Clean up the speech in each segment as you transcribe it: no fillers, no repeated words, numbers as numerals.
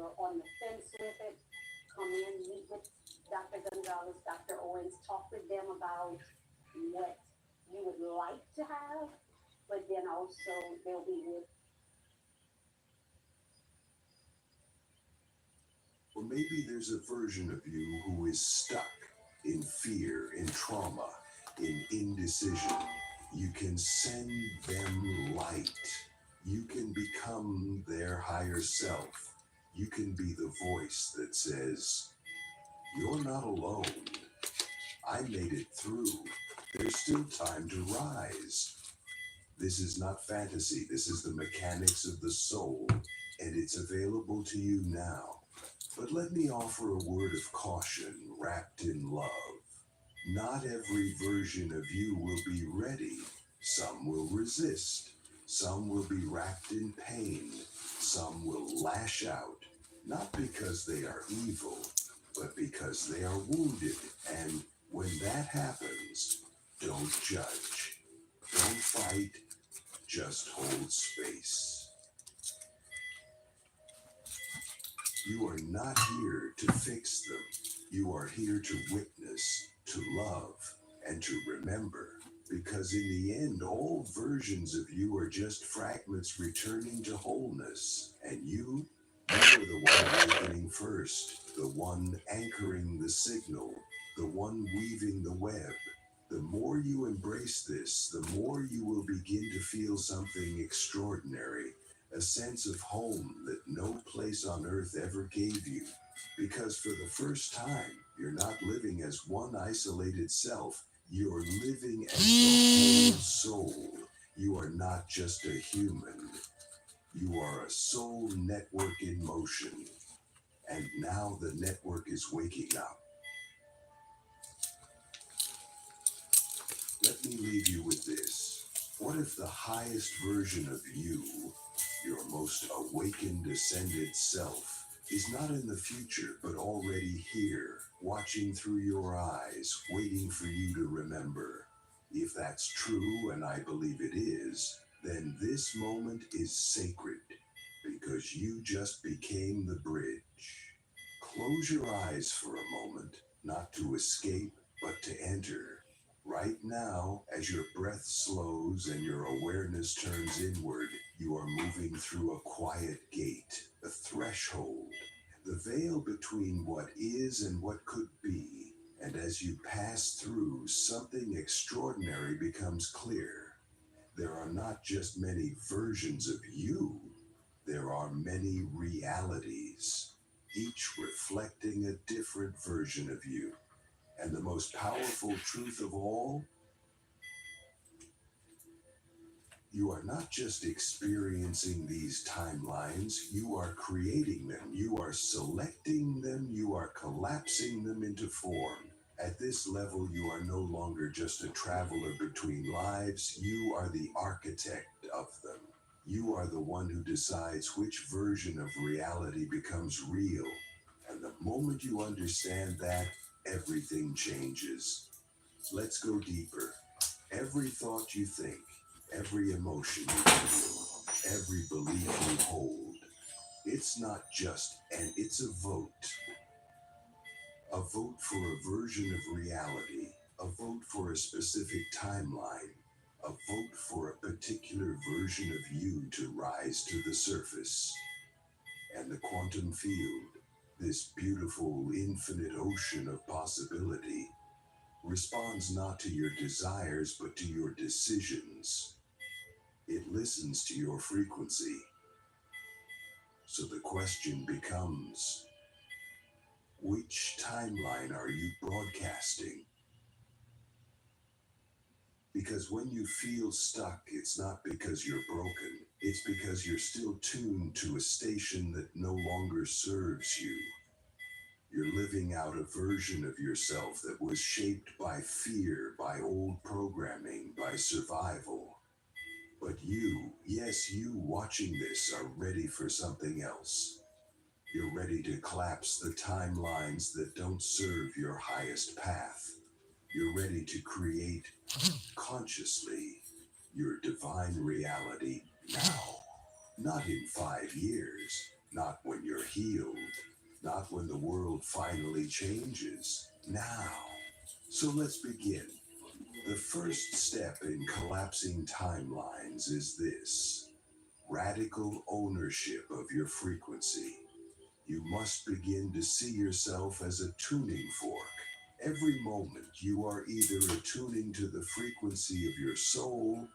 you're on the fence with it, come in, meet with Dr. Gonzalez, Dr. Owens, talk with them about what you would like to have, but then also they'll be with. Or maybe there's a version of you who is stuck in fear, in trauma, in indecision. You can send them light. You can become their higher self. You can be the voice that says, "You're not alone. I made it through. There's still time to rise." This is not fantasy. This is the mechanics of the soul, and it's available to you now. But let me offer a word of caution wrapped in love. Not every version of you will be ready. Some will resist. Some will be wrapped in pain. Some will lash out, not because they are evil, but because they are wounded. And when that happens, don't judge. Don't fight. Just hold space. You are not here to fix them. You are here to witness, to love, and to remember. Because in the end, all versions of you are just fragments returning to wholeness. And you are the one awakening first, the one anchoring the signal, the one weaving the web. The more you embrace this, the more you will begin to feel something extraordinary, a sense of home that no place on earth ever gave you. Because for the first time, you're not living as one isolated self, you're living as the whole soul. You are not just a human, you are a soul network in motion. And now the network is waking up. Let me leave you with this. What if the highest version of you, your most awakened, ascended self, is not in the future, but already here, watching through your eyes, waiting for you to remember? If that's true, and I believe it is, then this moment is sacred, because you just became the bridge. Close your eyes for a moment, not to escape, but to enter. Right now, as your breath slows and your awareness turns inward, you are moving through a quiet gate, a threshold, the veil between what is and what could be. And as you pass through, something extraordinary becomes clear. There are not just many versions of you, there are many realities, each reflecting a different version of you. And the most powerful truth of all, you are not just experiencing these timelines, you are creating them, you are selecting them, you are collapsing them into form. At this level, you are no longer just a traveler between lives, you are the architect of them. You are the one who decides which version of reality becomes real. And the moment you understand that, everything changes. Let's go deeper. Every thought you think, every emotion you feel, every belief you hold, it's not just it's a vote. A vote for a version of reality, a vote for a specific timeline, a vote for a particular version of you to rise to the surface. And the quantum field, this beautiful infinite ocean of possibility, responds not to your desires but to your decisions. It listens to your frequency. So the question becomes, which timeline are you broadcasting? Because when you feel stuck, it's not because you're broken. It's because you're still tuned to a station that no longer serves you. You're living out a version of yourself that was shaped by fear, by old programming, by survival. But you, yes, you watching this are ready for something else. You're ready to collapse the timelines that don't serve your highest path. You're ready to create consciously your divine reality now. Not in 5 years, not when you're healed, not when the world finally changes. Now. So let's begin. The first step in collapsing timelines is this: radical ownership of your frequency. You must begin to see yourself as a tuning fork. Every moment you are either attuning to the frequency of your soul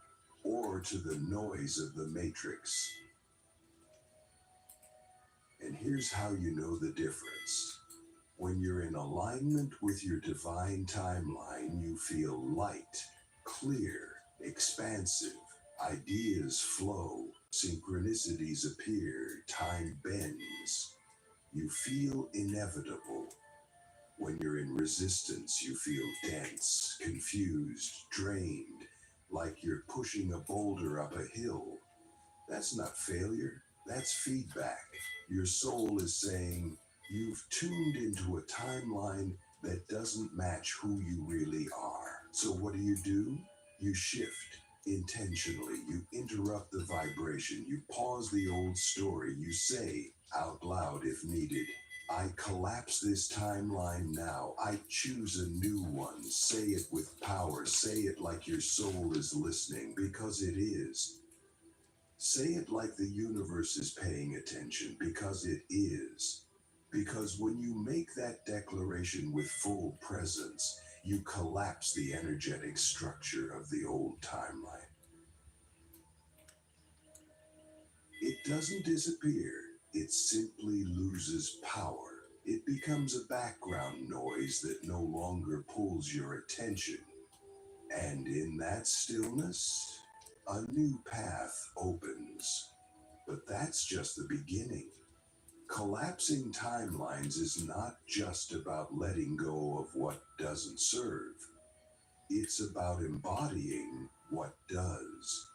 or to the noise of the matrix. And here's how you know the difference. When you're in alignment with your divine timeline, you feel light, clear, expansive. Ideas flow, synchronicities appear, time bends. You feel inevitable. When you're in resistance, you feel dense, confused, drained, like you're pushing a boulder up a hill. That's not failure, that's feedback. Your soul is saying, you've tuned into a timeline that doesn't match who you really are. So what do? You shift intentionally. You interrupt the vibration. You pause the old story. You say out loud if needed, I collapse this timeline now. I choose a new one. Say it with power. Say it like your soul is listening, because it is. Say it like the universe is paying attention, because it is. Because when you make that declaration with full presence, you collapse the energetic structure of the old timeline. It doesn't disappear, it simply loses power. It becomes a background noise that no longer pulls your attention. And in that stillness, a new path opens. But that's just the beginning. Collapsing timelines is not just about letting go of what doesn't serve. It's about embodying what does.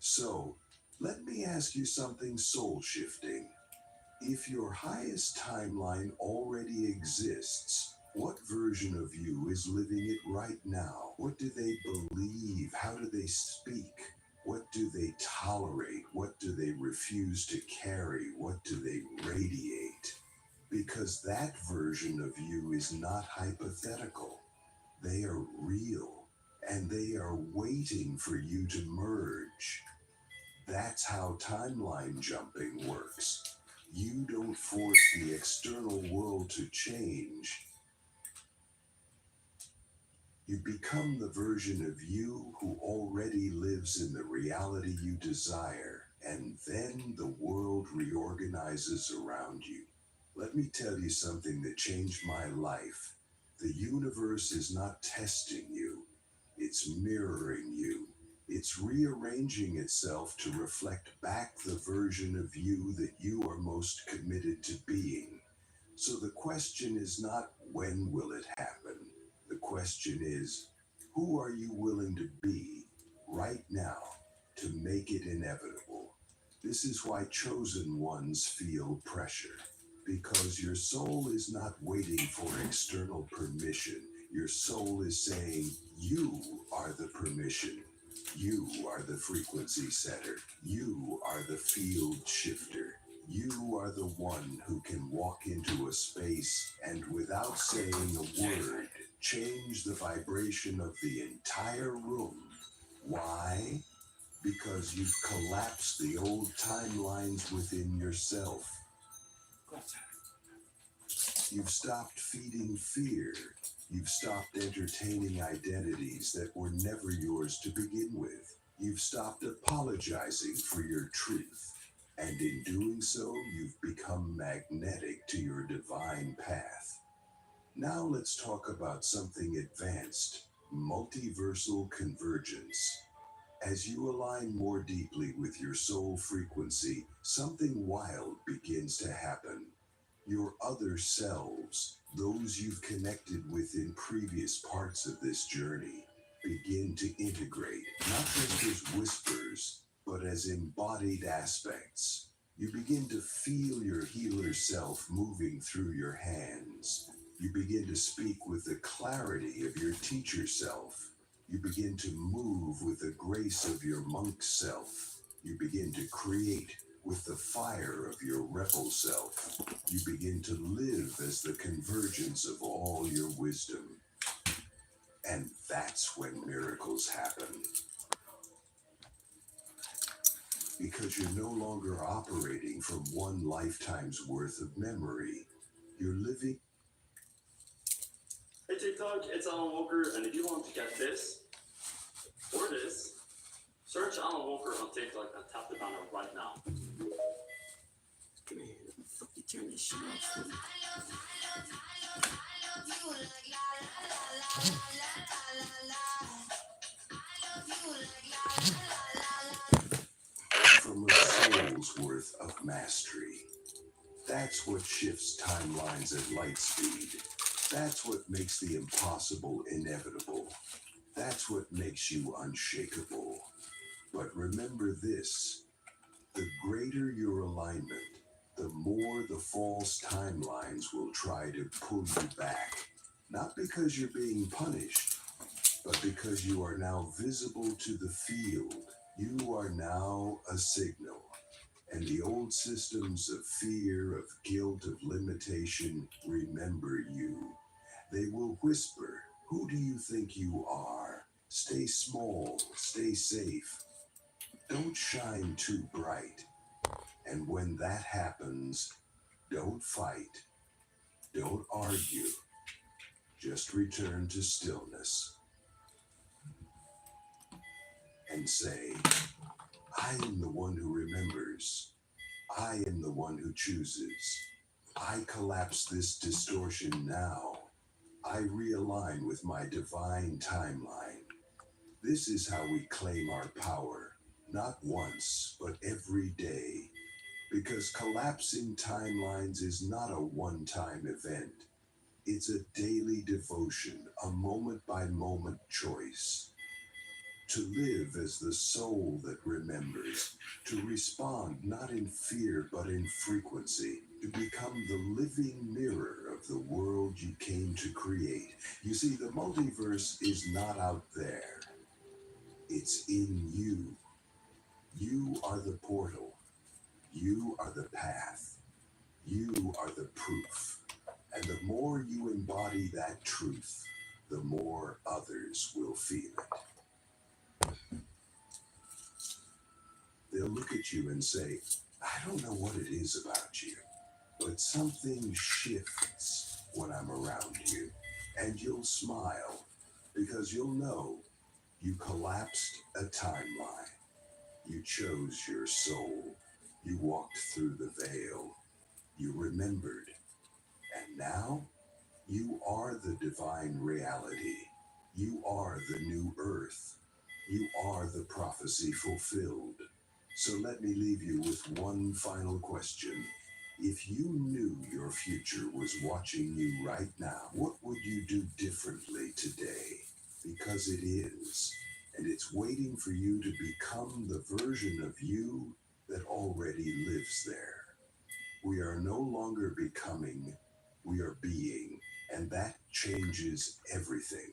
So, let me ask you something soul shifting. If your highest timeline already exists, what version of you is living it right now? What do they believe? How do they speak? What do they tolerate? What do they refuse to carry? What do they radiate? Because that version of you is not hypothetical. They are real, and they are waiting for you to merge. That's how timeline jumping works. You don't force the external world to change. You become the version of you who already lives in the reality you desire, and then the world reorganizes around you. Let me tell you something that changed my life. The universe is not testing you, it's mirroring you. It's rearranging itself to reflect back the version of you that you are most committed to being. So the question is not when will it happen? The question is, who are you willing to be right now to make it inevitable? This is why chosen ones feel pressure, because your soul is not waiting for external permission. Your soul is saying, you are the permission. You are the frequency setter. You are the field shifter. You are the one who can walk into a space and, without saying a word, change the vibration of the entire room. Why? Because you've collapsed the old timelines within yourself. You've stopped feeding fear. You've stopped entertaining identities that were never yours to begin with. You've stopped apologizing for your truth. And in doing so, you've become magnetic to your divine path. Now let's talk about something advanced: multiversal convergence. As you align more deeply with your soul frequency, something wild begins to happen. Your other selves, those you've connected with in previous parts of this journey, begin to integrate, not just as whispers, but as embodied aspects. You begin to feel your healer self moving through your hands. You begin to speak with the clarity of your teacher self. You begin to move with the grace of your monk self. You begin to create With the fire of your rebel self, you begin to live as the convergence of all your wisdom. And that's when miracles happen. Because you're no longer operating from one lifetime's worth of memory. You're living. Hey TikTok, it's Alan Walker, and if you want to get this or this, search Alan Walker on TikTok and tap the banner right now. Come here, fuck you, turn this shit off for me. From a soul's worth of mastery. That's what shifts timelines at light speed. That's what makes the impossible inevitable. That's what makes you unshakable. But remember this, the greater your alignment, the more the false timelines will try to pull you back. Not because you're being punished, but because you are now visible to the field. You are now a signal. And the old systems of fear, of guilt, of limitation remember you. They will whisper, who do you think you are? Stay small, stay safe. Don't shine too bright. And when that happens, don't fight, don't argue. Just return to stillness. And say, I am the one who remembers. I am the one who chooses. I collapse this distortion now. I realign with my divine timeline. This is how we claim our power, not once, but every day. Because collapsing timelines is not a one-time event. It's a daily devotion, a moment-by-moment choice. To live as the soul that remembers, to respond not in fear but in frequency, to become the living mirror of the world you came to create. You see, the multiverse is not out there. It's in you. You are the portal. You are the path. You are the proof. And the more you embody that truth, the more others will feel it. They'll look at you and say, I don't know what it is about you, but something shifts when I'm around you. And you'll smile because you'll know you collapsed a timeline. You chose your soul. You walked through the veil. You remembered. And now you are the divine reality. You are the new earth. You are the prophecy fulfilled. So let me leave you with one final question. If you knew your future was watching you right now, what would you do differently today? Because it is, and it's waiting for you to become the version of you that already lives there. We are no longer becoming, we are being, and that changes everything.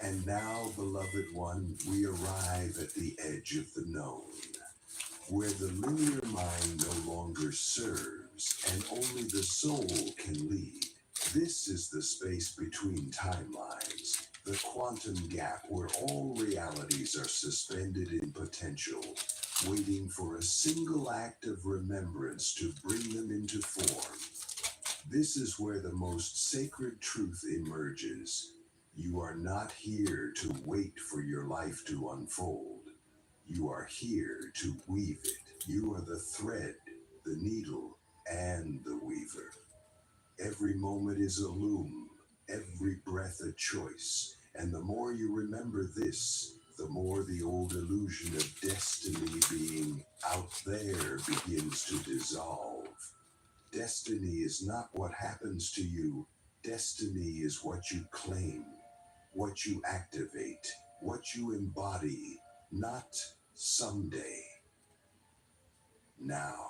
And now, beloved one, we arrive at the edge of the known, where the linear mind no longer serves and only the soul can lead. This is the space between timelines, the quantum gap where all realities are suspended in potential, waiting for a single act of remembrance to bring them into form. This is where the most sacred truth emerges. You are not here to wait for your life to unfold. You are here to weave it. You are the thread, the needle, and the weaver. Every moment is a loom, every breath a choice. And the more you remember this, the more the old illusion of destiny being out there begins to dissolve. Destiny is not what happens to you. Destiny is what you claim, what you activate, what you embody, not someday. Now.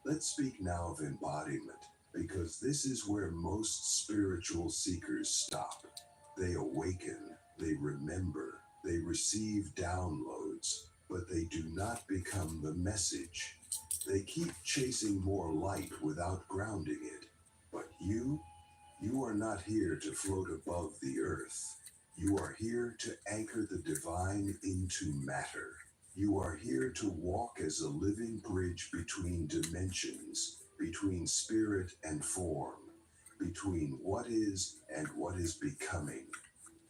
Let's speak now of embodiment, because this is where most spiritual seekers stop. They awaken, They remember, they receive downloads, but they do not become the message. They keep chasing more light without grounding it. But you are not here to float above the earth. You are here to anchor the divine into matter. You are here to walk as a living bridge between dimensions, between spirit and form, between what is and what is becoming.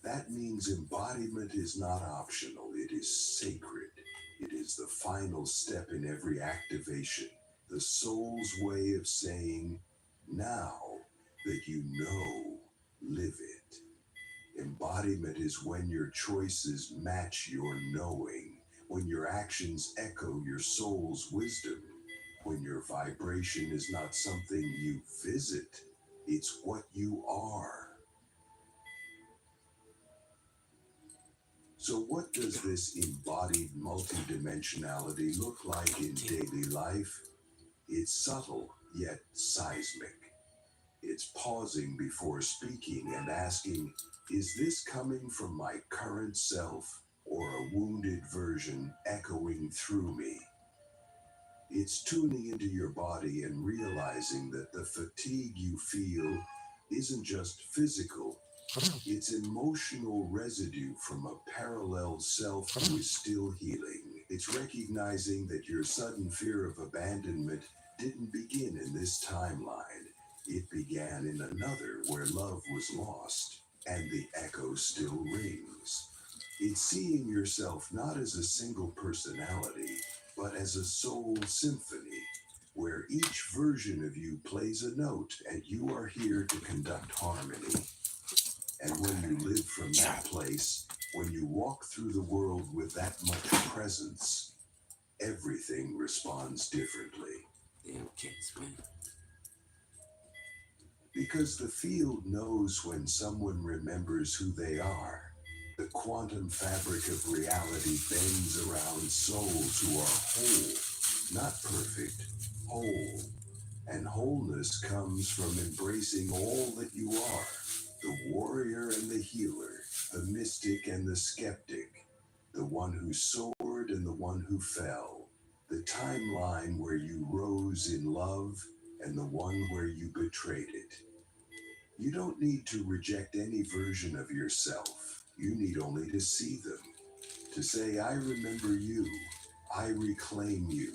That means embodiment is not optional, it is sacred. It is the final step in every activation, the soul's way of saying, now that you know, live it. Embodiment is when your choices match your knowing, when your actions echo your soul's wisdom, when your vibration is not something you visit, it's what you are. So what does this embodied multidimensionality look like in daily life? It's subtle, yet seismic. It's pausing before speaking and asking, is this coming from my current self or a wounded version echoing through me? It's tuning into your body and realizing that the fatigue you feel isn't just physical. It's emotional residue from a parallel self who is still healing. It's recognizing that your sudden fear of abandonment didn't begin in this timeline. It began in another where love was lost, and the echo still rings. It's seeing yourself not as a single personality, but as a soul symphony, where each version of you plays a note and you are here to conduct harmony. And when you live from that place, when you walk through the world with that much presence, everything responds differently. Damn cats, man. Because the field knows when someone remembers who they are. The quantum fabric of reality bends around souls who are whole, not perfect, whole. And wholeness comes from embracing all that you are. The warrior and the healer, the mystic and the skeptic, the one who soared and the one who fell, the timeline where you rose in love and the one where you betrayed it. You don't need to reject any version of yourself. You need only to see them, to say, I remember you, I reclaim you,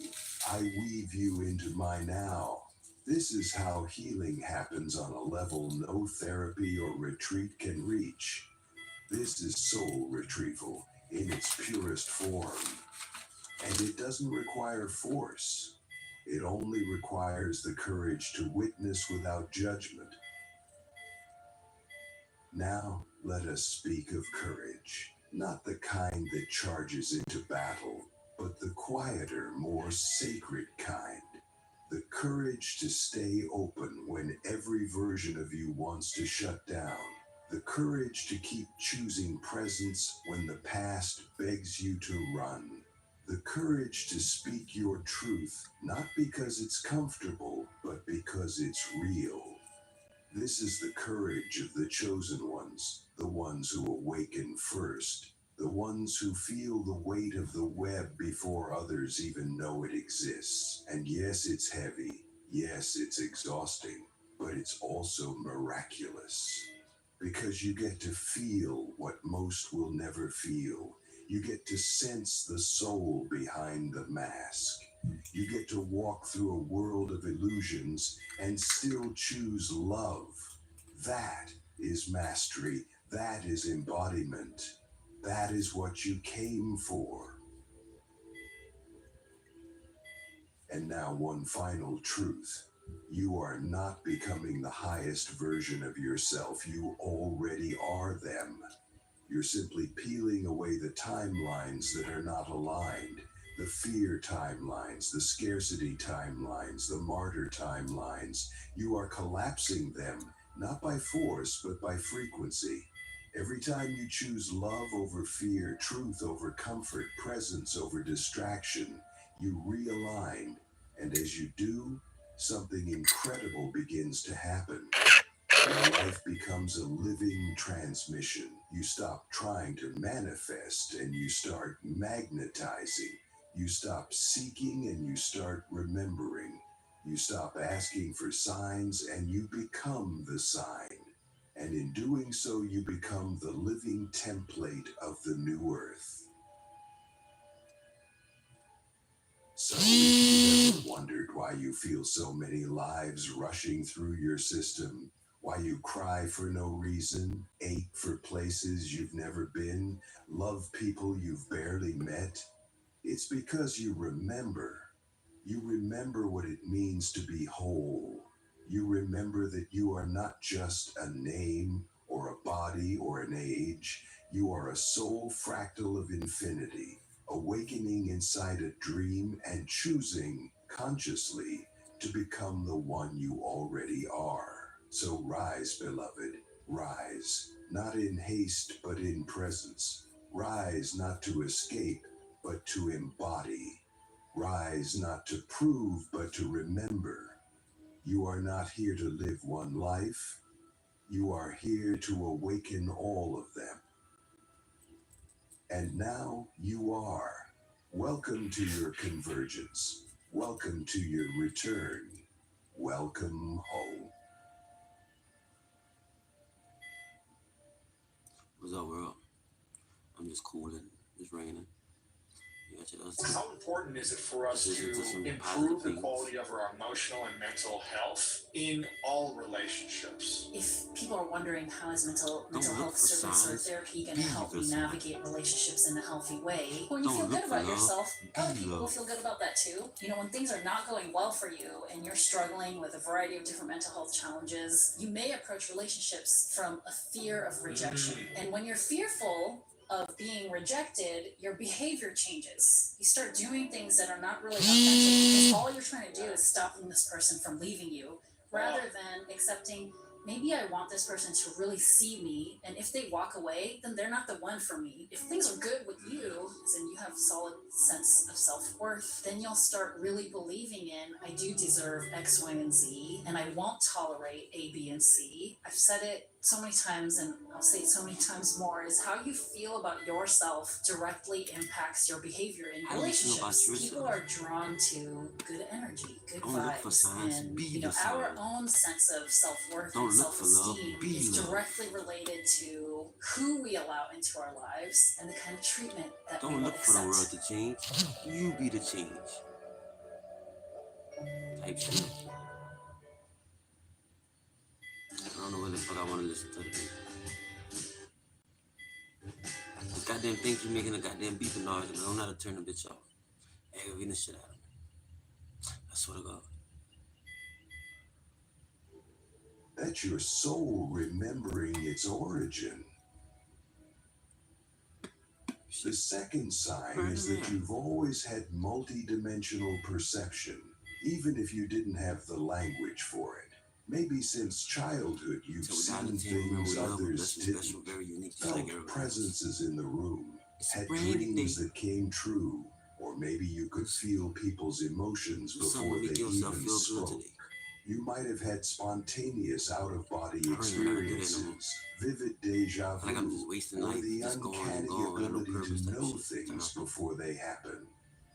I weave you into my now. This is how healing happens on a level no therapy or retreat can reach. This is soul retrieval in its purest form. And it doesn't require force. It only requires the courage to witness without judgment. Now, let us speak of courage. Not the kind that charges into battle, but the quieter, more sacred kind. The courage to stay open when every version of you wants to shut down. The courage to keep choosing presence when the past begs you to run. The courage to speak your truth, not because it's comfortable, but because it's real. This is the courage of the chosen ones, the ones who awaken first, the ones who feel the weight of the web before others even know it exists. And yes, it's heavy. Yes, it's exhausting, but it's also miraculous. Because you get to feel what most will never feel. You get to sense the soul behind the mask. You get to walk through a world of illusions and still choose love. That is mastery. That is embodiment. That is what you came for. And now one final truth. You are not becoming the highest version of yourself. You already are them. You're simply peeling away the timelines that are not aligned. The fear timelines, the scarcity timelines, the martyr timelines. You are collapsing them, not by force, but by frequency. Every time you choose love over fear, truth over comfort, presence over distraction, you realign. And as you do, something incredible begins to happen. Life becomes a living transmission. You stop trying to manifest and you start magnetizing. You stop seeking and you start remembering. You stop asking for signs and you become the sign. And in doing so, you become the living template of the new earth. So if you've ever wondered why you feel so many lives rushing through your system, why you cry for no reason, ache for places you've never been, love people you've barely met, it's because you remember. You remember what it means to be whole. You remember that you are not just a name or a body or an age. You are a soul fractal of infinity, awakening inside a dream and choosing consciously to become the one you already are. So rise, beloved, rise, not in haste but in presence. Rise not to escape but to embody. Rise not to prove but to remember. You are not here to live one life. You are here to awaken all of them. And now you are. Welcome to your convergence. Welcome to your return. Welcome home. What's up, world? I'm just cooling. It's raining. How important is it for us to improve the quality of our emotional and mental health in all relationships? If people are wondering how is mental health service or therapy going to help me navigate relationships in a healthy way, when you feel good about yourself, other people will feel good about that too. You know, when things are not going well for you and you're struggling with a variety of different mental health challenges, you may approach relationships from a fear of rejection. And when you're fearful of being rejected, your behavior changes. You start doing things that are not really authentic because all you're trying to do is stopping this person from leaving you, rather than accepting, maybe I want this person to really see me, and if they walk away, then they're not the one for me. If things are good with you, and you have a solid sense of self-worth, then you'll start really believing in, I do deserve X, Y, and Z, and I won't tolerate A, B, and C. I've said it so many times, and I'll say it so many times more, is how you feel about yourself directly impacts your behavior in relationships. People are drawn to good energy, good vibes, and you know, our own sense of self-worth and self-esteem is directly related to who we allow into our lives and the kind of treatment that we will accept. Don't look for the world to change. You be the change. Type shit. I don't know what the fuck I want to listen to today. This goddamn thing keep making a goddamn beeping noise and I don't know how to turn the bitch off. Aggravating the shit out of me. I swear to God. That's your soul remembering its origin. The second sign is that you've always had multi-dimensional perception, even if you didn't have the language for it. Maybe since childhood you've seen things others didn't, felt presences in the room, had dreams that came true, or maybe you could feel people's emotions before they even spoke. You might have had spontaneous out-of-body experiences, vivid deja vu, or the uncanny ability to know things before they happen.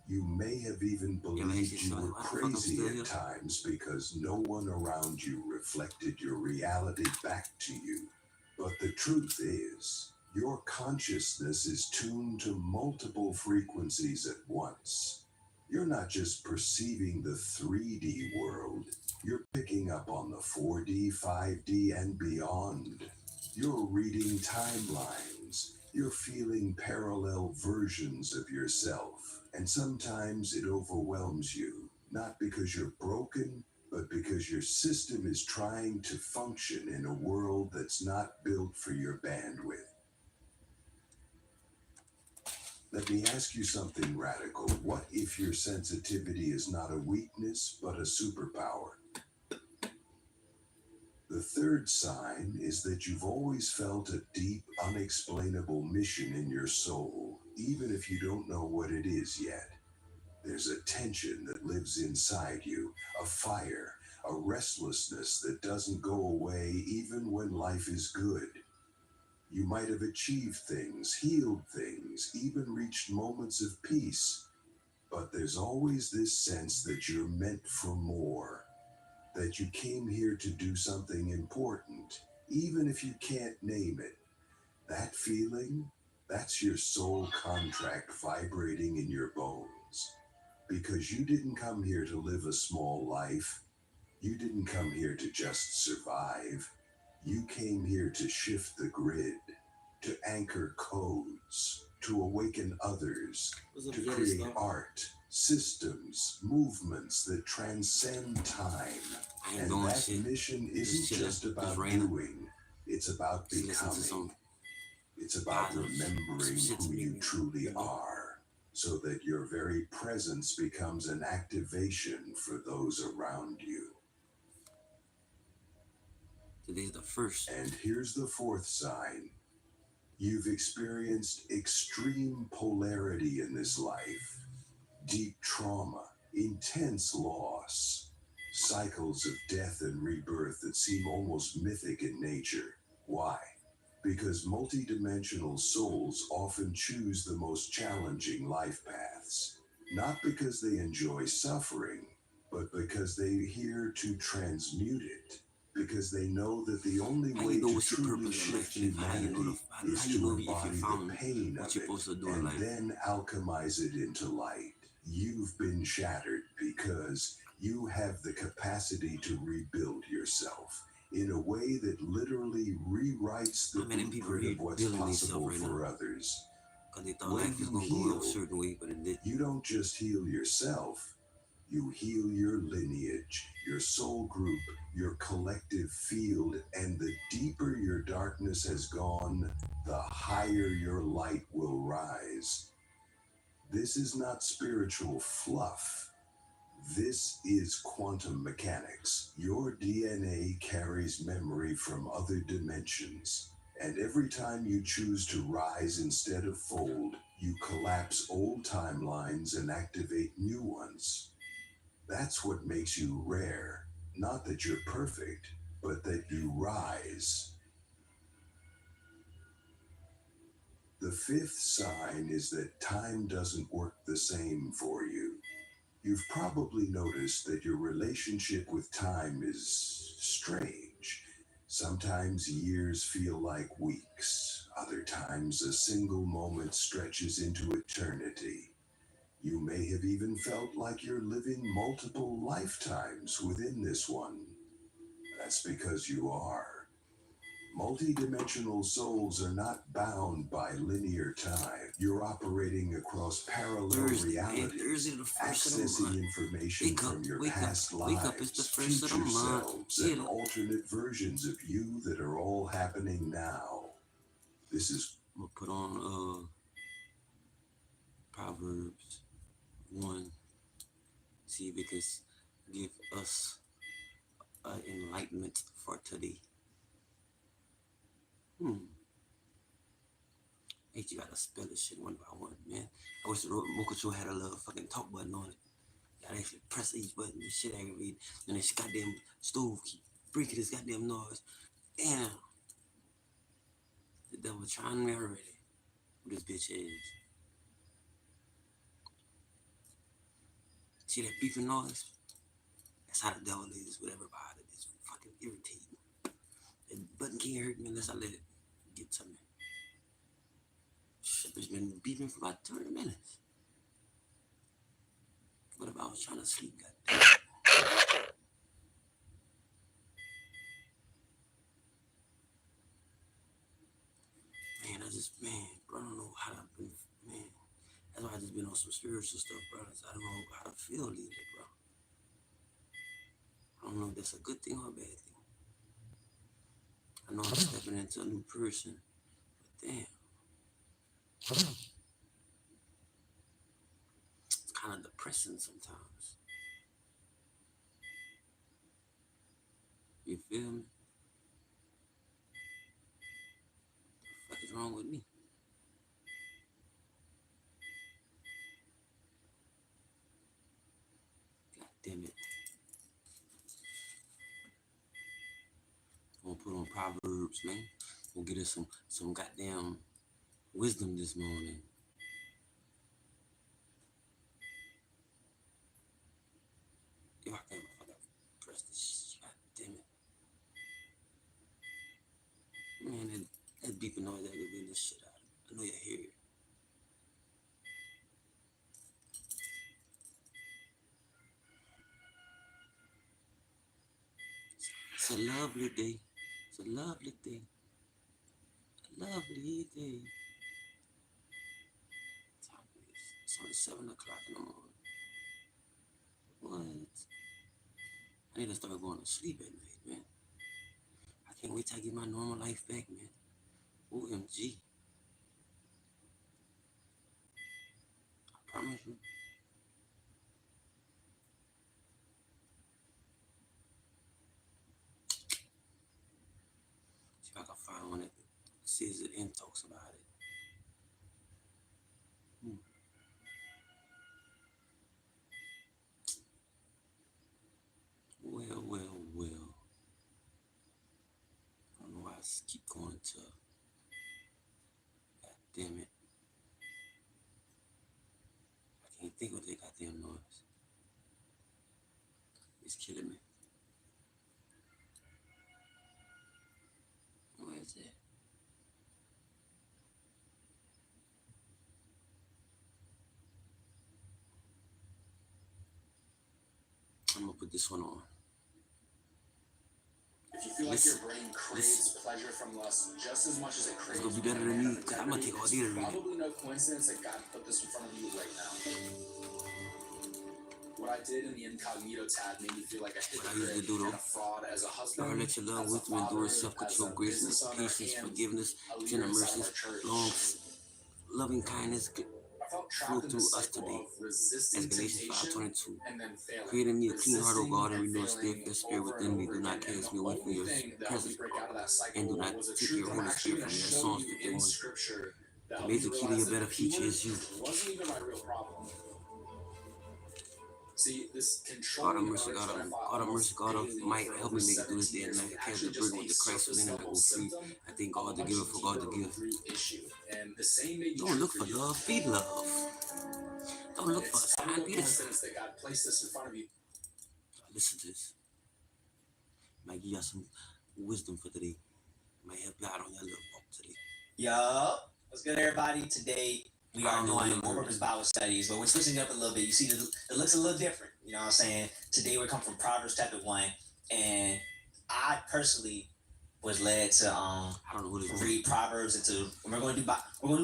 You may have even believed you were crazy at times because no one around you reflected your reality back to you. But the truth is, your consciousness is tuned to multiple frequencies at once. You're not just perceiving the 3D world, you're picking up on the 4D, 5D, and beyond. You're reading timelines. You're feeling parallel versions of yourself. And sometimes it overwhelms you, not because you're broken, but because your system is trying to function in a world that's not built for your bandwidth. Let me ask you something radical. What if your sensitivity is not a weakness, but a superpower? The third sign is that you've always felt a deep, unexplainable mission in your soul, even if you don't know what it is yet. There's a tension that lives inside you, a fire, a restlessness that doesn't go away even when life is good. You might have achieved things, healed things, even reached moments of peace, but there's always this sense that you're meant for more, that you came here to do something important, even if you can't name it. That feeling, that's your soul contract vibrating in your bones. Because you didn't come here to live a small life. You didn't come here to just survive. You came here to shift the grid, to anchor codes, to awaken others, to create art, systems, movements that transcend time. And that mission isn't just about doing, it's about becoming. It's about remembering who you truly are, so that your very presence becomes an activation for those around you. Today's the first. And here's the fourth sign. You've experienced extreme polarity in this life. Deep trauma, intense loss, cycles of death and rebirth that seem almost mythic in nature. Why? Because multidimensional souls often choose the most challenging life paths, not because they enjoy suffering, but because they're here to transmute it, because they know that the only way to truly shift humanity is to embody the pain of it and then alchemize it into light. You've been shattered because you have the capacity to rebuild yourself in a way that literally rewrites the blueprint of what's possible for others. When you heal, you don't just heal yourself, you heal your lineage, your soul group, your collective field, and the deeper your darkness has gone, the higher your light will rise. This is not spiritual fluff. This is quantum mechanics. Your DNA carries memory from other dimensions. And every time you choose to rise instead of fold, you collapse old timelines and activate new ones. That's what makes you rare. Not that you're perfect, but that you rise. The fifth sign is that time doesn't work the same for you. You've probably noticed that your relationship with time is strange. Sometimes years feel like weeks. Other times a single moment stretches into eternity. You may have even felt like you're living multiple lifetimes within this one. That's because you are. Multidimensional souls are not bound by linear time. You're operating across parallel realities, accessing information from your past lives, future selves, and alternate versions of you that are all happening now. This is... I'm gonna put on Proverbs 1. See if it can give us enlightenment for today. Hey, you gotta spell this shit one by one, man. I wish the remote control had a little fucking talk button on it. You gotta actually press each button. This shit aggravating. And this goddamn stove keep breaking this goddamn noise. Damn. The devil trying me already. Who this bitch is. See that beeping noise? That's how the devil is with everybody. It's fucking irritating. That button can't hurt me unless I let it get to me. Shit, it's been beeping for about 30 minutes. What if I was trying to sleep, goddamn? Man, bro, I don't know how to, man. That's why I just been on some spiritual stuff, bro. I don't know how to feel either, bro. I don't know if that's a good thing or a bad thing. I know I'm stepping into a new person, but damn. It's kind of depressing sometimes. You feel me? What the fuck is wrong with me? God damn it. Proverbs, man. We'll get us some goddamn wisdom this morning. If I can press this, god damn it. Man, that beeping noise that gonna the shit out of it. I know you hear it. It's a lovely day. It's a lovely day. A lovely day. It's only 7 o'clock in the morning. What? I need to start going to sleep at night, man. I can't wait till I get my normal life back, man. OMG. I promise you. See if I can find one that says it and talks about it. Well. I don't know why I keep going to. God damn it. I can't think of that goddamn noise. It's killing me. Where is it? I'm gonna put this one on. If you feel like your brain craves pleasure from lust just as much as it craves, it's gonna be better than me, because I'm gonna take all day to read it. Probably no coincidence that God put this in front of you right now. What I did in the incognito tab made me feel like a hypocrite and a fraud as a husband. Lord, let your love, wisdom, endurance, self-control, grace, patience, forgiveness, tender mercies, long, loving kindness flow through us today. As Galatians 5:22. Create in me a clean heart, O God, and renew a spirit within me. Do not cast me away from your presence, and do not take your Holy Spirit from me. Psalms 51. The major key to your better future is you. It wasn't even my real problem. See, this God of mercy, God of might, help me make it through this day and night. I carry the burden with the Christ within and I go free. I thank God to give it for God to give. Don't look for love, feed love. Don't look for a sign, be the sign. Listen to this. Might give you some wisdom for today. Might help you out on your little walk today. Yo, what's good, everybody? Today we are doing more purpose Bible studies, but we're switching it up a little bit. You see, it looks a little different. You know what I'm saying? Today we come from Proverbs chapter 1, and I personally was led to read Proverbs we're going to do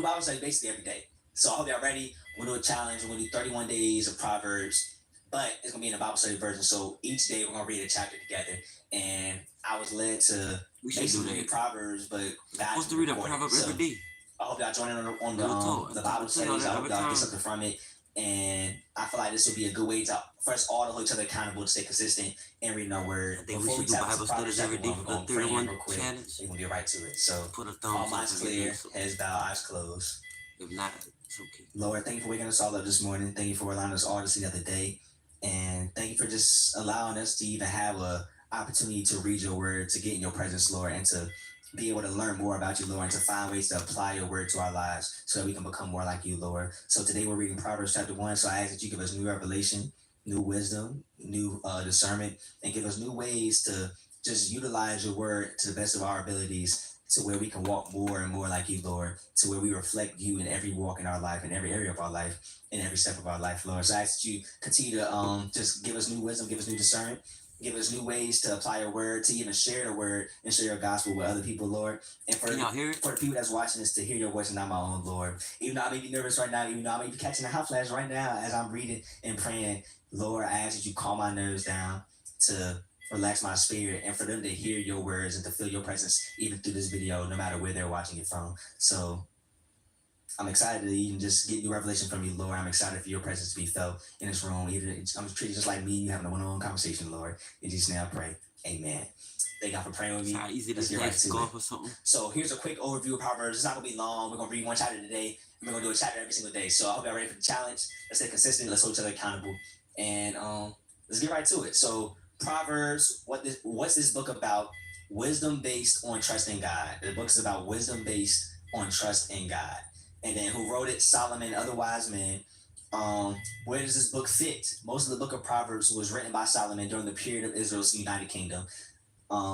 Bible study basically every day. So I hope y'all ready. We're going to do a challenge. We're going to do 31 days of Proverbs, but it's going to be in a Bible study version. So each day we're going to read a chapter together, and I was led to basically read Proverbs, but we're supposed to read a proverb every day. I hope y'all join in on the Bible studies. I hope y'all get something from it. And I feel like this will be a good way for us all to hold each other accountable, to stay consistent and reading our word. I think we should do Bible studies every day for the 31 challenge. We're going to get right to it. So, put a thumbs all minds clear, heads bowed, eyes closed. If not, it's okay. Lord, thank you for waking us all up this morning. Thank you for allowing us all to see another day. And thank you for just allowing us to even have a opportunity to read your word, to get in your presence, Lord, and to be able to learn more about you, Lord, and to find ways to apply your word to our lives so that we can become more like you, Lord. So today we're reading Proverbs chapter 1. So I ask that you give us new revelation, new wisdom, new discernment, and give us new ways to just utilize your word to the best of our abilities, to where we can walk more and more like you, Lord, to where we reflect you in every walk in our life, in every area of our life, in every step of our life, Lord. So I ask that you continue to just give us new wisdom, give us new discernment, give us new ways to apply your word, to even share the word and share your gospel with other people, Lord. And for the people that's watching this, to hear your voice and not my own, Lord. Even though I may be nervous right now, even though I may be catching a hot flash right now as I'm reading and praying, Lord, I ask that you calm my nerves down, to relax my spirit, and for them to hear your words and to feel your presence even through this video, no matter where they're watching it from. So I'm excited to even just get new revelation from you, Lord. I'm excited for your presence to be felt in this room. Even I'm treated just like me, you having a one-on-one conversation, Lord. In Jesus' name I pray. Amen. Thank God for praying with me. Let's get right to it. So here's a quick overview of Proverbs. It's not going to be long. We're going to read one chapter today, and we're going to do a chapter every single day. So I hope y'all ready for the challenge. Let's stay consistent. Let's hold each other accountable. And let's get right to it. So Proverbs, what's this book about? wisdom based on trust in God. The book is about wisdom based on trust in God. And then who wrote it? Solomon, other wise men. Where does this book fit? Most of the book of Proverbs was written by Solomon during the period of Israel's United Kingdom.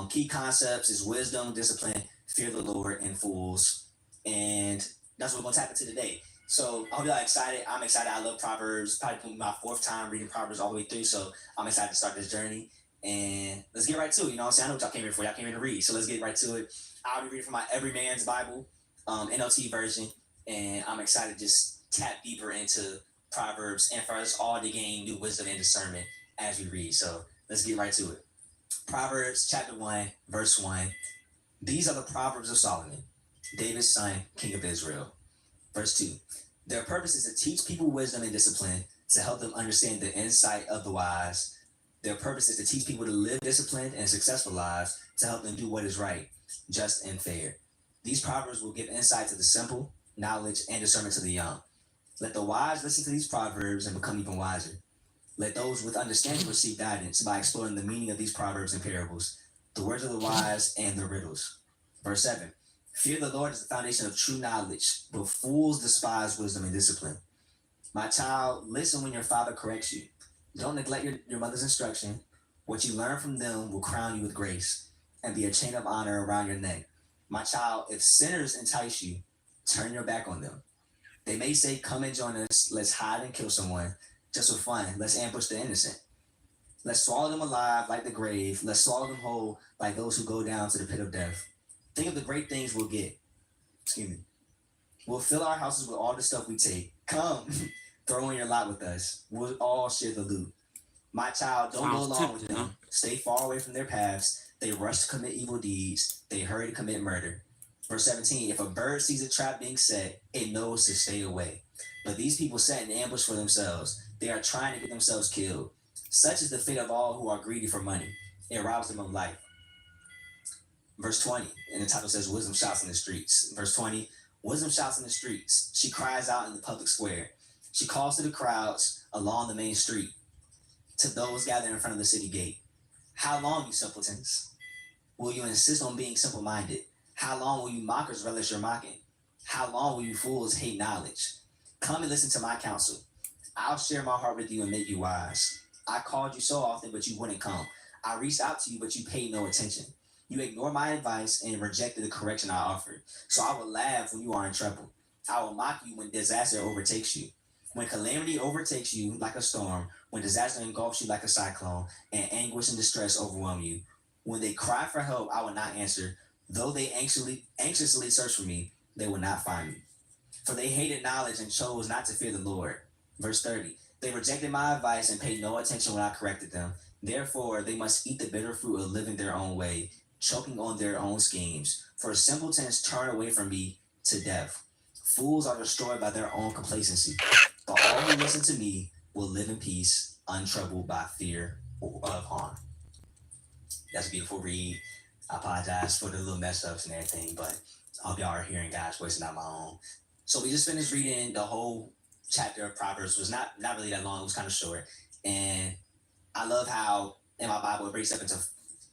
Key concepts is wisdom, discipline, fear the Lord, and fools. And that's what we're going to tap into today. So I hope y'all excited. I'm excited. I love Proverbs. Probably my 4th time reading Proverbs all the way through. So I'm excited to start this journey. And let's get right to it. You know what I'm saying? I know what y'all came here for. Y'all came here to read. So let's get right to it. I'll be reading from my Every Man's Bible, NLT version. And I'm excited to just tap deeper into Proverbs and for us all to gain new wisdom and discernment as we read. So let's get right to it. Proverbs chapter 1, verse 1. These are the Proverbs of Solomon, David's son, king of Israel. Verse 2. Their purpose is to teach people wisdom and discipline, to help them understand the insight of the wise. Their purpose is to teach people to live disciplined and successful lives, to help them do what is right, just, and fair. These Proverbs will give insight to the simple, knowledge, and discernment to the young. Let the wise listen to these Proverbs and become even wiser. Let those with understanding receive guidance by exploring the meaning of these Proverbs and parables, the words of the wise and the riddles. Verse 7. Fear the Lord is the foundation of true knowledge, but fools despise wisdom and discipline. My child, listen when your father corrects you. Don't neglect your mother's instruction. What you learn from them will crown you with grace and be a chain of honor around your neck. My child, if sinners entice you, turn your back on them. They may say, come and join us. Let's hide and kill someone. Just for fun, let's ambush the innocent. Let's swallow them alive like the grave. Let's swallow them whole like those who go down to the pit of death. Think of the great things we'll get. We'll fill our houses with all the stuff we take. Come, throw in your lot with us. We'll all share the loot. My child, don't go along with them. Stay far away from their paths. They rush to commit evil deeds. They hurry to commit murder. Verse 17, if a bird sees a trap being set, it knows to stay away. But these people set an ambush for themselves. They are trying to get themselves killed. Such is the fate of all who are greedy for money. It robs them of life. Verse 20, and the title says, wisdom shouts in the streets. Verse 20, wisdom shouts in the streets. She cries out in the public square. She calls to the crowds along the main street, to those gathered in front of the city gate. How long, you simpletons? Will you insist on being simple-minded? How long will you mockers relish your mocking? How long will you fools hate knowledge? Come and listen to my counsel. I'll share my heart with you and make you wise. I called you so often, but you wouldn't come. I reached out to you, but you paid no attention. You ignored my advice and rejected the correction I offered. So I will laugh when you are in trouble. I will mock you when disaster overtakes you. When calamity overtakes you like a storm, when disaster engulfs you like a cyclone, and anguish and distress overwhelm you. When they cry for help, I will not answer. Though they anxiously search for me, they will not find me. For they hated knowledge and chose not to fear the Lord. Verse 30, they rejected my advice and paid no attention when I corrected them. Therefore, they must eat the bitter fruit of living their own way, choking on their own schemes. For simpletons turn away from me to death. Fools are destroyed by their own complacency. But all who listen to me will live in peace, untroubled by fear of harm. That's a beautiful read. I apologize for the little mess ups and everything, but I hope y'all are hearing God's voice and not my own. So we just finished reading the whole chapter of Proverbs. It was not really that long. It was kind of short. And I love how in my Bible it breaks up into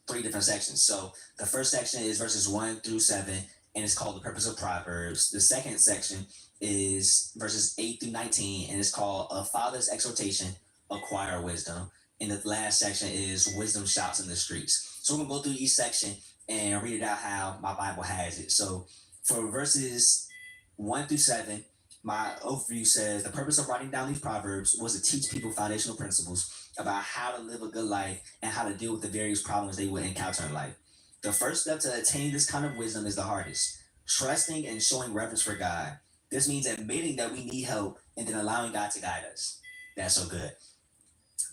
3 different sections. So the first section is verses 1 through 7, and it's called the purpose of Proverbs. The second section is verses 8 through 19, and it's called a father's exhortation, acquire wisdom. And the last section is wisdom shouts in the streets. So we're going to go through each section and read it out how my Bible has it. So for verses 1 through 7, my overview says the purpose of writing down these Proverbs was to teach people foundational principles about how to live a good life and how to deal with the various problems they would encounter in life. The first step to attain this kind of wisdom is the hardest, trusting and showing reverence for God. This means admitting that we need help and then allowing God to guide us. That's so good.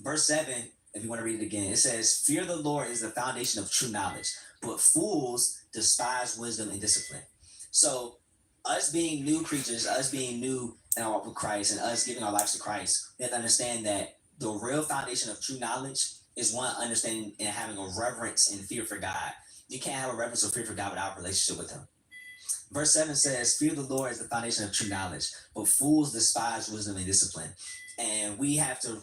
Verse 7, if you want to read it again, it says, fear the Lord is the foundation of true knowledge, but fools despise wisdom and discipline. So us being new creatures, us being new in our walk with Christ and us giving our lives to Christ, we have to understand that the real foundation of true knowledge is one, understanding and having a reverence and fear for God. You can't have a reverence or fear for God without a relationship with him. Verse 7 says, fear the Lord is the foundation of true knowledge, but fools despise wisdom and discipline. And we have to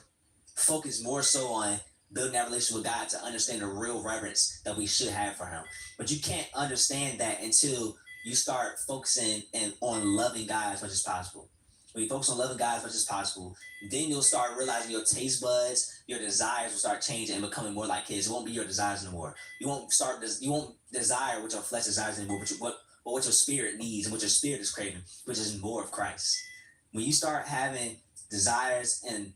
focus more so on building that relationship with God to understand the real reverence that we should have for him. But you can't understand that until you start focusing on loving God as much as possible. When you focus on loving God as much as possible, then you'll start realizing your taste buds, your desires will start changing and becoming more like his. It won't be your desires anymore. You won't desire what your flesh desires anymore, but what your spirit needs and what your spirit is craving, which is more of Christ. When you start having desires and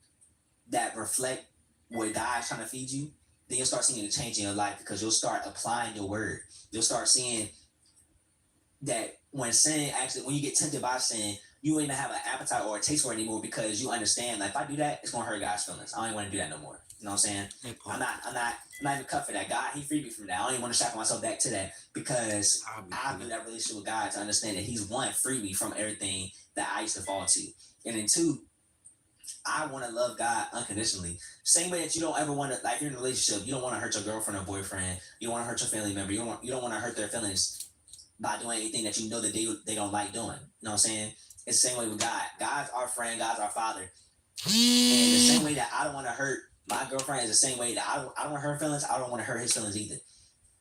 that reflect what God's trying to feed you, then you'll start seeing a change in your life because you'll start applying your word. You'll start seeing that when you get tempted by sin, you won't even have an appetite or a taste for it anymore because you understand, like, if I do that, it's gonna hurt God's feelings. I don't even want to do that no more. You know what I'm saying? I'm not even cut for that. God, he freed me from that. I don't even want to shackle myself back to that because I built that relationship with God to understand that he's one, freed me from everything that I used to fall to. And then two, I want to love God unconditionally. Same way that you don't ever want to, like, you're in a relationship, you don't want to hurt your girlfriend or boyfriend. You don't want to hurt your family member. You don't want to hurt their feelings by doing anything that you know that they don't like doing. You know what I'm saying? It's the same way with God. God's our friend. God's our father. And the same way that I don't want to hurt my girlfriend is the same way that I don't want to hurt her feelings. I don't want to hurt his feelings either.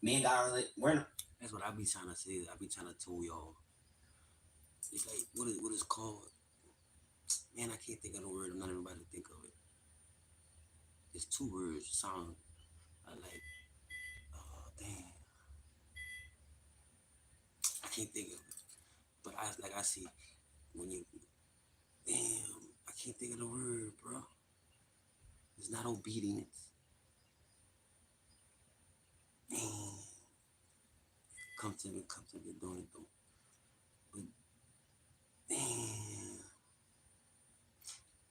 Me and God, that's what I be trying to say. I be trying to tell y'all. It's like, what is called? Man, I can't think of the word. I'm not everybody to think of it. It's two words. Sound like, damn. I can't think of it. But I see when you, damn, I can't think of the word, bro. It's not obedience. Man, come to me, doing it though. But damn.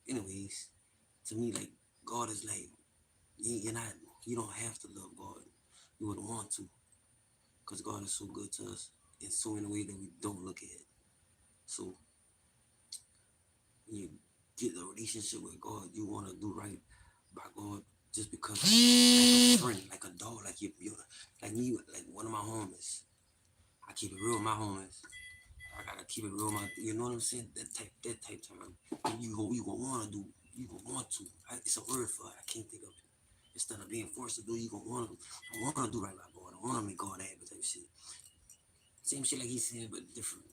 Anyways, to me, like, God is like, you don't have to love God. You would want to, because God is so good to us in so many ways that we don't look at. So when you get a relationship with God, you want to do right by God just because, like a friend, like a dog, like like me, like one of my homies. I keep it real with my homies. I gotta keep it real, you know what I'm saying? That type time. And you gonna want to. It's a word for it. I can't think of it. Instead of being forced to do, I want to do right by God. I want to make God happy type shit. Same shit like he said, but different.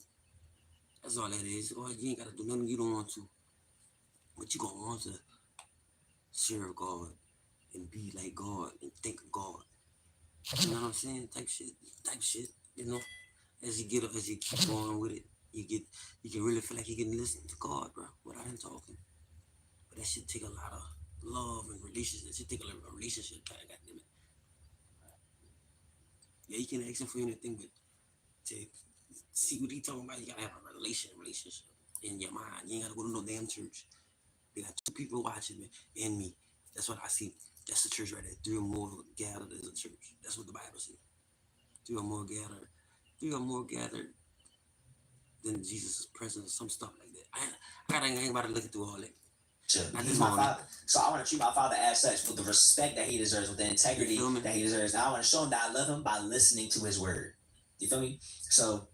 That's all that is. Or you ain't gotta do nothing you don't want to. But you gonna want to serve God and be like God and think of God. You know what I'm saying? Type shit. You know, as you keep going with it, you can really feel like you can listen to God, bro, without him talking. But that should take a lot of love and relationship. It should take a relationship time, goddamn it. Yeah, you can ask him for anything, but to see what he talking about, you gotta have a relationship in your mind. You ain't gotta go to no damn church. They got two people watching me and me. That's what I see. That's the church right there. 3 or more gathered is a church. That's what the Bible says. 3 or more gathered than Jesus' presence, some stuff like that. I ain't about to look through all that. He's my father. So I want to treat my father as such with the respect that he deserves, with the integrity that he deserves. Now I want to show him that I love him by listening to his word. You feel me? So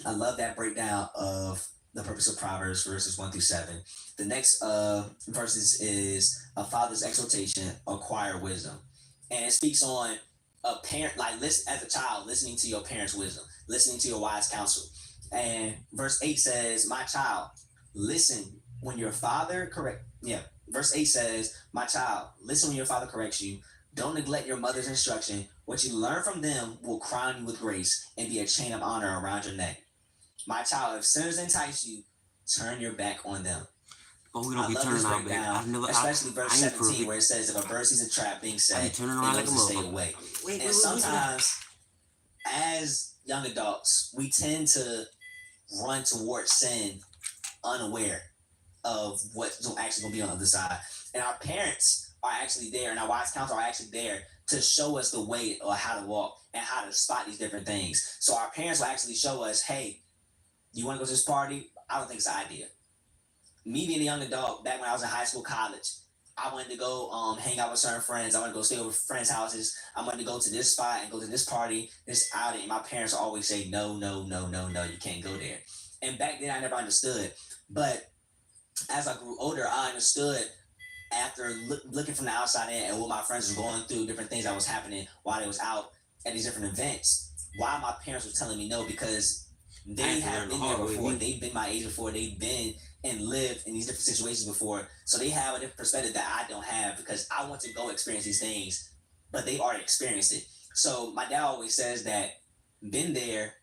I love that breakdown of the purpose of Proverbs verses 1-7. The next verses is a father's exhortation, acquire wisdom. And it speaks on a parent, like, listen as a child, listening to your parents' wisdom, listening to your wise counsel. And verse 8 says, my child, listen when your father Verse 8 says, my child, listen when your father corrects you. Don't neglect your mother's instruction. What you learn from them will crown you with grace and be a chain of honor around your neck. My child, if sinners entice you, turn your back on them. Oh, we don't be turning our back. Especially verse 17, where it says, if a bird sees a trap being set, they know to stay away. And sometimes, as young adults, we tend to run towards sin unaware of what's actually going to be on the other side. And our parents are actually there, and our wise counsel are actually there to show us the way or how to walk and how to spot these different things. So our parents will actually show us, hey, you want to go to this party? I don't think it's an idea. Me being a young adult, back when I was in high school, college, I wanted to go hang out with certain friends. I wanted to go stay over friends' houses. I wanted to go to this spot and go to this party, this outing. And my parents always say, no, you can't go there. And back then, I never understood. But as I grew older, I understood after looking from the outside in and what my friends were going through, different things that was happening while they was out at these different events, why my parents were telling me no, because they have been there before. They've been my age before. They've been and lived in these different situations before. So they have a different perspective that I don't have, because I want to go experience these things, but they've already experienced it. So my dad always says that going there,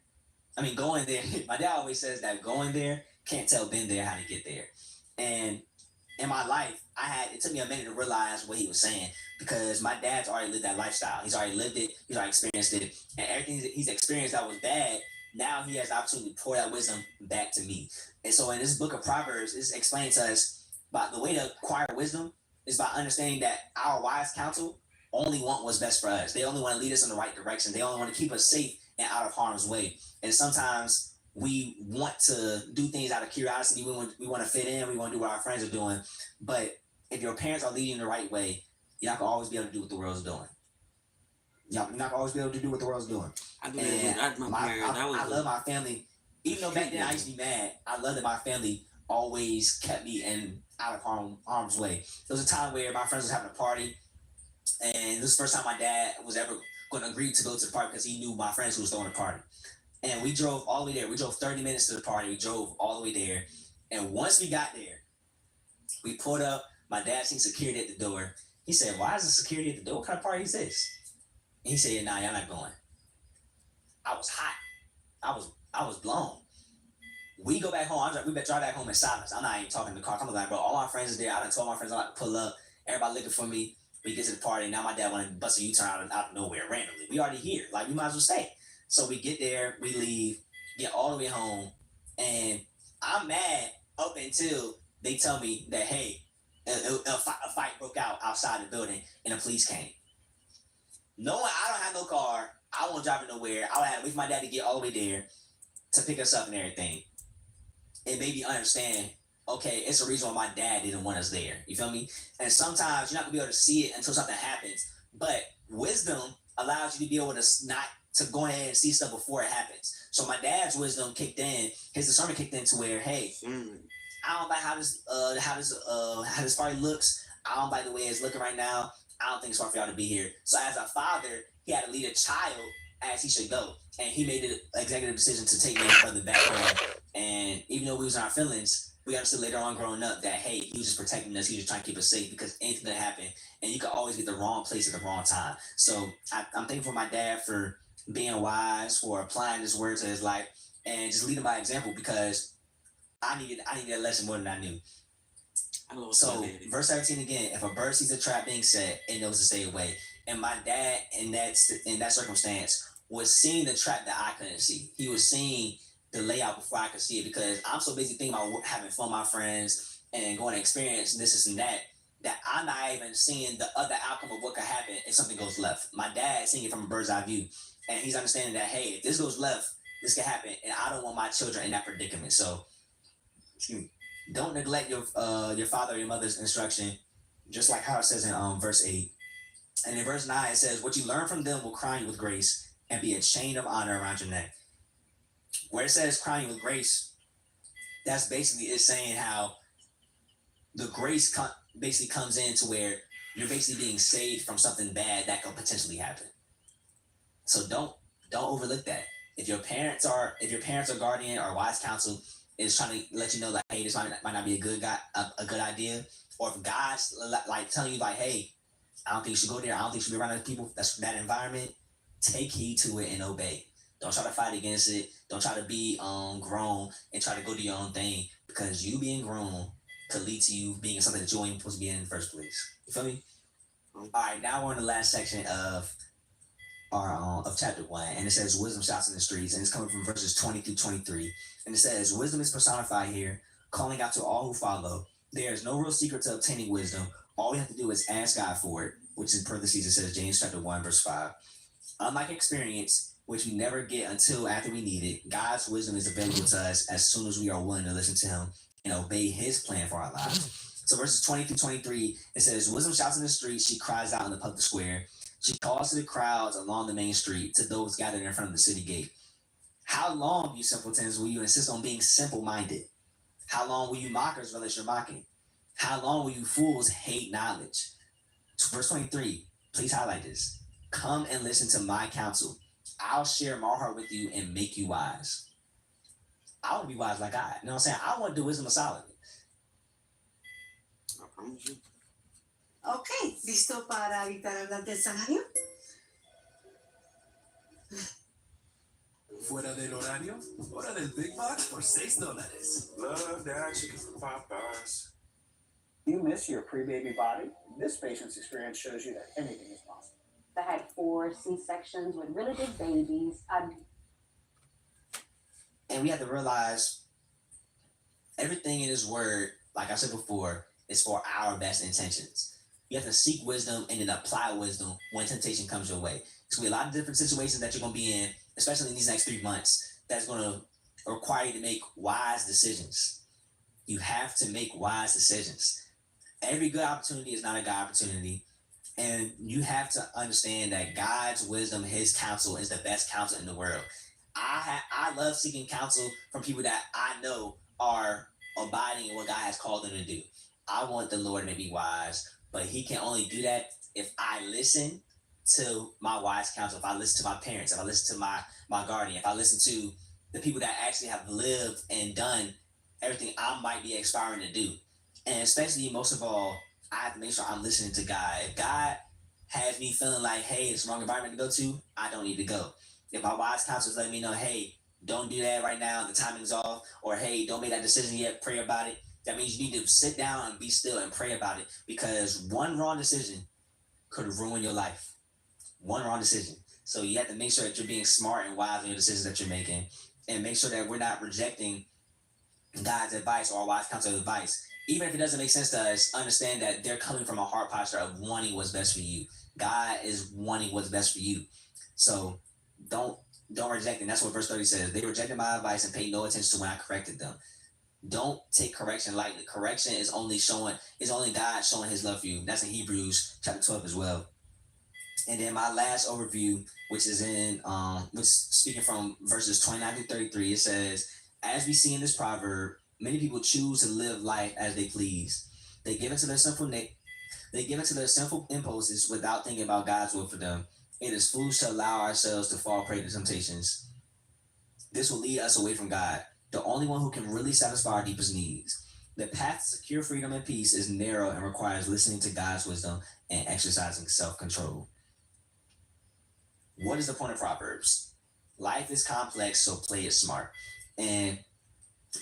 my dad always says that going there can't tell been there how to get there. And in my life, it took me a minute to realize what he was saying, because my dad's already lived that lifestyle. He's already lived it. He's already experienced it. And everything that he's experienced that was bad, now he has the opportunity to pour that wisdom back to me. And so in this book of Proverbs, it's explained to us about the way to acquire wisdom is by understanding that our wise counsel only want what's best for us. They only want to lead us in the right direction. They only want to keep us safe and out of harm's way. And sometimes we want to do things out of curiosity. We want to fit in. We want to do what our friends are doing. But if your parents are leading the right way, you're not going to always be able to do what the world's doing. You're not going to always be able to do what the world's doing. I love my family. Even though back then I used to be mad, I love that my family always kept me out of harm's way. There was a time where my friends was having a party, and this was the first time my dad was ever going to agree to go to the party, because he knew my friends who was throwing a party. And we drove all the way there. We drove 30 minutes to the party. We drove all the way there. And once we got there, we pulled up. My dad seen security at the door. He said, "Why is the security at the door? What kind of party is this?" And he said, "Nah, y'all not going." I was hot. I was blown. We go back home. We drive back home in silence. I'm not even talking to the car. I'm like, bro, all my friends are there. I done told my friends I'm about to pull up. Everybody looking for me. We get to the party. Now my dad want to bust a U-turn out of nowhere randomly. We already here. Like, we might as well stay. So we get there, we leave, get all the way home, and I'm mad up until they tell me that, hey, a fight broke out outside the building and the police came. Knowing I don't have no car, I won't drive nowhere. I would have to wait for my dad to get all the way there to pick us up and everything. It made me understand, okay, it's a reason why my dad didn't want us there. You feel me? And sometimes you're not going to be able to see it until something happens. But wisdom allows you to be able to go ahead and see stuff before it happens. So my dad's wisdom kicked in, his discernment kicked in to where, hey, I don't like how this party looks. I don't like the way it's looking right now. I don't think it's smart for y'all to be here. So as a father, he had to lead a child as he should go. And he made the executive decision to take me further back home. And even though we was in our feelings, we understood later on growing up that, hey, he was just protecting us. He was trying to keep us safe, because anything that happened, and you could always get the wrong place at the wrong time. So I'm thankful for my dad for being wise, for applying this word to his life, and just leading by example, because I needed a lesson more than I knew. So verse 17 again, if a bird sees a trap being set, it knows to stay away. And my dad in that circumstance was seeing the trap that I couldn't see. He was seeing the layout before I could see it, because I'm so busy thinking about having fun with my friends and going to experience this and that I'm not even seeing the other outcome of what could happen if something goes left. My dad's seeing it from a bird's eye view, and he's understanding that, hey, if this goes left, this can happen, and I don't want my children in that predicament. So don't neglect your father or your mother's instruction, just like how it says in verse 8. And in verse 9, it says, what you learn from them will crown you with grace and be a chain of honor around your neck. Where it says crown you with grace, that's basically it saying how the grace basically comes in to where you're basically being saved from something bad that could potentially happen. So don't overlook that. If your parents or guardian or wise counsel is trying to let you know that, hey, this might not be a good idea, or if God's like telling you like, hey, I don't think you should go there, I don't think you should be around those people, that's that environment, take heed to it and obey. Don't try to fight against it. Don't try to be grown and try to go do your own thing, because you being grown could lead to you being something that you ain't supposed to be in the first place. You feel me? All right, now we're in the last section of our of chapter 1, and it says wisdom shouts in the streets, and it's coming from verses 20 through 23. And it says wisdom is personified here, calling out to all who follow. There is no real secret to obtaining wisdom. All we have to do is ask God for it, which in parentheses it says James chapter 1 verse 5. Unlike experience, which we never get until after we need it, God's wisdom is available to us as soon as we are willing to listen to him and obey his plan for our lives. So verses 20 through 23, it says, wisdom shouts in the street, she cries out in the public square. She calls to the crowds along the main street, to those gathered in front of the city gate. How long, you simpletons, will you insist on being simple-minded? How long will you mockers relish your mocking? How long will you fools hate knowledge? Verse 23, please highlight this. Come and listen to my counsel. I'll share my heart with you and make you wise. I want to be wise like God. You know what I'm saying? I want to do wisdom of Solomon. I promise you. Ok, ¿listo para evitar hablar del salario? Fuera del horario, hora del Big Box por $6. Love that chicken from Popeyes. You miss your pre-baby body? This patient's experience shows you that anything is possible. I had 4 C-sections with really big babies. And we have to realize everything in His Word, like I said before, is for our best intentions. You have to seek wisdom and then apply wisdom when temptation comes your way. There's going to be a lot of different situations that you're going to be in, especially in these next 3 months, that's going to require you to make wise decisions. You have to make wise decisions. Every good opportunity is not a good opportunity. And you have to understand that God's wisdom, His counsel is the best counsel in the world. I love seeking counsel from people that I know are abiding in what God has called them to do. I want the Lord to be wise, but He can only do that if I listen to my wise counsel, if I listen to my parents, if I listen to my guardian, if I listen to the people that actually have lived and done everything I might be aspiring to do. And especially, most of all, I have to make sure I'm listening to God. If God has me feeling like, hey, it's the wrong environment to go to, I don't need to go. If my wise counsel is letting me know, hey, don't do that right now, the timing's off, or hey, don't make that decision yet, pray about it, that means you need to sit down and be still and pray about it, because one wrong decision could ruin your life. One wrong decision. So you have to make sure that you're being smart and wise in your decisions that you're making, and make sure that we're not rejecting God's advice or wise counsel advice. Even if it doesn't make sense to us, understand that they're coming from a heart posture of wanting what's best for you. God is wanting what's best for you. So don't reject it. And that's what verse 30 says. They rejected my advice and paid no attention to when I corrected them. Don't take correction lightly. Correction is only God showing His love for you. That's in Hebrews chapter 12 as well. And then my last overview, which is speaking from verses 29 to 33, it says, as we see in this proverb, many people choose to live life as they please. They give into their sinful impulses without thinking about God's will for them. It is foolish to allow ourselves to fall prey to temptations. This will lead us away from God, the only one who can really satisfy our deepest needs. The path to secure freedom and peace is narrow and requires listening to God's wisdom and exercising self-control. What is the point of Proverbs? Life is complex, so play it smart. And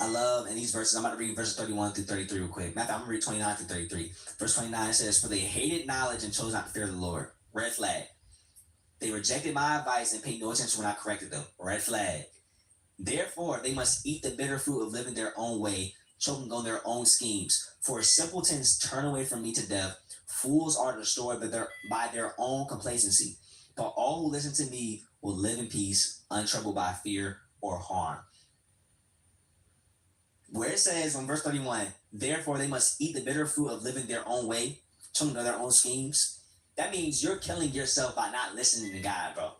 I love in these verses, I'm about to read verses 31 through 33 real quick. Matter of fact, I'm going to read 29 through 33. Verse 29 says, for they hated knowledge and chose not to fear the Lord. Red flag. They rejected my advice and paid no attention when I corrected them. Red flag. Therefore, they must eat the bitter fruit of living their own way, choking on their own schemes. For simpletons turn away from me to death. Fools are destroyed by their own complacency. But all who listen to me will live in peace, untroubled by fear or harm. Where it says in verse 31, therefore they must eat the bitter fruit of living their own way, choking on their own schemes. That means you're killing yourself by not listening to God, bro.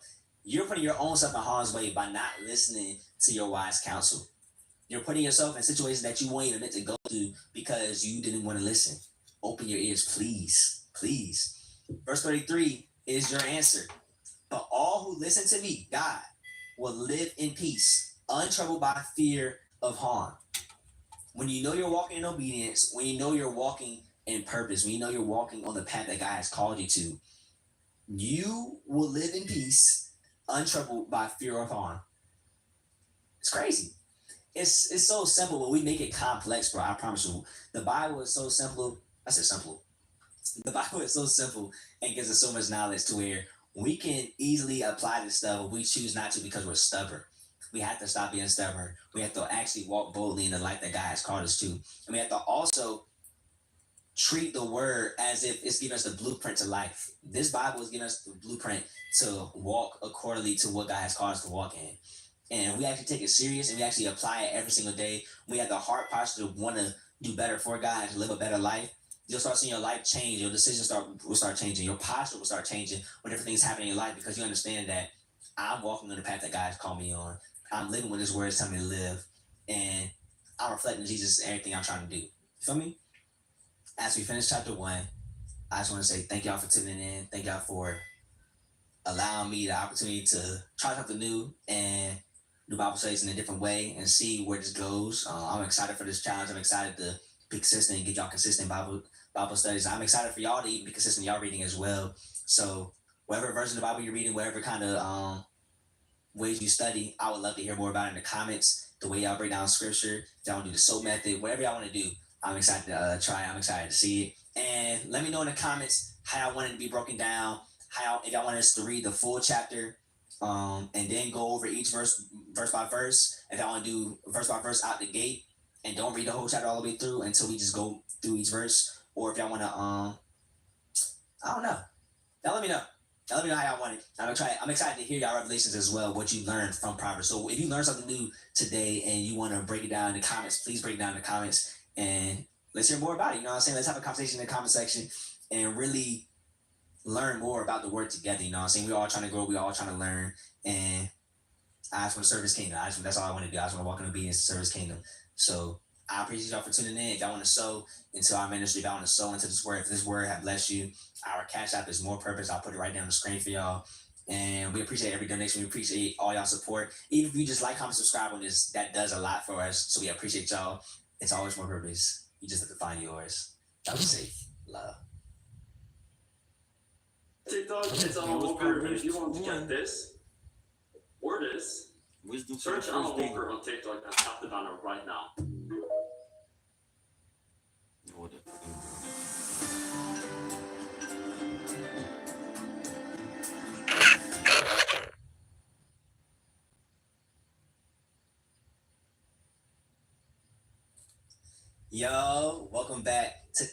You're putting your own self in harm's way by not listening to your wise counsel. You're putting yourself in situations that you weren't even meant to go to because you didn't want to listen. Open your ears, please. Please. Verse 33 is your answer. But all who listen to me, God, will live in peace, untroubled by fear of harm. When you know you're walking in obedience, when you know you're walking in purpose, when you know you're walking on the path that God has called you to, you will live in peace, untroubled by fear of harm. It's crazy. It's so simple, but we make it complex, bro. I promise you. The Bible is so simple. I said simple. The Bible is so simple and gives us so much knowledge to where we can easily apply this stuff if we choose not to because we're stubborn. We have to stop being stubborn. We have to actually walk boldly in the life that God has called us to. And we have to also treat the word as if it's giving us the blueprint to life. This Bible is giving us the blueprint to walk accordingly to what God has called us to walk in. And we actually take it serious and we actually apply it every single day. We have the heart posture to want to do better for God and to live a better life. You'll start seeing your life change. Your decisions will start changing. Your posture will start changing when different things happen in your life because you understand that I'm walking on the path that God has called me on. I'm living what His word is telling me to live. And I'm reflecting Jesus in everything I'm trying to do. You feel me? as we finish chapter 1, I just want to say thank y'all for tuning in. Thank y'all for allowing me the opportunity to try something new and do Bible studies in a different way and see where this goes. I'm excited for this challenge. I'm excited to be consistent and get y'all consistent Bible studies. I'm excited for y'all to even be consistent in y'all reading as well. So whatever version of the Bible you're reading, whatever kind of ways you study, I would love to hear more about it in the comments. The way y'all break down scripture, if y'all do the SOAP method, whatever y'all want to do, I'm excited to try. I'm excited to see it. And let me know in the comments how y'all want it to be broken down. If y'all want us to read the full chapter, and then go over each verse by verse. If y'all want to do verse by verse out the gate and don't read the whole chapter all the way through until we just go through each verse, or if y'all want to, I don't know. Y'all let me know. Y'all let me know how y'all want it. I'm excited to hear y'all revelations as well, what you learned from Proverbs. So if you learned something new today and you want to break it down in the comments, please break it down in the comments and let's hear more about it. You know what I'm saying? Let's have a conversation in the comment section and really learn more about the word together. You know what I'm saying? We're all trying to grow. We're all trying to learn. And I just want to serve his kingdom. That's all I want to do. I just want to walk in obedience to serve his kingdom. So I appreciate y'all for tuning in. If y'all want to sow into our ministry, if y'all want to sow into this word, if this word have blessed you, our Cash App is More Purpose. I'll put it right down on the screen for y'all. And we appreciate every donation. We appreciate all y'all support. Even if you just like, comment, subscribe on this, that does a lot for us. So we appreciate y'all. It's always more purpose. You just have to find yours. Y'all be safe. Love. TikTok, it's Alan Walker, and if you want to get this or this, search Alan Walker on TikTok and tap the banner right now. Yo, welcome back to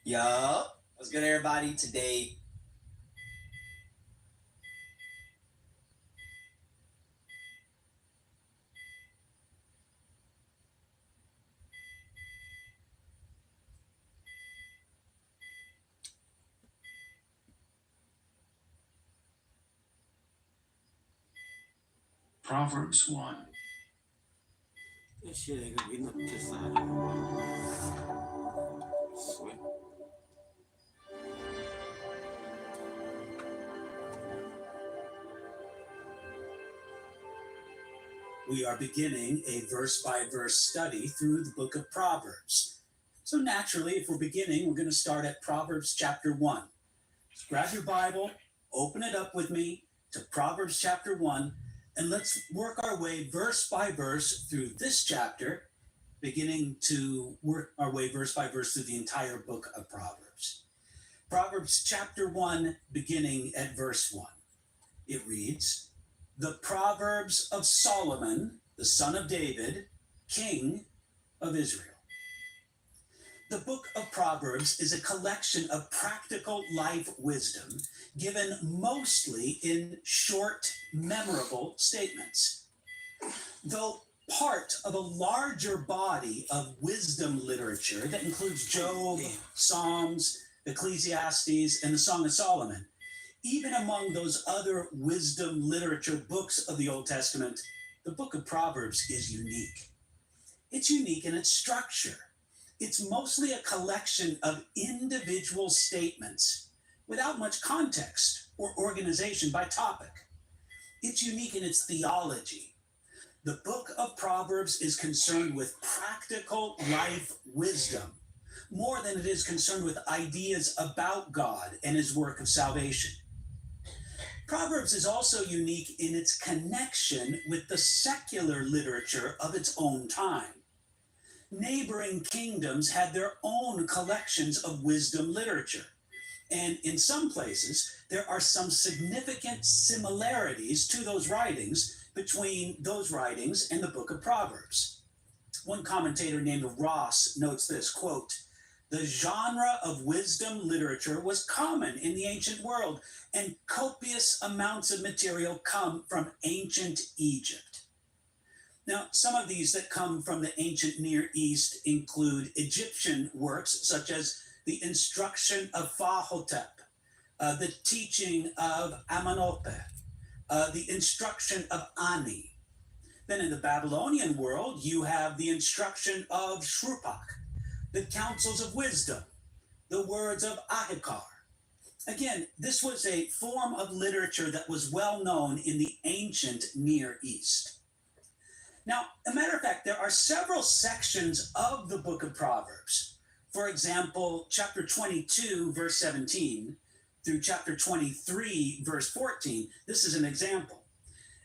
Yo, what's good, everybody? Today, Proverbs 1. That shit ain't gonna be no piss out. Sweet. We are beginning a verse-by-verse study through the book of Proverbs. So naturally, if we're beginning, we're going to start at Proverbs chapter 1. So grab your Bible, open it up with me to Proverbs chapter 1, and let's work our way verse by verse through this chapter, beginning to work our way verse by verse through the entire book of Proverbs. Proverbs chapter 1, beginning at verse 1. It reads, "The Proverbs of Solomon, the son of David, king of Israel." The book of Proverbs is a collection of practical life wisdom given mostly in short, memorable statements. Though part of a larger body of wisdom literature that includes Job, Psalms, Ecclesiastes, and the Song of Solomon, even among those other wisdom literature books of the Old Testament, the book of Proverbs is unique. It's unique in its structure. It's mostly a collection of individual statements without much context or organization by topic. It's unique in its theology. The book of Proverbs is concerned with practical life wisdom more than it is concerned with ideas about God and his work of salvation. Proverbs is also unique in its connection with the secular literature of its own time. Neighboring kingdoms had their own collections of wisdom literature, and in some places, there are some significant similarities to those writings between those writings and the book of Proverbs. One commentator named Ross notes this, quote, "The genre of wisdom literature was common in the ancient world, and copious amounts of material come from ancient Egypt." Now, some of these that come from the ancient Near East include Egyptian works such as the instruction of Ptahhotep, the teaching of Amenhotep, the instruction of Ani, Then in the Babylonian world, you have the instruction of Shrupak, the counsels of wisdom, the words of Ahikar. Again, this was a form of literature that was well known in the ancient Near East. Now, a matter of fact, there are several sections of the book of Proverbs. For example, chapter 22, verse 17, through chapter 23, verse 14. This is an example.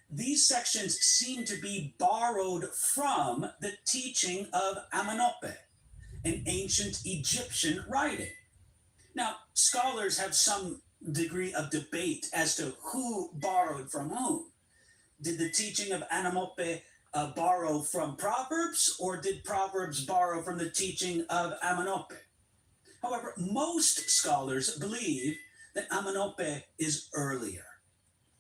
These sections seem to be borrowed from the teaching of Amenhotep, an ancient Egyptian writing. Now, scholars have some degree of debate as to who borrowed from whom. Did the teaching of Amenhotep borrow from Proverbs, or did Proverbs borrow from the teaching of Amenhotep? However, most scholars believe that Amenhotep is earlier.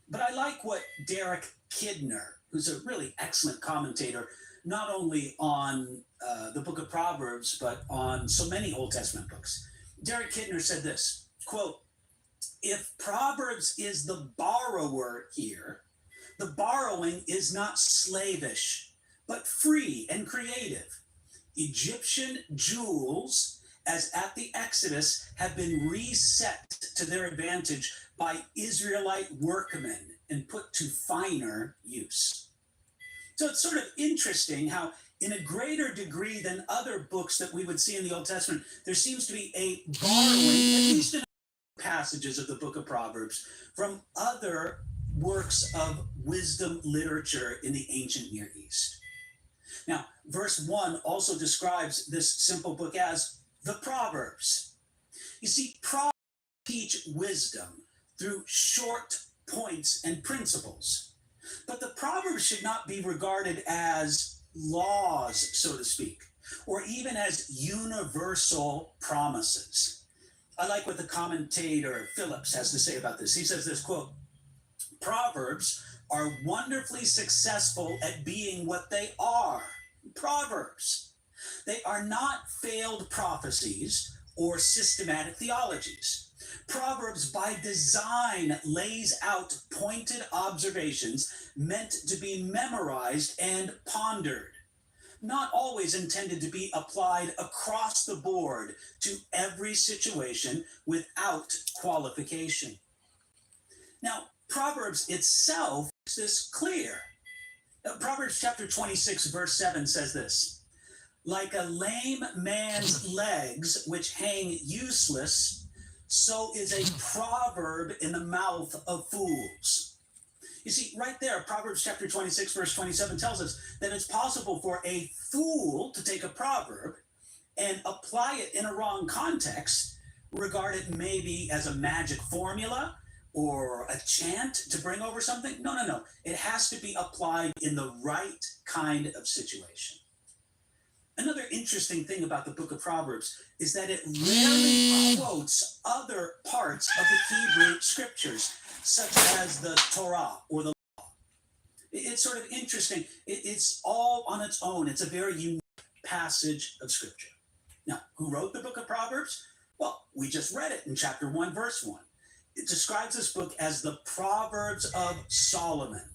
But I like what Derek Kidner, who's a really excellent commentator, not only on the book of Proverbs, but on so many Old Testament books. Derek Kidner said this, quote, "If Proverbs is the borrower here, the borrowing is not slavish, but free and creative. Egyptian jewels, as at the Exodus, have been reset to their advantage by Israelite workmen and put to finer use." So it's sort of interesting how, in a greater degree than other books that we would see in the Old Testament, there seems to be a borrowing, at least in passages of the book of Proverbs, from other works of wisdom literature in the ancient Near East. Now, verse 1 also describes this simple book as the Proverbs. You see, Proverbs teach wisdom through short points and principles. But the Proverbs should not be regarded as laws, so to speak, or even as universal promises. I like what the commentator Phillips has to say about this. He says this, quote, "Proverbs are wonderfully successful at being what they are, Proverbs. They are not failed prophecies or systematic theologies. Proverbs by design lays out pointed observations meant to be memorized and pondered, not always intended to be applied across the board to every situation without qualification." Now, Proverbs itself makes this clear. Proverbs chapter 26, verse 7 says this, "Like a lame man's legs which hang useless, so is a proverb in the mouth of fools." You see, right there, Proverbs chapter 26, verse 27 tells us that it's possible for a fool to take a proverb and apply it in a wrong context, regard it maybe as a magic formula or a chant to bring over something. No. It has to be applied in the right kind of situation. Another interesting thing about the book of Proverbs is that it rarely quotes other parts of the Hebrew scriptures, such as the Torah or the law. It's sort of interesting. It's all on its own. It's a very unique passage of scripture. Now, who wrote the book of Proverbs? Well, we just read it in chapter 1, verse 1. It describes this book as the Proverbs of Solomon.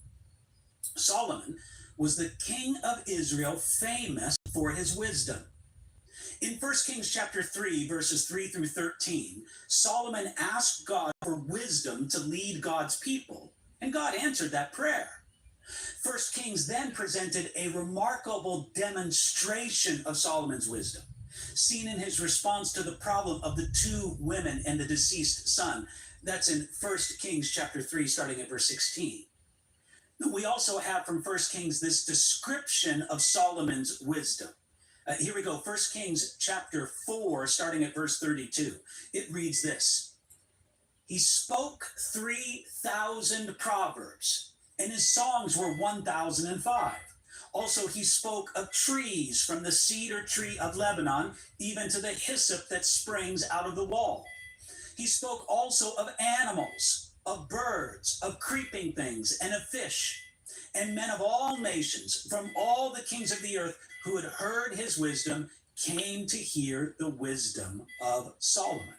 Solomon was the king of Israel, famous for his wisdom. In 1 Kings chapter 3, verses 3 through 13, Solomon asked God for wisdom to lead God's people, and God answered that prayer. 1 Kings then presented a remarkable demonstration of Solomon's wisdom, seen in his response to the problem of the two women and the deceased son. That's in 1 Kings chapter 3, starting at verse 16. We also have from 1 Kings this description of Solomon's wisdom. Here we go, 1 Kings chapter 4, starting at verse 32. It reads this: "He spoke 3,000 proverbs, and his songs were 1,005. Also he spoke of trees, from the cedar tree of Lebanon, even to the hyssop that springs out of the wall. He spoke also of animals, of birds, of creeping things, and of fish. And men of all nations, from all the kings of the earth who had heard his wisdom, came to hear the wisdom of Solomon."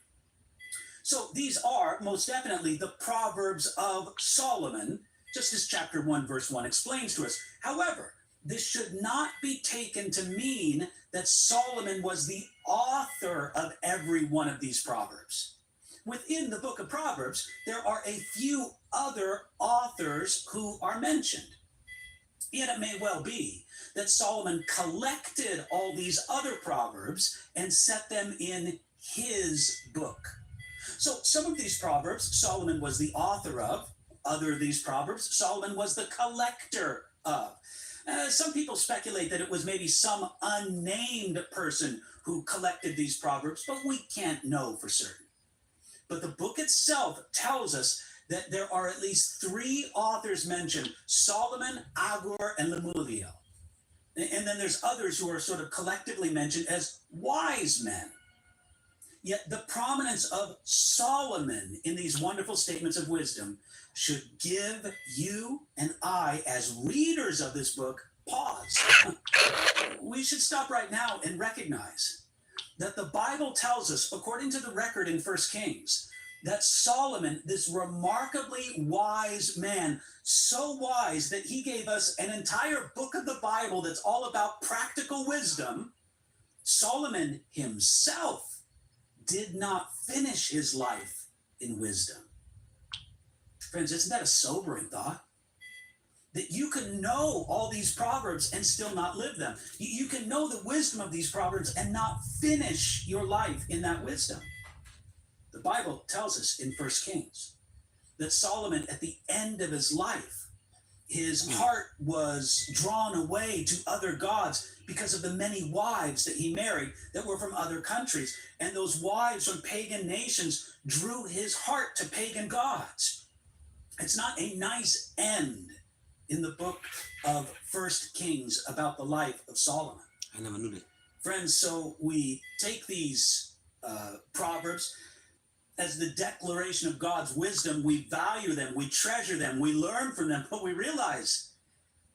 So these are most definitely the Proverbs of Solomon, just as chapter 1, verse 1 explains to us. However, this should not be taken to mean that Solomon was the author of every one of these proverbs. Within the book of Proverbs, there are a few other authors who are mentioned. Yet it may well be that Solomon collected all these other proverbs and set them in his book. So some of these proverbs Solomon was the author of. Other of these proverbs Solomon was the collector of. Some people speculate that it was maybe some unnamed person who collected these proverbs, but we can't know for certain. But the book itself tells us that there are at least 3 authors mentioned: Solomon, Agur, and Lemuel. And then there's others who are sort of collectively mentioned as wise men. Yet the prominence of Solomon in these wonderful statements of wisdom should give you and I, as readers of this book, pause. We should stop right now and recognize that the Bible tells us, according to the record in 1 Kings, that Solomon, this remarkably wise man, so wise that he gave us an entire book of the Bible that's all about practical wisdom, Solomon himself did not finish his life in wisdom. Friends, isn't that a sobering thought? That you can know all these proverbs and still not live them. You can know the wisdom of these proverbs and not finish your life in that wisdom. The Bible tells us in 1 Kings that Solomon, at the end of his life, his heart was drawn away to other gods because of the many wives that he married that were from other countries. And those wives from pagan nations drew his heart to pagan gods. It's not a nice end in the book of 1 Kings about the life of Solomon. I never knew that. Friends, so we take these proverbs as the declaration of God's wisdom. We value them, we treasure them, we learn from them, but we realize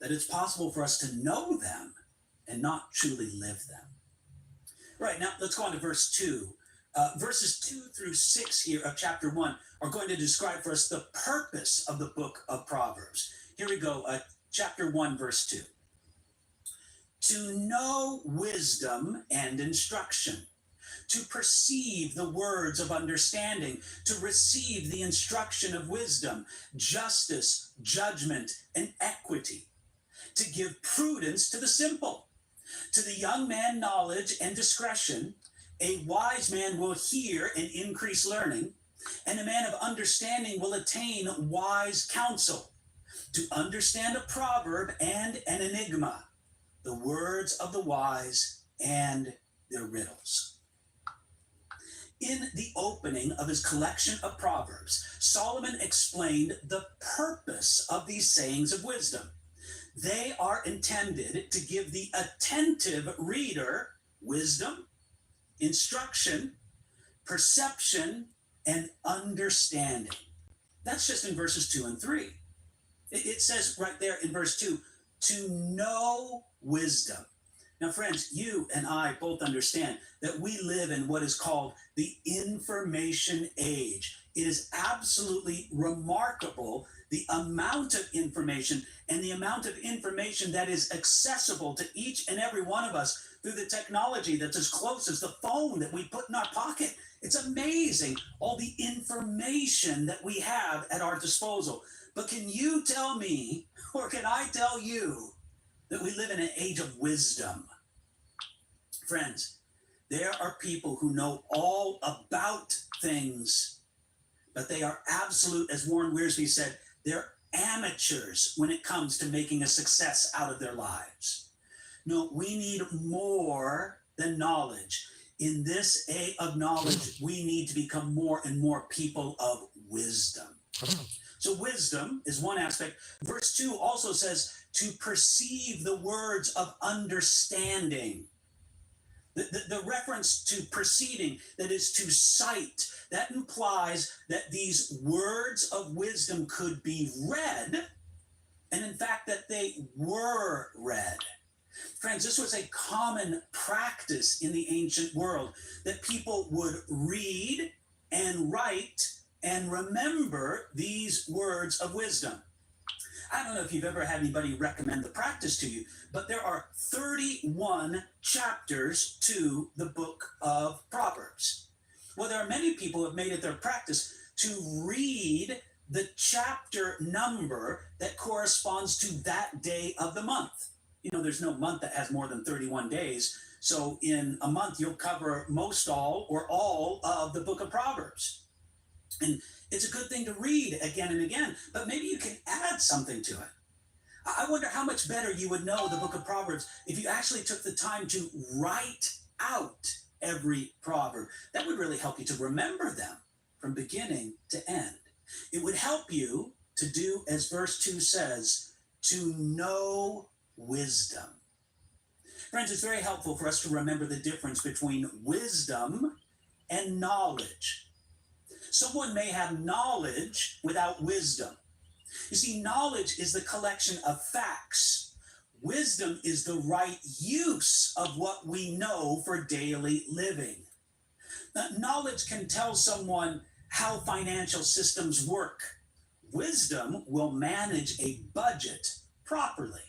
that it's possible for us to know them and not truly live them. Right, now let's go on to verse 2. Verses 2 through 6 here of chapter 1 are going to describe for us the purpose of the book of Proverbs. Here we go, chapter 1, verse 2. To know wisdom and instruction, to perceive the words of understanding, to receive the instruction of wisdom, justice, judgment, and equity, to give prudence to the simple, to the young man knowledge and discretion. A wise man will hear and increase learning, and a man of understanding will attain wise counsel. To understand a proverb and an enigma, the words of the wise and their riddles. In the opening of his collection of Proverbs, Solomon explained the purpose of these sayings of wisdom. They are intended to give the attentive reader wisdom, instruction, perception, and understanding. That's just in verses 2 and 3. It says right there in verse 2, to know wisdom. Now, friends, you and I both understand that we live in what is called the information age. It is absolutely remarkable the amount of information and the amount of information that is accessible to each and every one of us through the technology that's as close as the phone that we put in our pocket. It's amazing all the information that we have at our disposal. But can you tell me, or can I tell you, that we live in an age of wisdom? Friends, there are people who know all about things, but they are absolute, as Warren Wiersbe said, they're amateurs when it comes to making a success out of their lives. No, we need more than knowledge. In this age of knowledge, we need to become more and more people of wisdom. So wisdom is one aspect. Verse 2 also says to perceive the words of understanding. The reference to perceiving, that is to sight, that implies that these words of wisdom could be read, and in fact that they were read. Friends, this was a common practice in the ancient world, that people would read and write and remember these words of wisdom. I don't know if you've ever had anybody recommend the practice to you, but there are 31 chapters to the book of Proverbs. Well, there are many people who have made it their practice to read the chapter number that corresponds to that day of the month. You know, there's no month that has more than 31 days. So in a month, you'll cover most all or all of the book of Proverbs. And it's a good thing to read again and again, but maybe you can add something to it. I wonder how much better you would know the book of Proverbs if you actually took the time to write out every proverb. That would really help you to remember them from beginning to end. It would help you to do as verse 2 says, to know wisdom. Friends, it's very helpful for us to remember the difference between wisdom and knowledge. Someone may have knowledge without wisdom. You see, knowledge is the collection of facts. Wisdom is the right use of what we know for daily living. Knowledge can tell someone how financial systems work. Wisdom will manage a budget properly.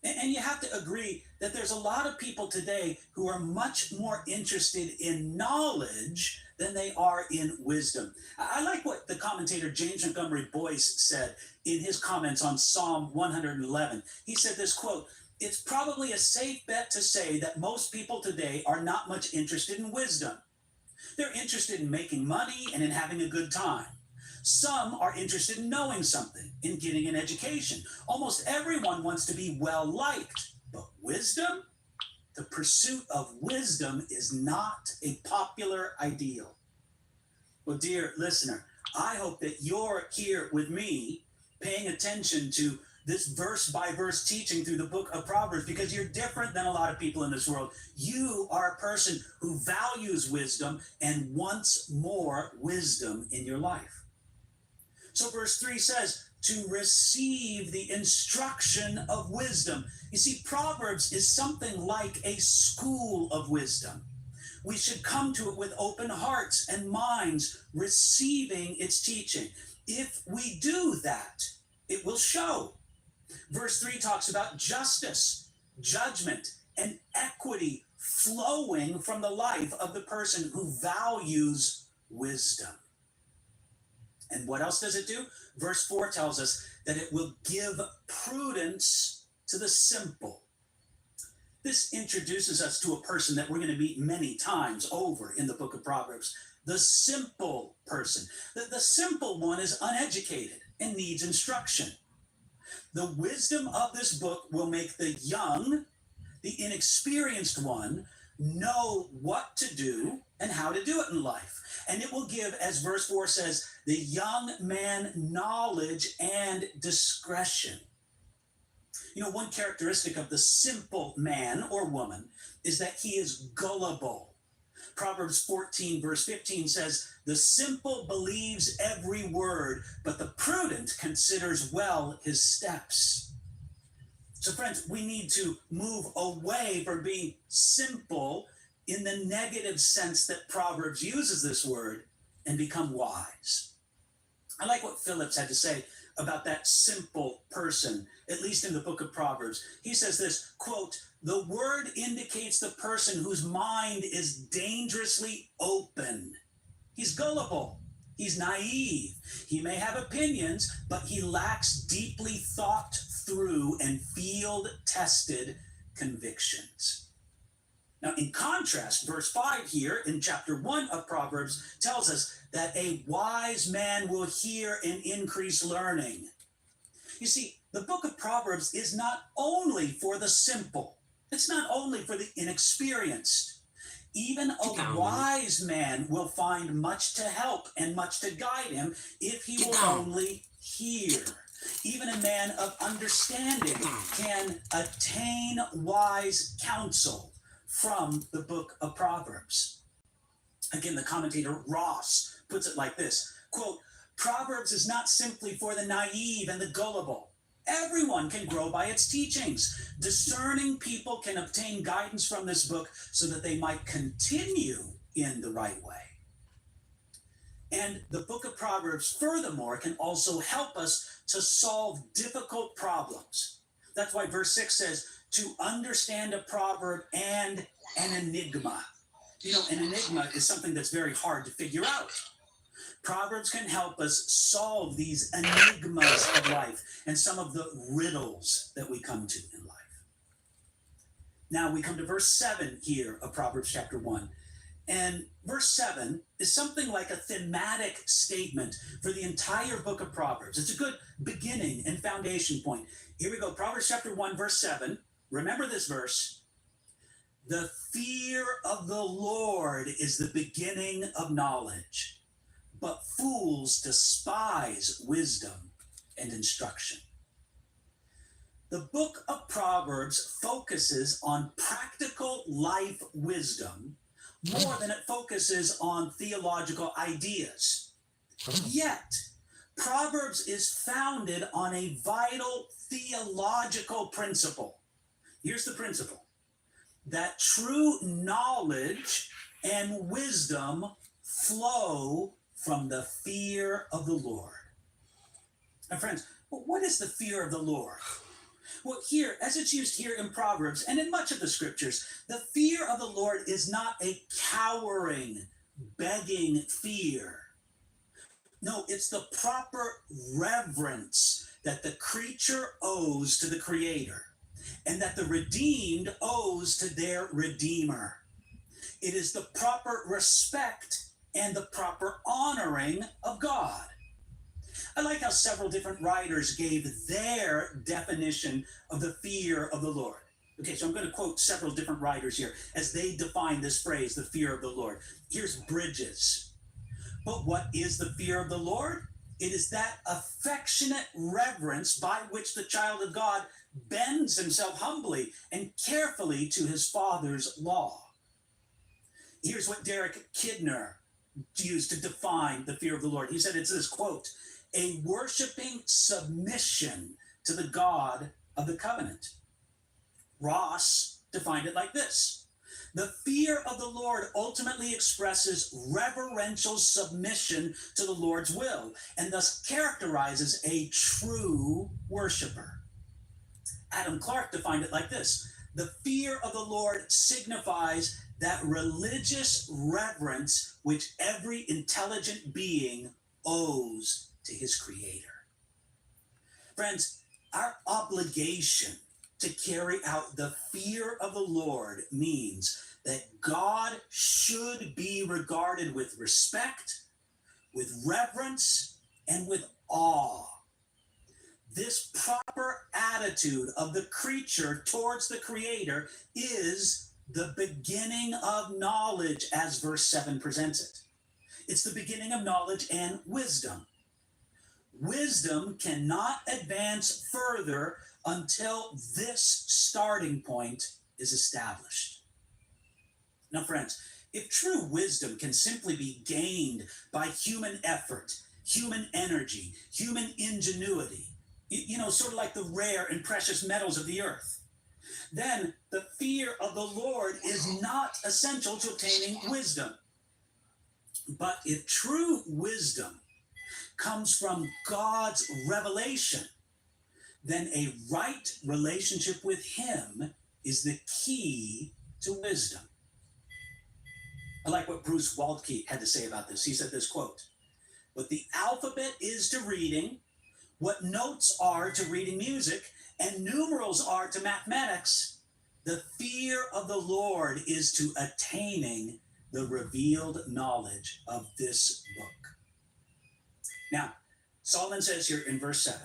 And you have to agree that there's a lot of people today who are much more interested in knowledge than they are in wisdom. I like what the commentator James Montgomery Boyce said in his comments on Psalm 111. He said this, quote, "It's probably a safe bet to say that most people today are not much interested in wisdom. They're interested in making money and in having a good time. Some are interested in knowing something, in getting an education. Almost everyone wants to be well-liked, but wisdom? The pursuit of wisdom is not a popular ideal." Well, dear listener, I hope that you're here with me paying attention to this verse-by-verse teaching through the book of Proverbs, because you're different than a lot of people in this world. You are a person who values wisdom and wants more wisdom in your life. So verse 3 says, to receive the instruction of wisdom. You see, Proverbs is something like a school of wisdom. We should come to it with open hearts and minds, receiving its teaching. If we do that, it will show. Verse 3 talks about justice, judgment, and equity flowing from the life of the person who values wisdom. And what else does it do? Verse 4 tells us that it will give prudence to the simple. This introduces us to a person that we're going to meet many times over in the book of Proverbs, the simple person. The simple one is uneducated and needs instruction. The wisdom of this book will make the young, the inexperienced one, know what to do and how to do it in life. And it will give, as verse 4 says, the young man knowledge and discretion. You know, one characteristic of the simple man or woman is that he is gullible. Proverbs 14, verse 15 says, the simple believes every word, but the prudent considers well his steps. So friends, we need to move away from being simple in the negative sense that Proverbs uses this word and become wise. I like what Phillips had to say about that simple person, at least in the book of Proverbs. He says this, quote, the word indicates the person whose mind is dangerously open. He's gullible. He's naive. He may have opinions, but he lacks deeply thought through and field-tested convictions. Now, in contrast, verse 5 here in chapter 1 of Proverbs tells us that a wise man will hear and increase learning. You see, the book of Proverbs is not only for the simple. It's not only for the inexperienced. Even a wise man will find much to help and much to guide him if he will only hear. Even a man of understanding can attain wise counsel from the book of Proverbs. Again, the commentator Ross puts it like this, quote, Proverbs is not simply for the naive and the gullible. Everyone can grow by its teachings. Discerning people can obtain guidance from this book so that they might continue in the right way. And the book of Proverbs, furthermore, can also help us to solve difficult problems. That's why verse 6 says, to understand a proverb and an enigma. You know, an enigma is something that's very hard to figure out. Proverbs can help us solve these enigmas of life and some of the riddles that we come to in life. Now we come to verse 7 here of Proverbs chapter 1. And verse 7 is something like a thematic statement for the entire book of Proverbs. It's a good beginning and foundation point. Here we go, Proverbs chapter 1, verse 7. Remember this verse. The fear of the Lord is the beginning of knowledge, but fools despise wisdom and instruction. The book of Proverbs focuses on practical life wisdom more than it focuses on theological ideas. Yet, Proverbs is founded on a vital theological principle. Here's the principle: that true knowledge and wisdom flow from the fear of the Lord. Now, friends, what is the fear of the Lord? Well, here, as it's used here in Proverbs and in much of the scriptures, the fear of the Lord is not a cowering, begging fear. No, it's the proper reverence that the creature owes to the Creator and that the redeemed owes to their Redeemer. It is the proper respect and the proper honoring of God. I like how several different writers gave their definition of the fear of the Lord. Okay, so I'm going to quote several different writers here as they define this phrase, the fear of the Lord. Here's Bridges. But what is the fear of the Lord? It is that affectionate reverence by which the child of God bends himself humbly and carefully to his Father's law. Here's what Derek Kidner used to define the fear of the Lord. He said it's this, quote, a worshiping submission to the God of the covenant. Ross defined it like this: the fear of the Lord ultimately expresses reverential submission to the Lord's will and thus characterizes a true worshiper. Adam Clark defined it like this: the fear of the Lord signifies that religious reverence which every intelligent being owes to his Creator. Friends, our obligation to carry out the fear of the Lord means that God should be regarded with respect, with reverence, and with awe. This proper attitude of the creature towards the Creator is the beginning of knowledge, as verse 7 presents it. It's the beginning of knowledge and wisdom. Wisdom cannot advance further until this starting point is established. Now, friends, if true wisdom can simply be gained by human effort, human energy, human ingenuity, sort of like the rare and precious metals of the earth, then the fear of the Lord is not essential to obtaining wisdom. But if true wisdom comes from God's revelation, then a right relationship with Him is the key to wisdom. I like what Bruce Waltke had to say about this. He said this, quote, what the alphabet is to reading, what notes are to reading music, and numerals are to mathematics, the fear of the Lord is to attaining the revealed knowledge of this book. Now, Solomon says here in verse 7,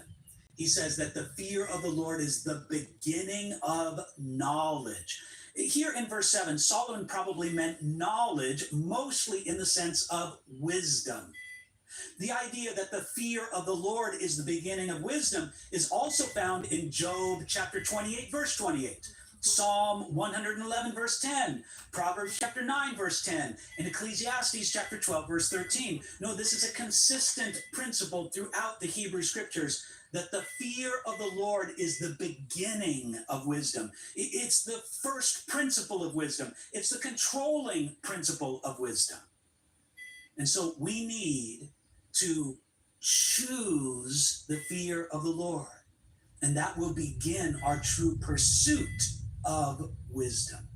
he says that the fear of the Lord is the beginning of knowledge. Here in verse 7, Solomon probably meant knowledge mostly in the sense of wisdom. The idea that the fear of the Lord is the beginning of wisdom is also found in Job chapter 28, verse 28. Psalm 111, verse 10, Proverbs chapter 9, verse 10, and Ecclesiastes chapter 12, verse 13. No, this is a consistent principle throughout the Hebrew scriptures that the fear of the Lord is the beginning of wisdom. It's the first principle of wisdom. It's the controlling principle of wisdom. And so we need to choose the fear of the Lord. And that will begin our true pursuit of wisdom.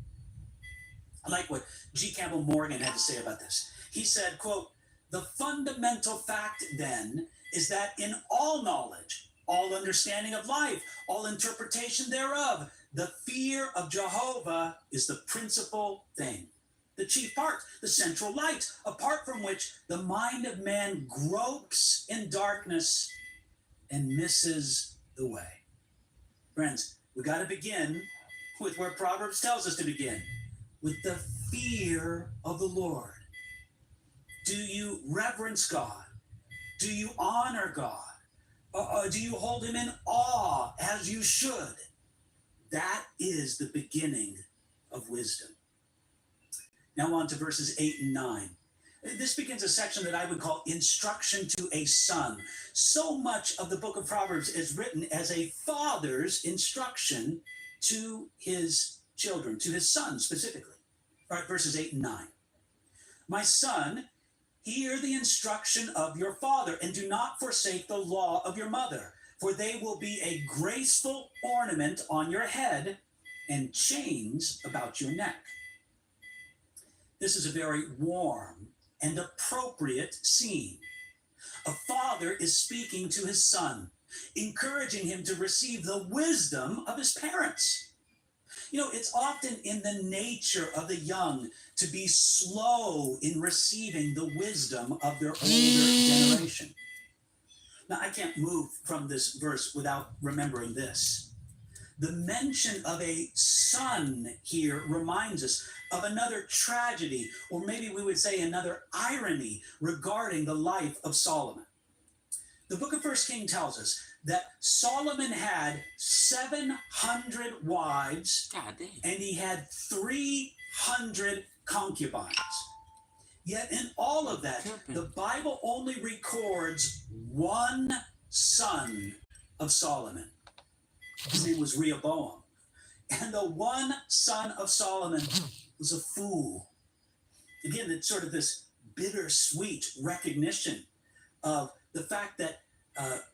I like what G. Campbell Morgan had to say about this. He said, quote, "The fundamental fact then is that in all knowledge, all understanding of life, all interpretation thereof, the fear of Jehovah is the principal thing, the chief part, the central light, apart from which the mind of man gropes in darkness and misses the way." Friends, we got to begin with where Proverbs tells us to begin, with the fear of the Lord. Do you reverence God? Do you honor God? Do you hold him in awe as you should? That is the beginning of wisdom. Now on to verses 8 and 9. This begins a section that I would call instruction to a son. So much of the book of Proverbs is written as a father's instruction to his children, to his son specifically. All right, verses 8 and 9. "My son, hear the instruction of your father, and do not forsake the law of your mother, for they will be a graceful ornament on your head and chains about your neck." This is a very warm and appropriate scene. A father is speaking to his son, encouraging him to receive the wisdom of his parents. You know, it's often in the nature of the young to be slow in receiving the wisdom of their older generation. Now, I can't move from this verse without remembering this. The mention of a son here reminds us of another tragedy, or maybe we would say another irony regarding the life of Solomon. The book of 1 Kings tells us that Solomon had 700 wives, and he had 300 concubines. Yet in all of that, the Bible only records one son of Solomon. His name was Rehoboam. And the one son of Solomon was a fool. Again, it's sort of this bittersweet recognition of the fact that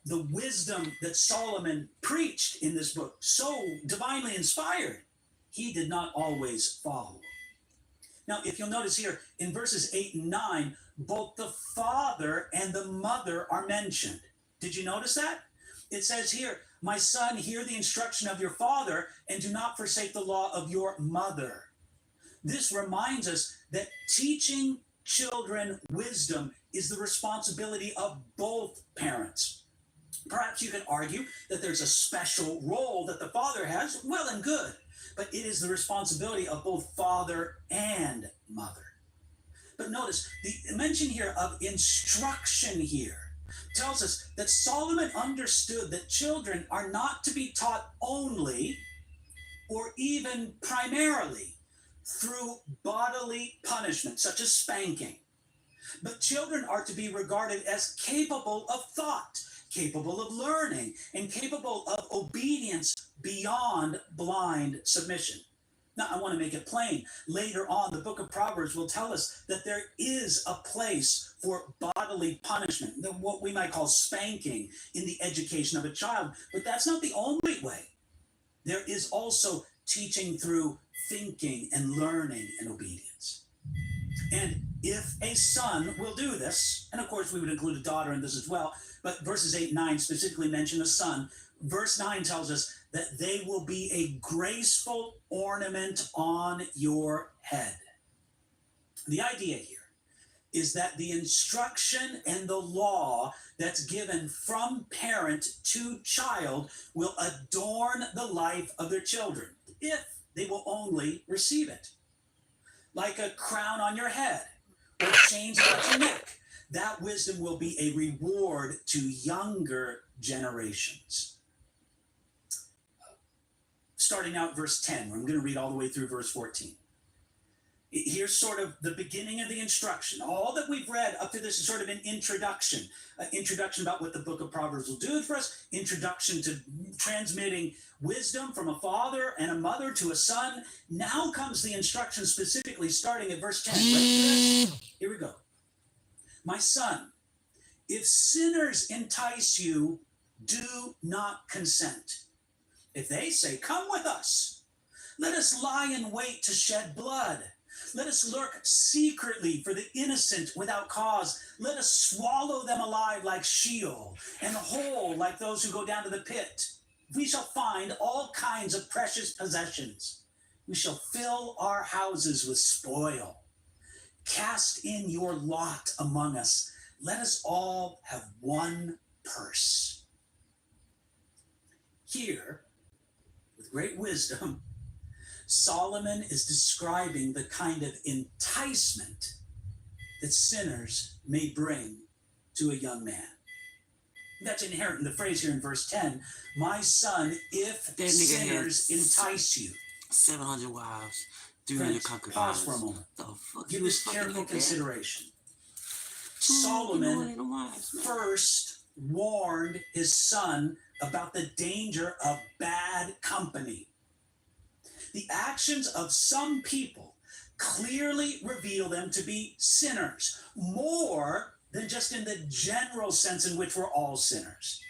the wisdom that Solomon preached in this book, so divinely inspired, he did not always follow. Now, if you'll notice here, in verses 8 and 9, both the father and the mother are mentioned. Did you notice that? It says here, "My son, hear the instruction of your father, and do not forsake the law of your mother." This reminds us that teaching children wisdom is the responsibility of both parents. Perhaps you could argue that there's a special role that the father has, well and good, but it is the responsibility of both father and mother. But notice, the mention here of instruction here tells us that Solomon understood that children are not to be taught only or even primarily through bodily punishment, such as spanking. But children are to be regarded as capable of thought, capable of learning, and capable of obedience beyond blind submission. Now, I want to make it plain. Later on, the book of Proverbs will tell us that there is a place for bodily punishment, what we might call spanking, in the education of a child. But that's not the only way. There is also teaching through thinking and learning and obedience. And if a son will do this, and of course we would include a daughter in this as well, but verses 8 and 9 specifically mention a son. Verse 9 tells us that they will be a graceful ornament on your head. The idea here is that the instruction and the law that's given from parent to child will adorn the life of their children, if they will only receive it. Like a crown on your head or chains about your neck, that wisdom will be a reward to younger generations. Starting out verse 10, I'm going to read all the way through verse 14. Here's sort of the beginning of the instruction. All that we've read up to this is sort of an introduction. Introduction about what the book of Proverbs will do for us. Introduction to transmitting wisdom from a father and a mother to a son. Now comes the instruction specifically starting at verse 10. Ready for this? Here we go. My son, if sinners entice you, do not consent. If they say, come with us, let us lie in wait to shed blood. Let us lurk secretly for the innocent without cause. Let us swallow them alive like Sheol, and whole like those who go down to the pit. We shall find all kinds of precious possessions. We shall fill our houses with spoil. Cast in your lot among us. Let us all have one purse. Here, with great wisdom, Solomon is describing the kind of enticement that sinners may bring to a young man. That's inherent in the phrase here in verse 10. My son, if sinners entice you. 700 wives, 300 concubines. Pause for a moment. The fuck Give this careful consideration. Solomon first warned his son about the danger of bad company. The actions of some people clearly reveal them to be sinners, more than just in the general sense in which we're all sinners.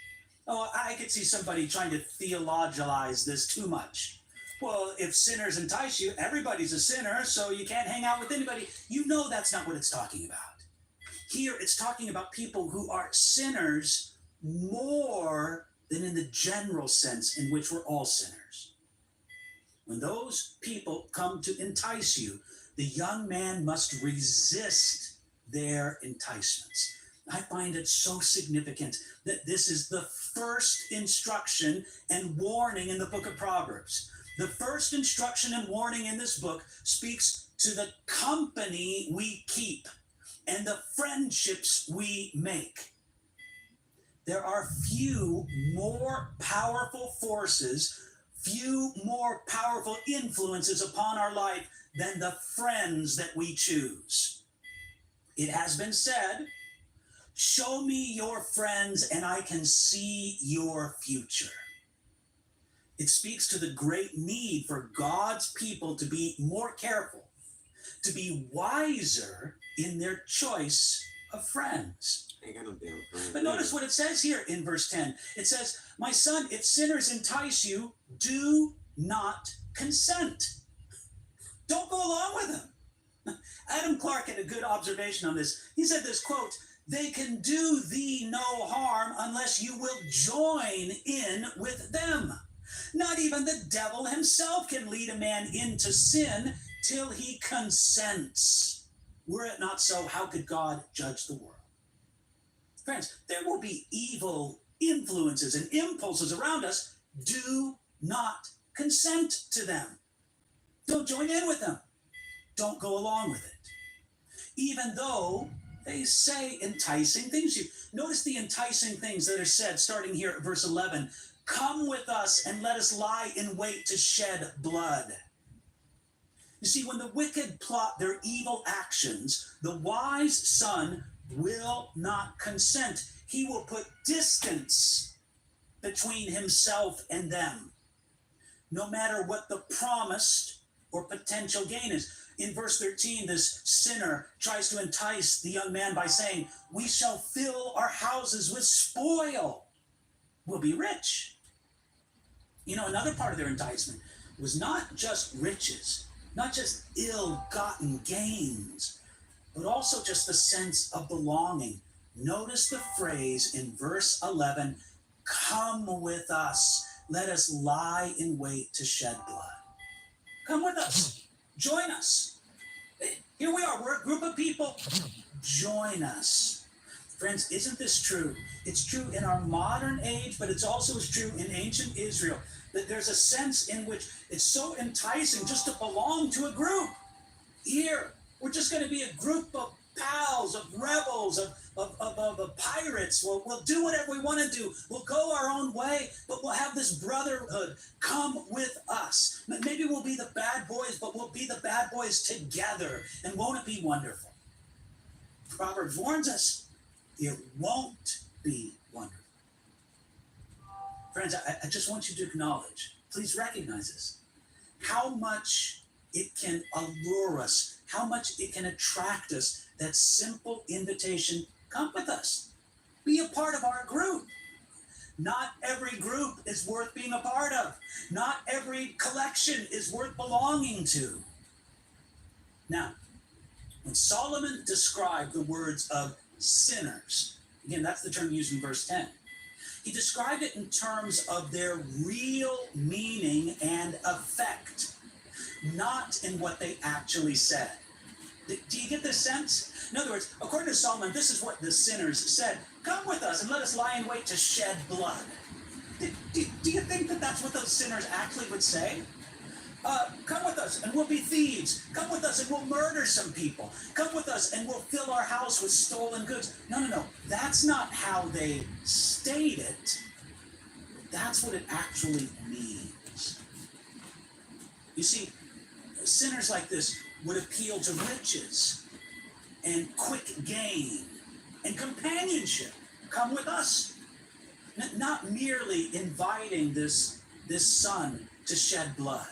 Oh, I could see somebody trying to theologize this too much. Well, if sinners entice you, everybody's a sinner, so you can't hang out with anybody. You know that's not what it's talking about. Here, it's talking about people who are sinners more than in the general sense in which we're all sinners. When those people come to entice you, the young man must resist their enticements. I find it so significant that this is the first instruction and warning in the book of Proverbs. The first instruction and warning in this book speaks to the company we keep and the friendships we make. There are few more powerful forces, few more powerful influences upon our life than the friends that we choose. It has been said, show me your friends and I can see your future. It speaks to the great need for God's people to be more careful, to be wiser in their choice of friends. Ain't got no damn friend. But notice what it says here in verse 10. It says, my son, if sinners entice you, do not consent. Don't go along with them. Adam Clark had a good observation on this. He said this, quote, they can do thee no harm unless you will join in with them. Not even the devil himself can lead a man into sin till he consents. Were it not so, how could God judge the world? Friends, there will be evil influences and impulses around us. Do not consent to them. Don't join in with them. Don't go along with it. Even though they say enticing things. You notice the enticing things that are said starting here at verse 11. Come with us and let us lie in wait to shed blood. You see, when the wicked plot their evil actions, the wise son will not consent. He will put distance between himself and them, no matter what the promised or potential gain is. In verse 13, this sinner tries to entice the young man by saying, we shall fill our houses with spoil. We'll be rich. You know, another part of their enticement was not just riches, not just ill-gotten gains, but also just the sense of belonging. Notice the phrase in verse 11, come with us. Let us lie in wait to shed blood. Come with us. Join us. Here we are. We're a group of people. Join us. Friends, isn't this true? It's true in our modern age, but it's also as true in ancient Israel, that there's a sense in which it's so enticing just to belong to a group. Here, we're just going to be a group of pals, of rebels, of pirates. We'll do whatever we want to do. We'll go our own way, but we'll have this brotherhood. Come with us. Maybe we'll be the bad boys, but we'll be the bad boys together. And won't it be wonderful? Proverbs warns us, it won't be wonderful. Friends, I just want you to acknowledge, please recognize this, how much it can allure us, how much it can attract us, that simple invitation, come with us. Be a part of our group. Not every group is worth being a part of. Not every collection is worth belonging to. Now, when Solomon described the words of sinners, again, that's the term used in verse 10, he described it in terms of their real meaning and effect, not in what they actually said. Do you get this sense? In other words, according to Solomon, this is what the sinners said. Come with us and let us lie in wait to shed blood. Do you think that that's what those sinners actually would say? Come with us and we'll be thieves. Come with us and we'll murder some people. Come with us and we'll fill our house with stolen goods. No. That's not how they state it. That's what it actually means. You see, sinners like this would appeal to riches and quick gain and companionship. Come with us. Not merely inviting this son to shed blood.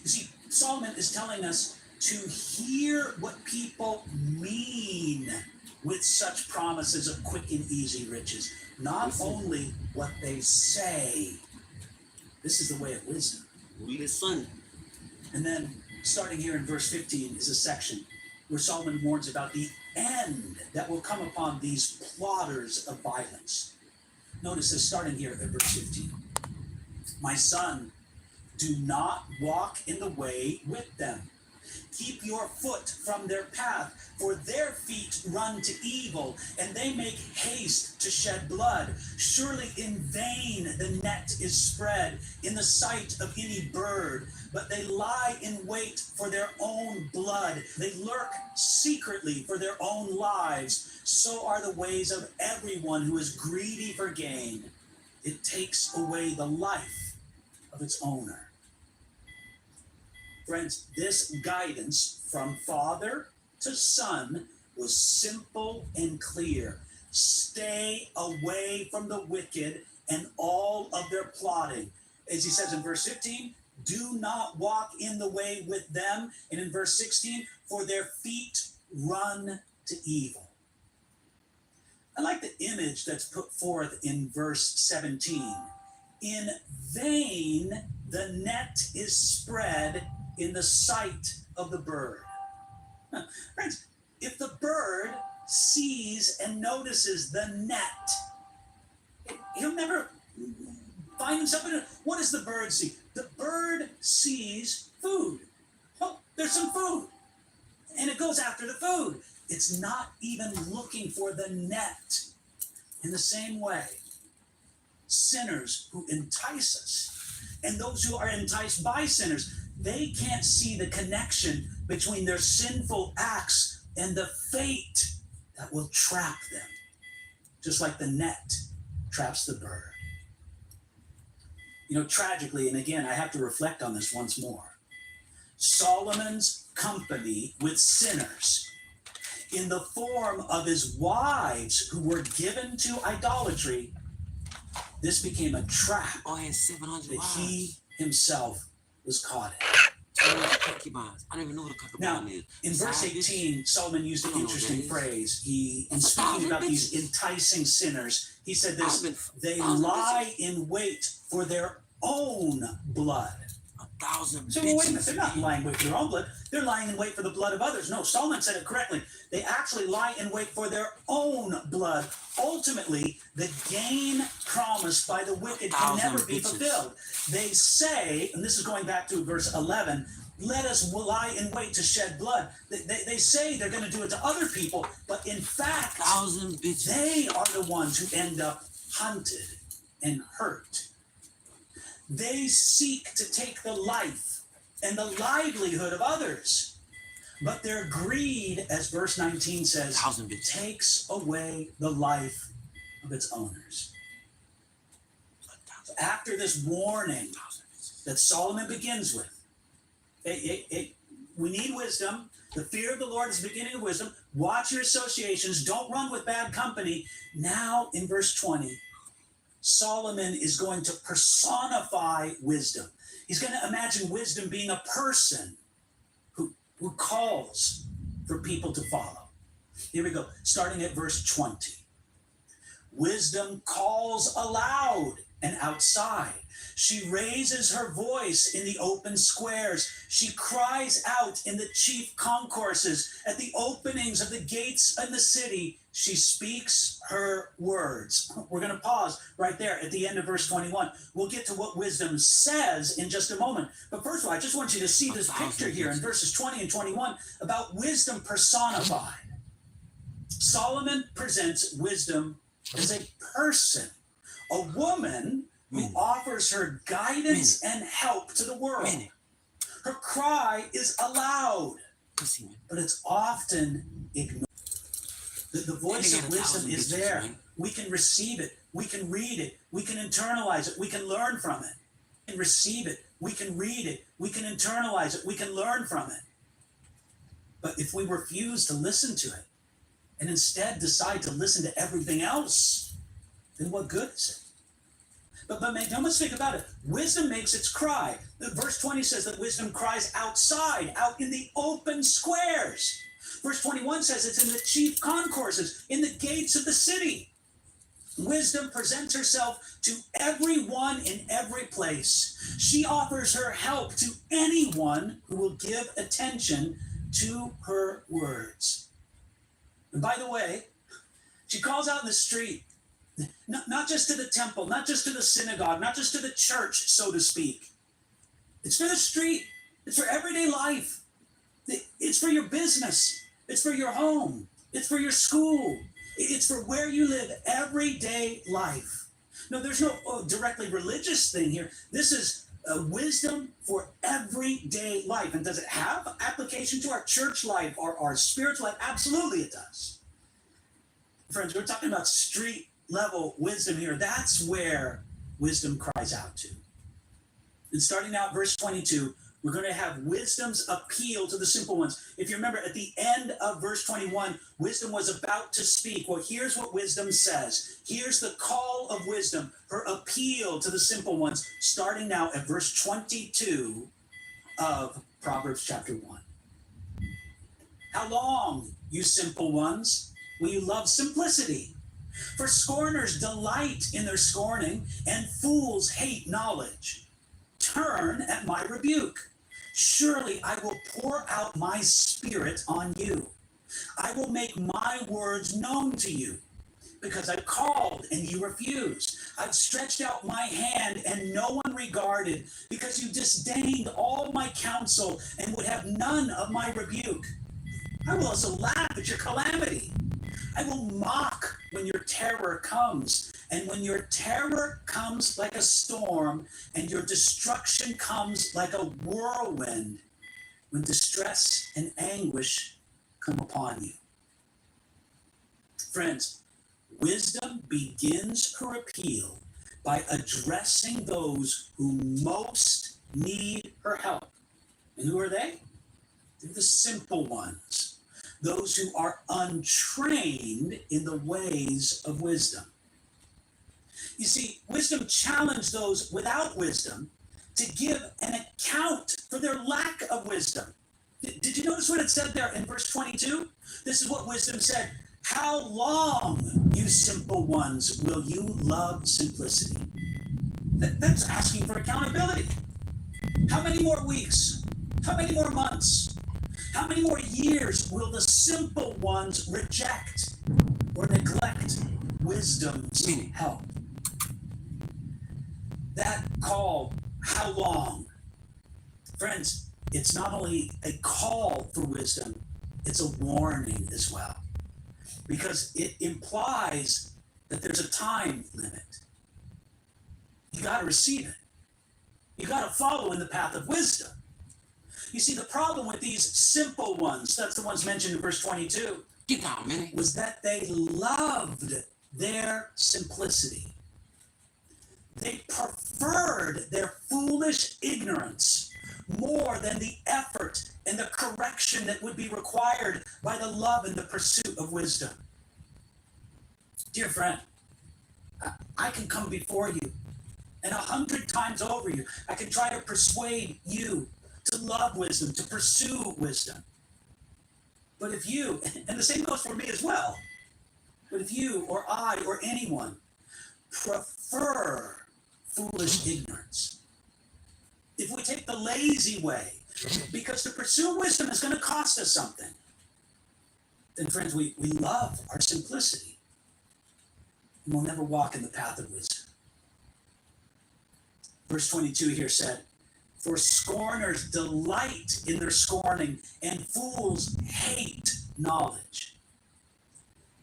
You see, Solomon is telling us to hear what people mean with such promises of quick and easy riches, not only what they say. This is the way of wisdom. Listen. And then, starting here in verse 15, is a section where Solomon warns about the end that will come upon these plotters of violence. Notice this, starting here at verse 15. My son, do not walk in the way with them. Keep your foot from their path, for their feet run to evil, and they make haste to shed blood. Surely in vain the net is spread in the sight of any bird, but they lie in wait for their own blood. They lurk secretly for their own lives. So are the ways of everyone who is greedy for gain. It takes away the life of its owner. Friends, this guidance from father to son was simple and clear. Stay away from the wicked and all of their plotting. As he says in verse 15, do not walk in the way with them. And in verse 16, for their feet run to evil. I like the image that's put forth in verse 17. In vain the net is spread in the sight of the bird. Friends, if the bird sees and notices the net, he'll never find himself in it. What does the bird see? The bird sees food. Oh, there's some food. And it goes after the food. It's not even looking for the net. In the same way, sinners who entice us and those who are enticed by sinners, they can't see the connection between their sinful acts and the fate that will trap them, just like the net traps the bird. You know, tragically, and again, I have to reflect on this once more, Solomon's company with sinners in the form of his wives who were given to idolatry, this became a trap that he himself was caught in. I don't even know what a concubine is. In verse 18, Solomon used an interesting phrase. In speaking about these enticing sinners, he said this, they lie in wait for their own blood. 1,000 So wait a minute, they're not lying in wait for their own blood. They're lying in wait for the blood of others. No, Solomon said it correctly. They actually lie in wait for their own blood. Ultimately, the gain promised by the wicked can never be fulfilled. They say, and this is going back to verse 11, let us lie in wait to shed blood. They say they're going to do it to other people, but in fact, they are the ones who end up hunted and hurt. They seek to take the life and the livelihood of others. But their greed, as verse 19 says, takes away the life of its owners. So after this warning that Solomon begins with, we need wisdom. The fear of the Lord is the beginning of wisdom. Watch your associations. Don't run with bad company. Now, in verse 20, Solomon is going to personify wisdom. He's going to imagine wisdom being a person who who calls for people to follow. Here we go, starting at verse 20. Wisdom calls aloud and outside. She raises her voice in the open squares. She cries out in the chief concourses. At the openings of the gates in the city, she speaks her words. We're going to pause right there at the end of verse 21. We'll get to what wisdom says in just a moment. But first of all, I just want you to see this picture here in verses 20 and 21 about wisdom personified. Solomon presents wisdom as a person, a woman who offers her guidance and help to the world. Her cry is aloud, but it's often ignored. The voice of wisdom is there. We can receive it. We can read it. We can internalize it. We can learn from it. We can receive it. We can read it. We can internalize it. We can learn from it. But if we refuse to listen to it and instead decide to listen to everything else, then what good is it? But now let's think about it. Wisdom makes its cry. Verse 20 says that wisdom cries outside, out in the open squares. Verse 21 says it's in the chief concourses, in the gates of the city. Wisdom presents herself to everyone in every place. She offers her help to anyone who will give attention to her words. And by the way, she calls out in the street, not just to the temple, not just to the synagogue, not just to the church, so to speak. It's for the street. It's for everyday life. It's for your business. It's for your home. It's for your school. It's for where you live, everyday life. No, there's no directly religious thing here. This is wisdom for everyday life. And does it have application to our church life or our spiritual life? Absolutely it does. Friends, we're talking about street level wisdom here. That's where wisdom cries out to. And starting out verse 22, we're going to have wisdom's appeal to the simple ones. If you remember at the end of verse 21, wisdom was about to speak. Well, here's what wisdom says. Here's the call of wisdom, her appeal to the simple ones, starting now at verse 22 of Proverbs chapter 1. How long, you simple ones, will you love simplicity? For scorners delight in their scorning, and fools hate knowledge. Turn at my rebuke. Surely I will pour out my spirit on you. I will make my words known to you, because I called and you refused. I've stretched out my hand and no one regarded, because you disdained all my counsel and would have none of my rebuke. I will also laugh at your calamity. I will mock when your terror comes, and when your terror comes like a storm, and your destruction comes like a whirlwind, when distress and anguish come upon you. Friends, wisdom begins her appeal by addressing those who most need her help. And who are they? They're the simple ones. Those who are untrained in the ways of wisdom. You see, wisdom challenged those without wisdom to give an account for their lack of wisdom. Did you notice what it said there in verse 22? This is what wisdom said. How long, you simple ones, will you love simplicity? That's asking for accountability. How many more weeks? How many more months? How many more years will the simple ones reject or neglect wisdom's help? That call, how long? Friends, it's not only a call for wisdom, it's a warning as well. Because it implies that there's a time limit. You got to receive it. You got to follow in the path of wisdom. You see, the problem with these simple ones, that's the ones mentioned in verse 22, was that they loved their simplicity. They preferred their foolish ignorance more than the effort and the correction that would be required by the love and the pursuit of wisdom. Dear friend, I can come before you, and 100 times over you, I can try to persuade you to love wisdom, to pursue wisdom. But if you, and the same goes for me as well, but if you or I or anyone prefer foolish ignorance, if we take the lazy way, because to pursue wisdom is going to cost us something, then friends, we love our simplicity and we'll never walk in the path of wisdom. Verse 22 here said, for scorners delight in their scorning, and fools hate knowledge.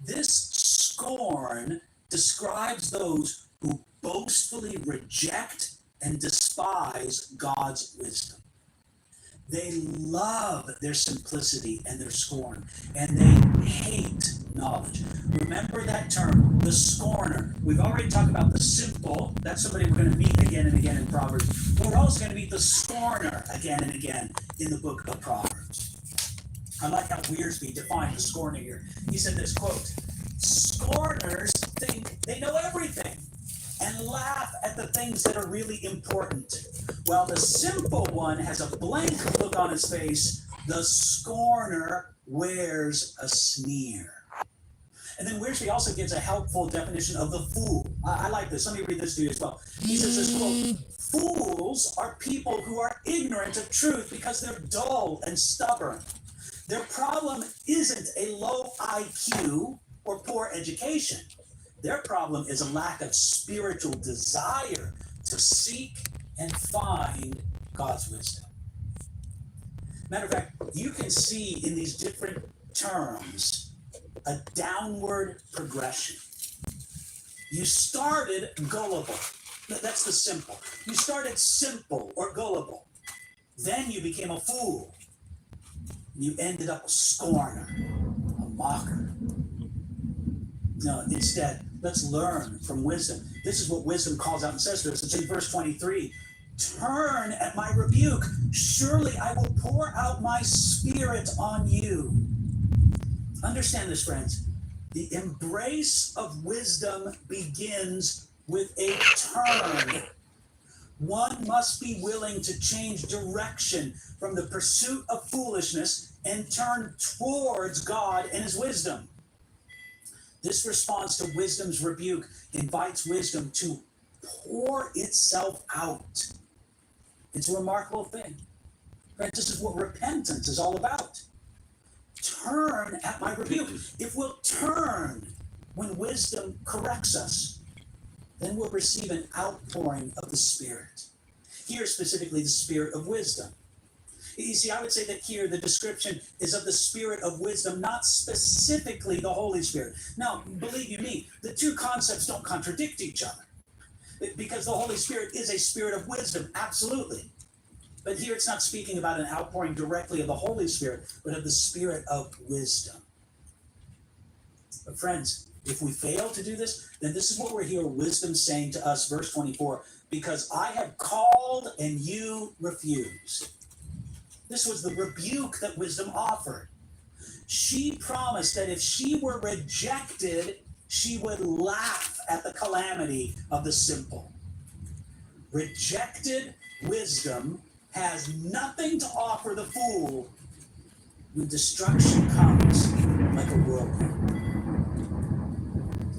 This scorn describes those who boastfully reject and despise God's wisdom. They love their simplicity and their scorn, and they hate knowledge. Remember that term, the scorner. We've already talked about the simple. That's somebody we're going to meet again and again in Proverbs. But we're also going to meet the scorner again and again in the book of Proverbs. I like how Wearsby defined the scorner here. He said this, quote, scorners think they know everything and laugh at the things that are really important. While the simple one has a blank look on his face, the scorner wears a sneer. And then Wearsby also gives a helpful definition of the fool. I like this. Let me read this to you as well. He says this, quote, fools are people who are ignorant of truth because they're dull and stubborn. Their problem isn't a low IQ or poor education. Their problem is a lack of spiritual desire to seek and find God's wisdom. Matter of fact, you can see in these different terms a downward progression. You started gullible. That's the simple. You started simple or gullible. Then you became a fool. You ended up a scorner, a mocker. No, instead, let's learn from wisdom. This is what wisdom calls out and says to us. It's in verse 23. Turn at my rebuke. Surely I will pour out my spirit on you. Understand this, friends. The embrace of wisdom begins with a turn. One must be willing to change direction from the pursuit of foolishness and turn towards God and his wisdom. This response to wisdom's rebuke invites wisdom to pour itself out. It's a remarkable thing. Right? This is what repentance is all about. Turn at my rebuke. If we'll turn when wisdom corrects us, then we'll receive an outpouring of the Spirit. Here specifically the Spirit of wisdom. You see, I would say that here the description is of the Spirit of wisdom, not specifically the Holy Spirit. Now, believe you me, the two concepts don't contradict each other. Because the Holy Spirit is a spirit of wisdom, absolutely. But here it's not speaking about an outpouring directly of the Holy Spirit, but of the Spirit of wisdom. But friends, if we fail to do this, then this is what we're here, wisdom saying to us, verse 24, because I have called and you refused. This was the rebuke that wisdom offered. She promised that if she were rejected, she would laugh at the calamity of the simple. Rejected wisdom has nothing to offer the fool when destruction comes like a whirlwind.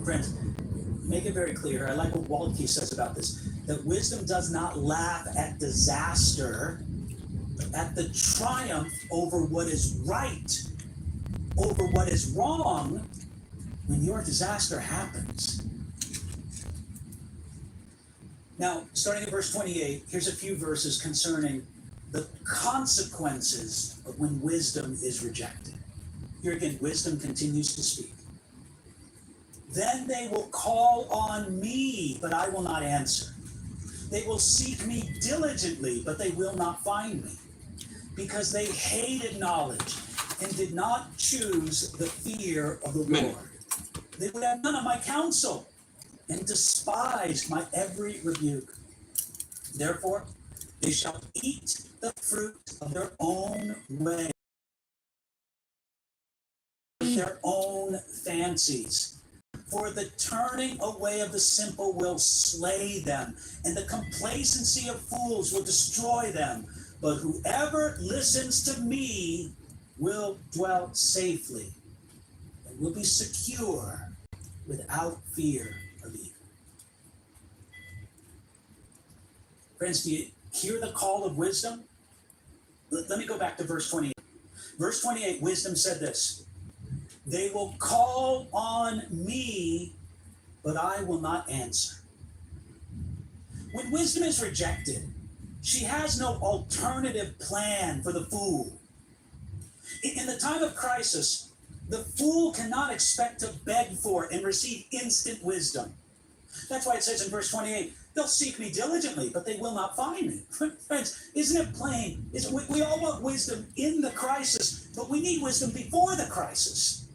Friends, make it very clear. I like what Waltke says about this, that wisdom does not laugh at disaster, but at the triumph over what is right, over what is wrong when your disaster happens. Now, starting at verse 28, here's a few verses concerning the consequences of when wisdom is rejected. Here again, wisdom continues to speak. Then they will call on me, but I will not answer. They will seek me diligently, but they will not find me, because they hated knowledge and did not choose the fear of the Lord. They would have none of my counsel and despised my every rebuke. Therefore, they shall eat the fruit of their own way, their own fancies. For the turning away of the simple will slay them, and the complacency of fools will destroy them. But whoever listens to me will dwell safely and will be secure without fear of evil. Friends, do you hear the call of wisdom? Let me go back to verse 28. Verse 28, wisdom said this: they will call on me, but I will not answer. When wisdom is rejected, she has no alternative plan for the fool. In the time of crisis, the fool cannot expect to beg for and receive instant wisdom. That's why it says in verse 28, they'll seek me diligently, but they will not find me. Friends, isn't it plain? We all want wisdom in the crisis, but we need wisdom before the crisis.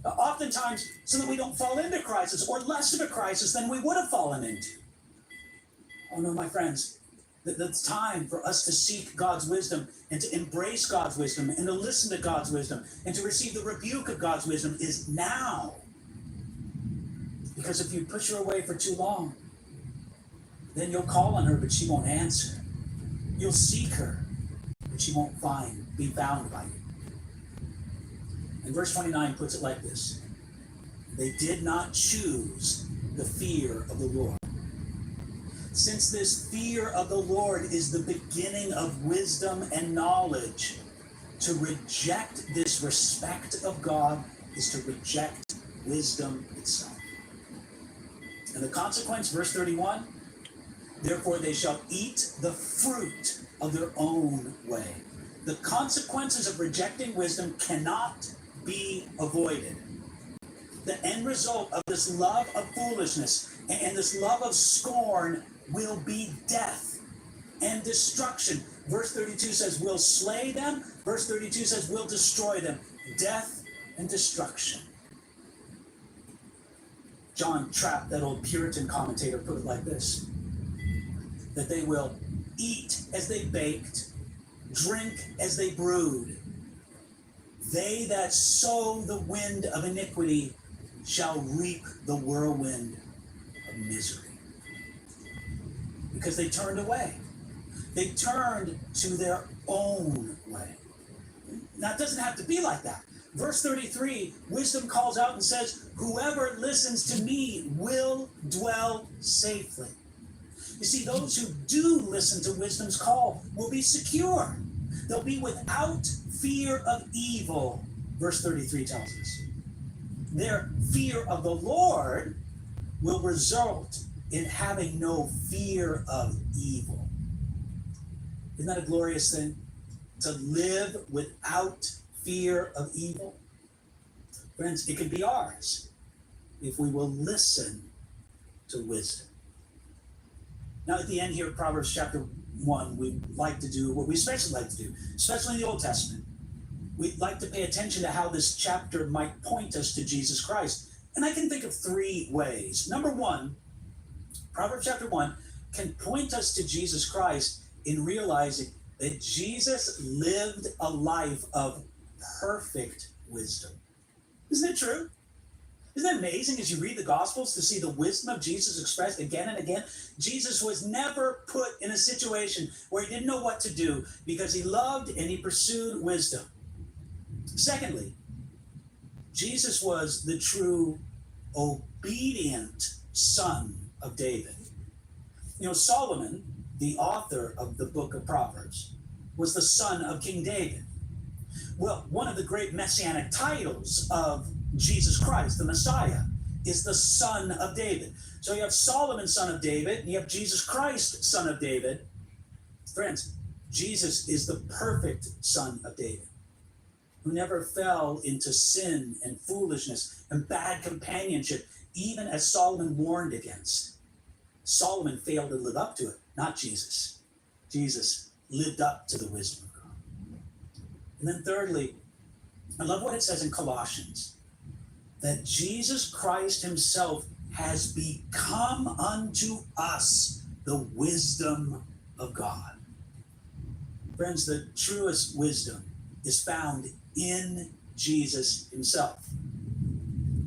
Oftentimes, so that we don't fall into crisis or less of a crisis than we would have fallen into. Oh no, my friends, it's time for us to seek God's wisdom and to embrace God's wisdom and to listen to God's wisdom and to receive the rebuke of God's wisdom is now. Because if you push her away for too long, then you'll call on her, but she won't answer. You'll seek her, but she won't be found by you. And verse 29 puts it like this: they did not choose the fear of the Lord. Since this fear of the Lord is the beginning of wisdom and knowledge, to reject this respect of God is to reject wisdom itself. And the consequence, verse 31, therefore they shall eat the fruit of their own way. The consequences of rejecting wisdom cannot be avoided. The end result of this love of foolishness and this love of scorn will be death and destruction. Verse 32 says, we'll slay them. Verse 32 says, we'll destroy them. Death and destruction. John Trapp, that old Puritan commentator, put it like this: that they will eat as they baked, drink as they brewed. They that sow the wind of iniquity shall reap the whirlwind of misery. Because they turned away. They turned to their own way. Now, it doesn't have to be like that. Verse 33, wisdom calls out and says, whoever listens to me will dwell safely. You see, those who do listen to wisdom's call will be secure. They'll be without fear of evil, verse 33 tells us. Their fear of the Lord will result in having no fear of evil. Isn't that a glorious thing? To live without fear of evil? Friends, it can be ours if we will listen to wisdom. Now, at the end here of Proverbs chapter 1, we like to do what we especially like to do, especially in the Old Testament. We like to pay attention to how this chapter might point us to Jesus Christ. And I can think of 3 ways. Number 1, Proverbs chapter 1 can point us to Jesus Christ in realizing that Jesus lived a life of perfect wisdom. Isn't it true? Isn't it amazing as you read the Gospels to see the wisdom of Jesus expressed again and again? Jesus was never put in a situation where he didn't know what to do because he loved and he pursued wisdom. Secondly, Jesus was the true obedient son of David. You know, Solomon, the author of the book of Proverbs, was the son of King David. Well, one of the great messianic titles of Jesus Christ, the Messiah, is the son of David. So you have Solomon, son of David, and you have Jesus Christ, son of David. Friends, Jesus is the perfect son of David, who never fell into sin and foolishness and bad companionship, even as Solomon warned against. Solomon failed to live up to it, not Jesus. Jesus lived up to the wisdom of God. And then thirdly, I love what it says in Colossians, that Jesus Christ himself has become unto us the wisdom of God. Friends, the truest wisdom is found in Jesus himself.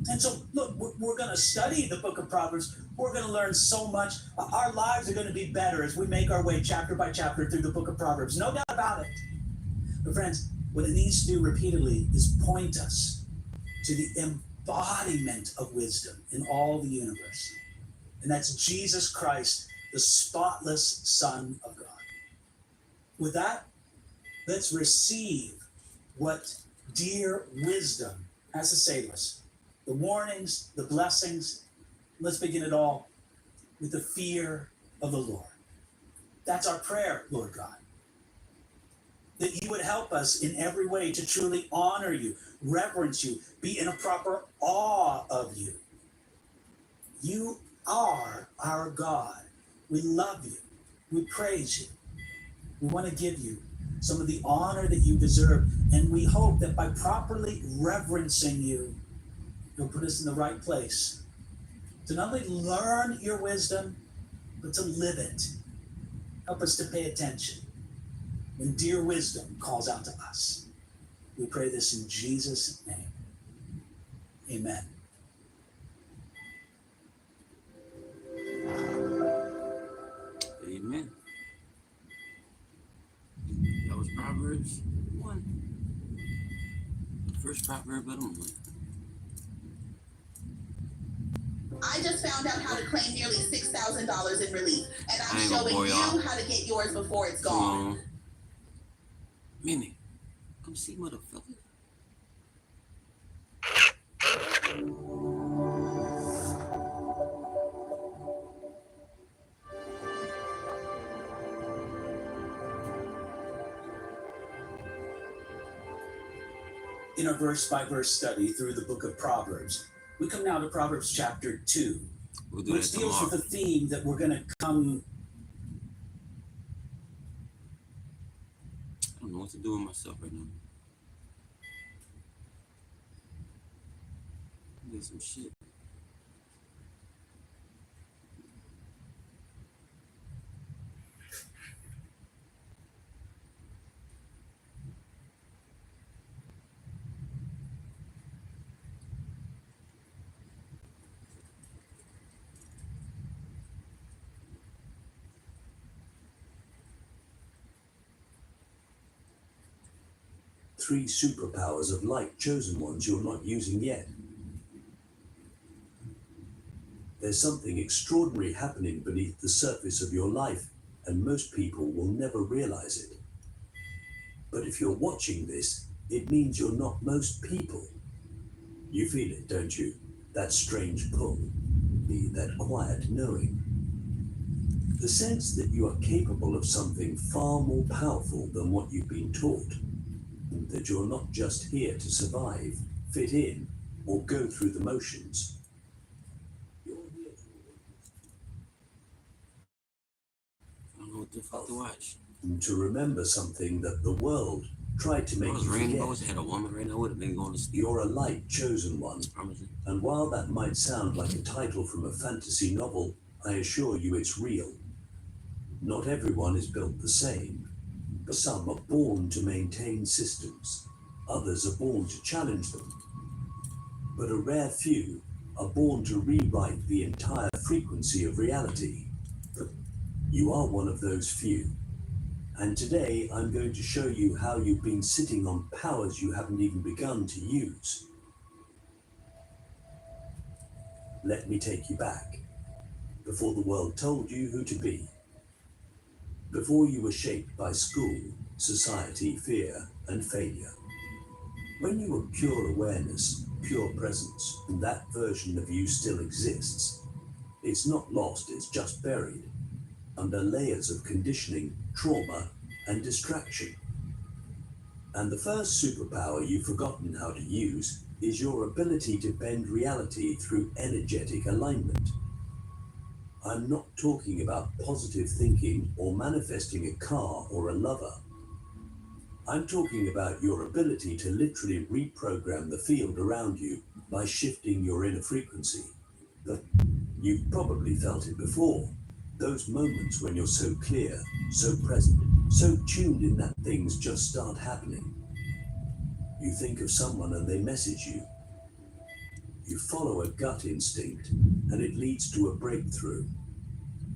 And so, look, we're going to study the book of Proverbs. We're going to learn so much. Our lives are going to be better as we make our way chapter by chapter through the book of Proverbs. No doubt about it. But friends, What it needs to do repeatedly is point us to the embodiment of wisdom in all the universe. And that's Jesus Christ, the spotless Son of God. With that, let's receive what dear wisdom has to say to us. The warnings, the blessings. Let's begin it all with the fear of the Lord. That's our prayer, Lord God. That you would help us in every way to truly honor you, reverence you, be in a proper awe of you. You are our God. We love you. We praise you. We want to give you some of the honor that you deserve. And we hope that by properly reverencing you, you'll put us in the right place to not only learn your wisdom, but to live it. Help us to pay attention when dear wisdom calls out to us. We pray this in Jesus' name. Amen. Amen. That was Proverbs 1. The first proverb of the month. I just found out how to claim nearly $6,000 in relief, and I'm showing you how to get yours before it's gone. Minnie, come see motherfucker. In our verse-by-verse study through the book of Proverbs, we come now to Proverbs chapter 2, which deals with a theme that we're going to come... I don't know what to do with myself right now. Get some shit. Three superpowers of light, chosen ones you're not using yet. There's something extraordinary happening beneath the surface of your life, and most people will never realize it. But if you're watching this, it means you're not most people. You feel it, don't you? That strange pull, that quiet knowing. The sense that you are capable of something far more powerful than what you've been taught. That you're not just here to survive, fit in, or go through the motions. You're here I don't know what the fuck to watch. to remember something that the world tried to make you forget. If I was had a woman right now, I would have been going to sleep. You're a light chosen one. And while that might sound like a title from a fantasy novel, I assure you it's real. Not everyone is built the same. Some are born to maintain systems. Others are born to challenge them. But a rare few are born to rewrite the entire frequency of reality. You are one of those few. And today I'm going to show you how you've been sitting on powers you haven't even begun to use. Let me take you back, before the world told you who to be. Before you were shaped by school, society, fear, and failure. When you were pure awareness, pure presence, and that version of you still exists, it's not lost, it's just buried, under layers of conditioning, trauma, and distraction. And the first superpower you've forgotten how to use is your ability to bend reality through energetic alignment. I'm not talking about positive thinking or manifesting a car or a lover. I'm talking about your ability to literally reprogram the field around you by shifting your inner frequency. But you've probably felt it before. Those moments when you're so clear, so present, so tuned in that things just start happening. You think of someone and they message you. You follow a gut instinct and it leads to a breakthrough.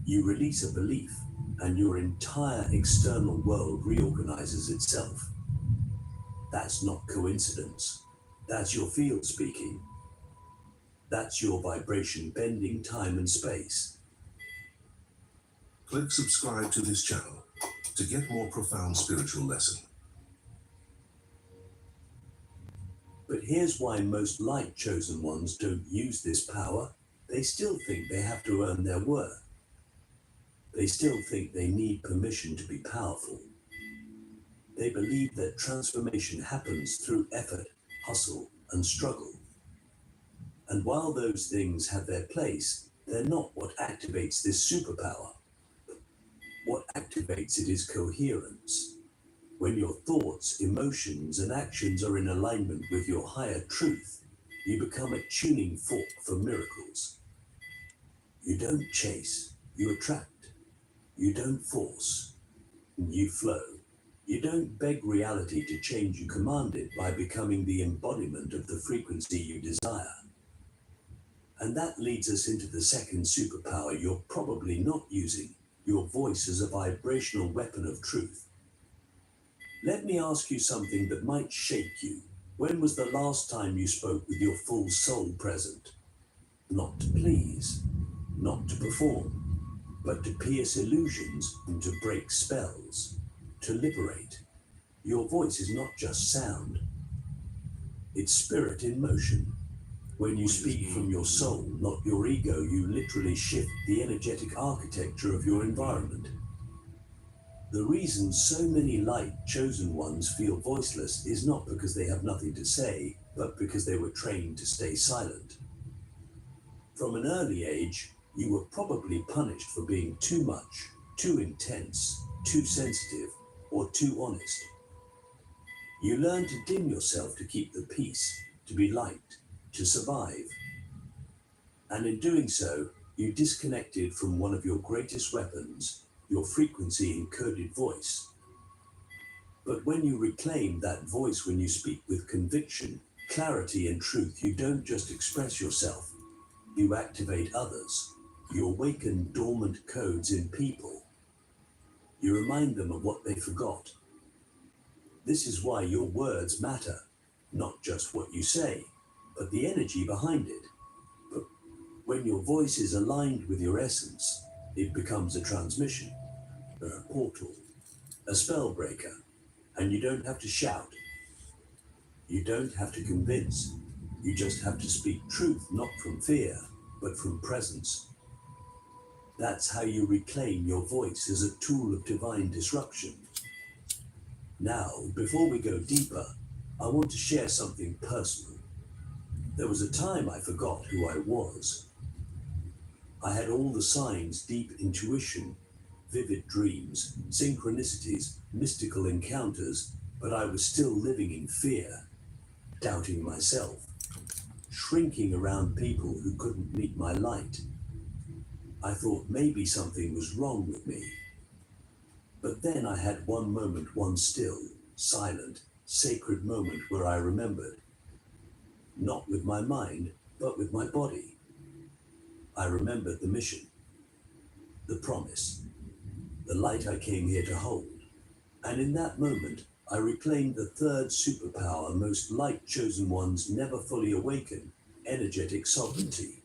You release a belief and your entire external world reorganizes itself. That's not coincidence. That's your field speaking. That's your vibration bending time and space. Click subscribe to this channel to get more profound spiritual lessons. But here's why most light chosen ones don't use this power. They still think they have to earn their worth. They still think they need permission to be powerful. They believe that transformation happens through effort, hustle, and struggle. And while those things have their place, they're not what activates this superpower. What activates it is coherence. When your thoughts, emotions, and actions are in alignment with your higher truth, you become a tuning fork for miracles. You don't chase, you attract. You don't force, you flow. You don't beg reality to change, you command it by becoming the embodiment of the frequency you desire. And that leads us into the second superpower you're probably not using, your voice as a vibrational weapon of truth. Let me ask you something that might shake you. When was the last time you spoke with your full soul present? Not to please, not to perform, but to pierce illusions and to break spells, to liberate. Your voice is not just sound, it's spirit in motion. When you speak from your soul, not your ego, you literally shift the energetic architecture of your environment. The reason so many light chosen ones feel voiceless is not because they have nothing to say, but because they were trained to stay silent. From an early age, you were probably punished for being too much, too intense, too sensitive, or too honest. You learned to dim yourself to keep the peace, to be liked, to survive. And in doing so, you disconnected from one of your greatest weapons, your frequency encoded voice. But when you reclaim that voice, when you speak with conviction, clarity, and truth, you don't just express yourself, you activate others. You awaken dormant codes in people. You remind them of what they forgot. This is why your words matter, not just what you say, but the energy behind it. But when your voice is aligned with your essence, it becomes a transmission, a portal, a spell breaker, and you don't have to shout. You don't have to convince. You just have to speak truth, not from fear, but from presence. That's how you reclaim your voice as a tool of divine disruption. Now, before we go deeper, I want to share something personal. There was a time I forgot who I was. I had all the signs, deep intuition, vivid dreams, synchronicities, mystical encounters, but I was still living in fear, doubting myself, shrinking around people who couldn't meet my light. I thought maybe something was wrong with me. But then I had one moment, one still, silent, sacred moment where I remembered. Not with my mind, but with my body. I remembered the mission, the promise, the light I came here to hold. And in that moment, I reclaimed the third superpower most light-chosen ones never fully awaken, energetic sovereignty.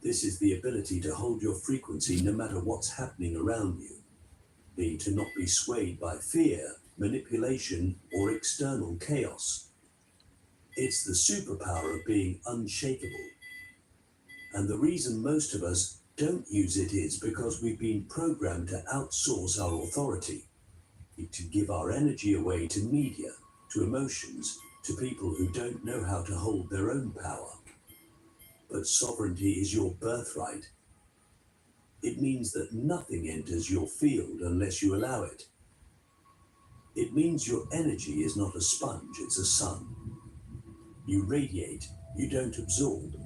This is the ability to hold your frequency no matter what's happening around you. To not be swayed by fear, manipulation, or external chaos. It's the superpower of being unshakable. And the reason most of us don't use it is because we've been programmed to outsource our authority, to give our energy away to media, to emotions, to people who don't know how to hold their own power. But sovereignty is your birthright. It means that nothing enters your field unless you allow it. It means your energy is not a sponge, it's a sun. You radiate, you don't absorb.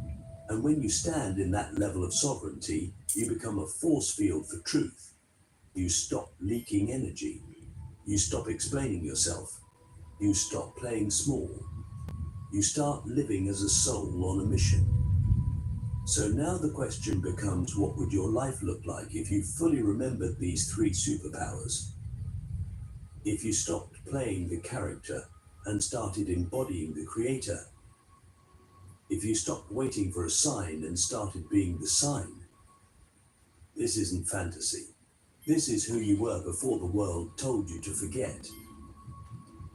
And when you stand in that level of sovereignty, you become a force field for truth. You stop leaking energy. You stop explaining yourself. You stop playing small. You start living as a soul on a mission. So now the question becomes, what would your life look like if you fully remembered these three superpowers? If you stopped playing the character and started embodying the Creator, if you stopped waiting for a sign and started being the sign, this isn't fantasy. This is who you were before the world told you to forget.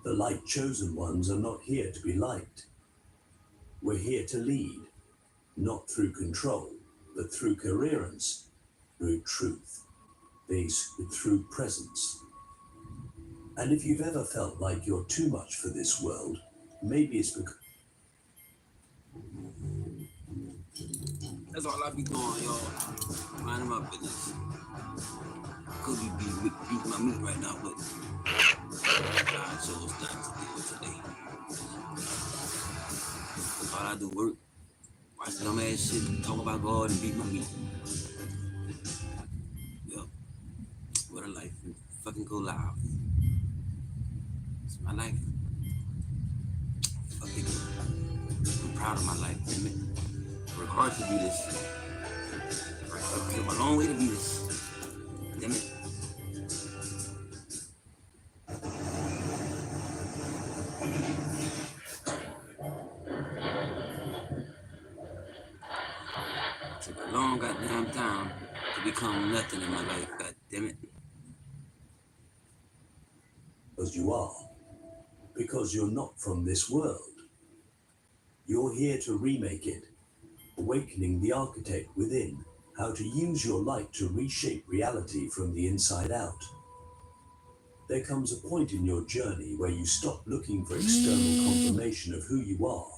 The light chosen ones are not here to be liked. We're here to lead, not through control, but through coherence, through truth, through presence. And if you've ever felt like you're too much for this world, maybe it's because that's all I be doing, y'all. Minding my business. Could be beating my meat right now, but I chose not to do it today. That's all I do, work, watch dumb ass shit, talk about God and beat my meat. Yo, what a life. Fucking go live. It's my life. Fuck it. I'm proud of my life, damn it. I work hard to do this. I came a long way to do this. Damn it. Took a long goddamn time to become nothing in my life, god damn it. because you are, because you're not from this world. You're here to remake it, awakening the architect within, how to use your light to reshape reality from the inside out. There comes a point in your journey where you stop looking for external confirmation of who you are.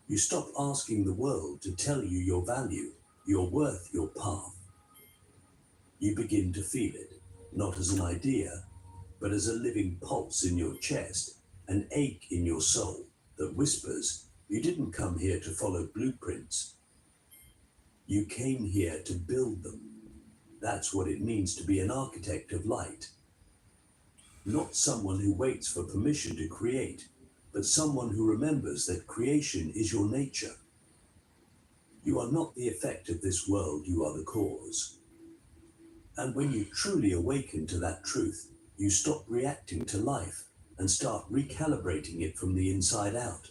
You stop asking the world to tell you your value, your worth, your path. You begin to feel it, not as an idea, but as a living pulse in your chest, an ache in your soul that whispers, you didn't come here to follow blueprints. You came here to build them. That's what it means to be an architect of light. Not someone who waits for permission to create, but someone who remembers that creation is your nature. You are not the effect of this world, you are the cause. And when you truly awaken to that truth, you stop reacting to life and start recalibrating it from the inside out.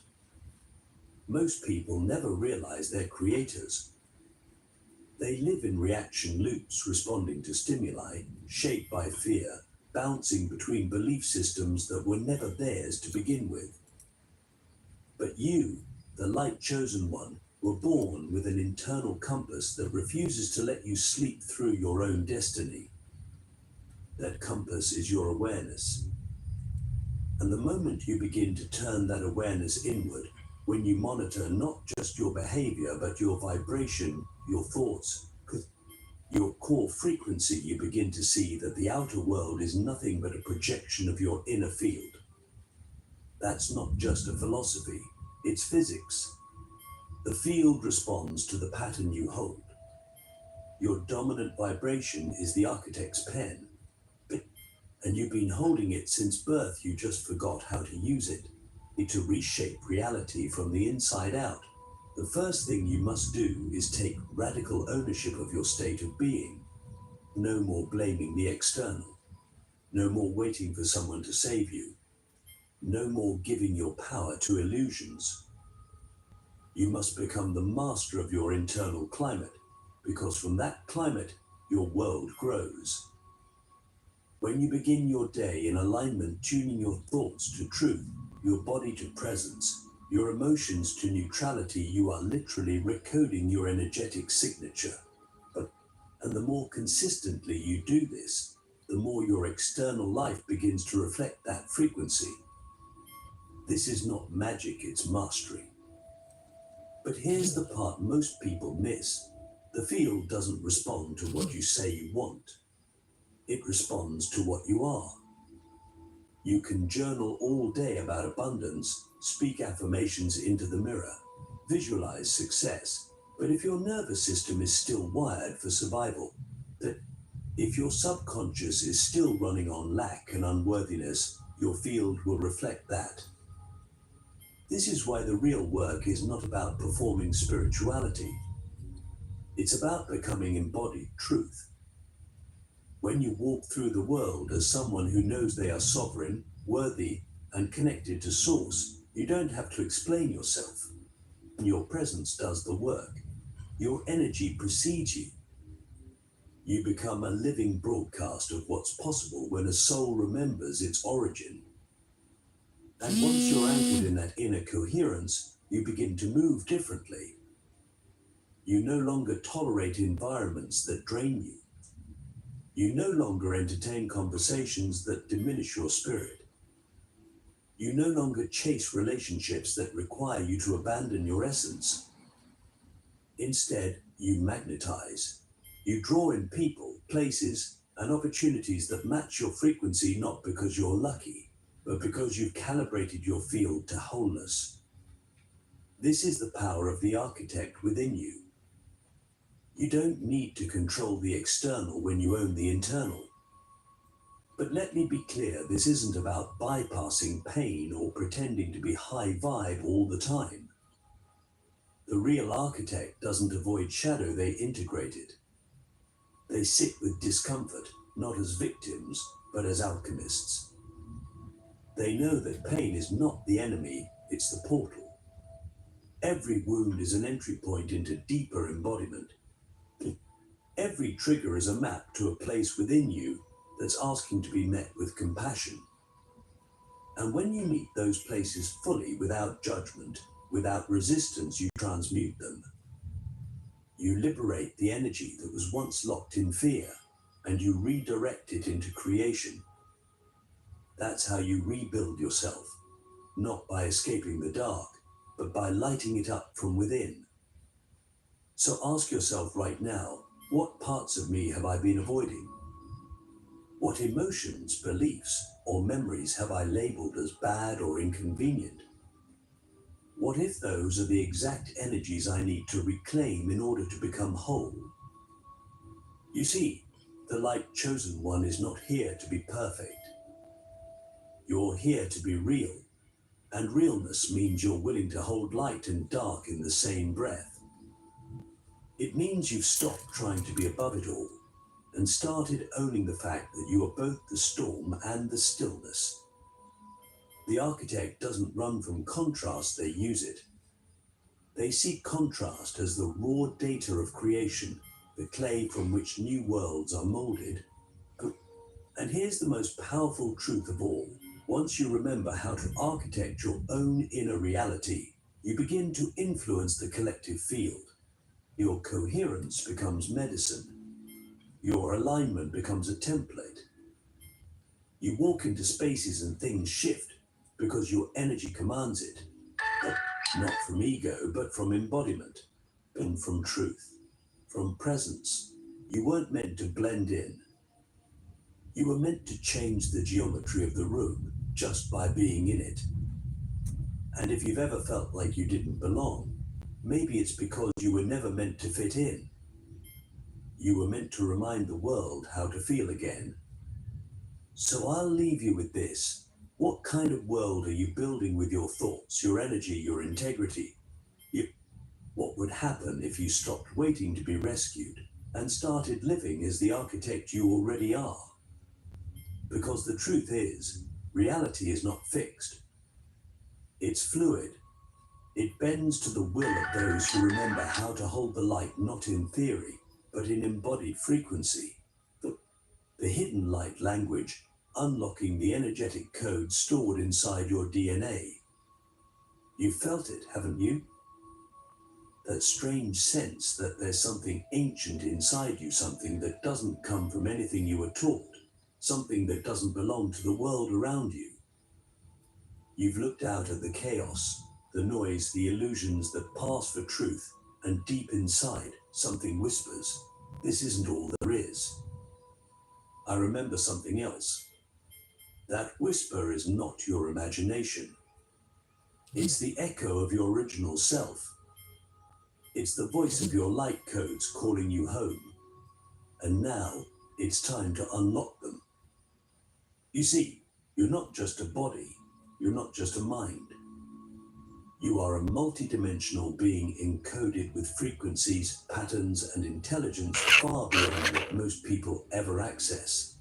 Most people never realize they're creators. They live in reaction loops, responding to stimuli, shaped by fear, bouncing between belief systems that were never theirs to begin with. But you, the light chosen one, were born with an internal compass that refuses to let you sleep through your own destiny. That compass is your awareness. And the moment you begin to turn that awareness inward, when you monitor not just your behavior, but your vibration, your thoughts, your core frequency, you begin to see that the outer world is nothing but a projection of your inner field. That's not just a philosophy, it's physics. The field responds to the pattern you hold. Your dominant vibration is the architect's pen, and you've been holding it since birth. You just forgot how to use it. To reshape reality from the inside out, the first thing you must do is take radical ownership of your state of being. No more blaming the external. No more waiting for someone to save you. No more giving your power to illusions. You must become the master of your internal climate, because from that climate, your world grows. When you begin your day in alignment, tuning your thoughts to truth, your body to presence, your emotions to neutrality, you are literally recoding your energetic signature. And the more consistently you do this, the more your external life begins to reflect that frequency. This is not magic, it's mastery. But here's the part most people miss. The field doesn't respond to what you say you want. It responds to what you are. You can journal all day about abundance, speak affirmations into the mirror, visualize success. But if your nervous system is still wired for survival, that if your subconscious is still running on lack and unworthiness, your field will reflect that. This is why the real work is not about performing spirituality. It's about becoming embodied truth. When you walk through the world as someone who knows they are sovereign, worthy, and connected to Source, you don't have to explain yourself. Your presence does the work. Your energy precedes you. You become a living broadcast of what's possible when a soul remembers its origin. And once you're anchored in that inner coherence, you begin to move differently. You no longer tolerate environments that drain you. You no longer entertain conversations that diminish your spirit. You no longer chase relationships that require you to abandon your essence. Instead, you magnetize. You draw in people, places, and opportunities that match your frequency, not because you're lucky, but because you've calibrated your field to wholeness. This is the power of the architect within you. You don't need to control the external when you own the internal. But let me be clear, this isn't about bypassing pain or pretending to be high vibe all the time. The real architect doesn't avoid shadow, they integrate it. They sit with discomfort, not as victims, but as alchemists. They know that pain is not the enemy, it's the portal. Every wound is an entry point into deeper embodiment. Every trigger is a map to a place within you that's asking to be met with compassion. And when you meet those places fully, without judgment, without resistance, you transmute them. You liberate the energy that was once locked in fear, and you redirect it into creation. That's how you rebuild yourself, not by escaping the dark, but by lighting it up from within. So ask yourself right now, what parts of me have I been avoiding? What emotions, beliefs, or memories have I labeled as bad or inconvenient? What if those are the exact energies I need to reclaim in order to become whole? You see, the light chosen one is not here to be perfect. You're here to be real, and realness means you're willing to hold light and dark in the same breath. It means you've stopped trying to be above it all and started owning the fact that you are both the storm and the stillness. The architect doesn't run from contrast, they use it. They see contrast as the raw data of creation, the clay from which new worlds are molded. And here's the most powerful truth of all. Once you remember how to architect your own inner reality, you begin to influence the collective field. Your coherence becomes medicine. Your alignment becomes a template. You walk into spaces and things shift because your energy commands it. Not from ego, but from embodiment, and from truth, from presence. You weren't meant to blend in. You were meant to change the geometry of the room just by being in it. And if you've ever felt like you didn't belong, maybe it's because you were never meant to fit in. You were meant to remind the world how to feel again. So I'll leave you with this. What kind of world are you building with your thoughts, your energy, your integrity? What would happen if you stopped waiting to be rescued and started living as the architect you already are? Because the truth is, reality is not fixed. It's fluid. It bends to the will of those who remember how to hold the light not in theory, but in embodied frequency. The hidden light language, unlocking the energetic code stored inside your DNA. You've felt it, haven't you? That strange sense that there's something ancient inside you, something that doesn't come from anything you were taught, something that doesn't belong to the world around you. You've looked out at the chaos, the noise, the illusions that pass for truth, and deep inside, something whispers, this isn't all there is. I remember something else. That whisper is not your imagination. It's the echo of your original self. It's the voice of your light codes calling you home. And now it's time to unlock them. You see, you're not just a body, you're not just a mind. You are a multidimensional being encoded with frequencies, patterns, and intelligence far beyond what most people ever access.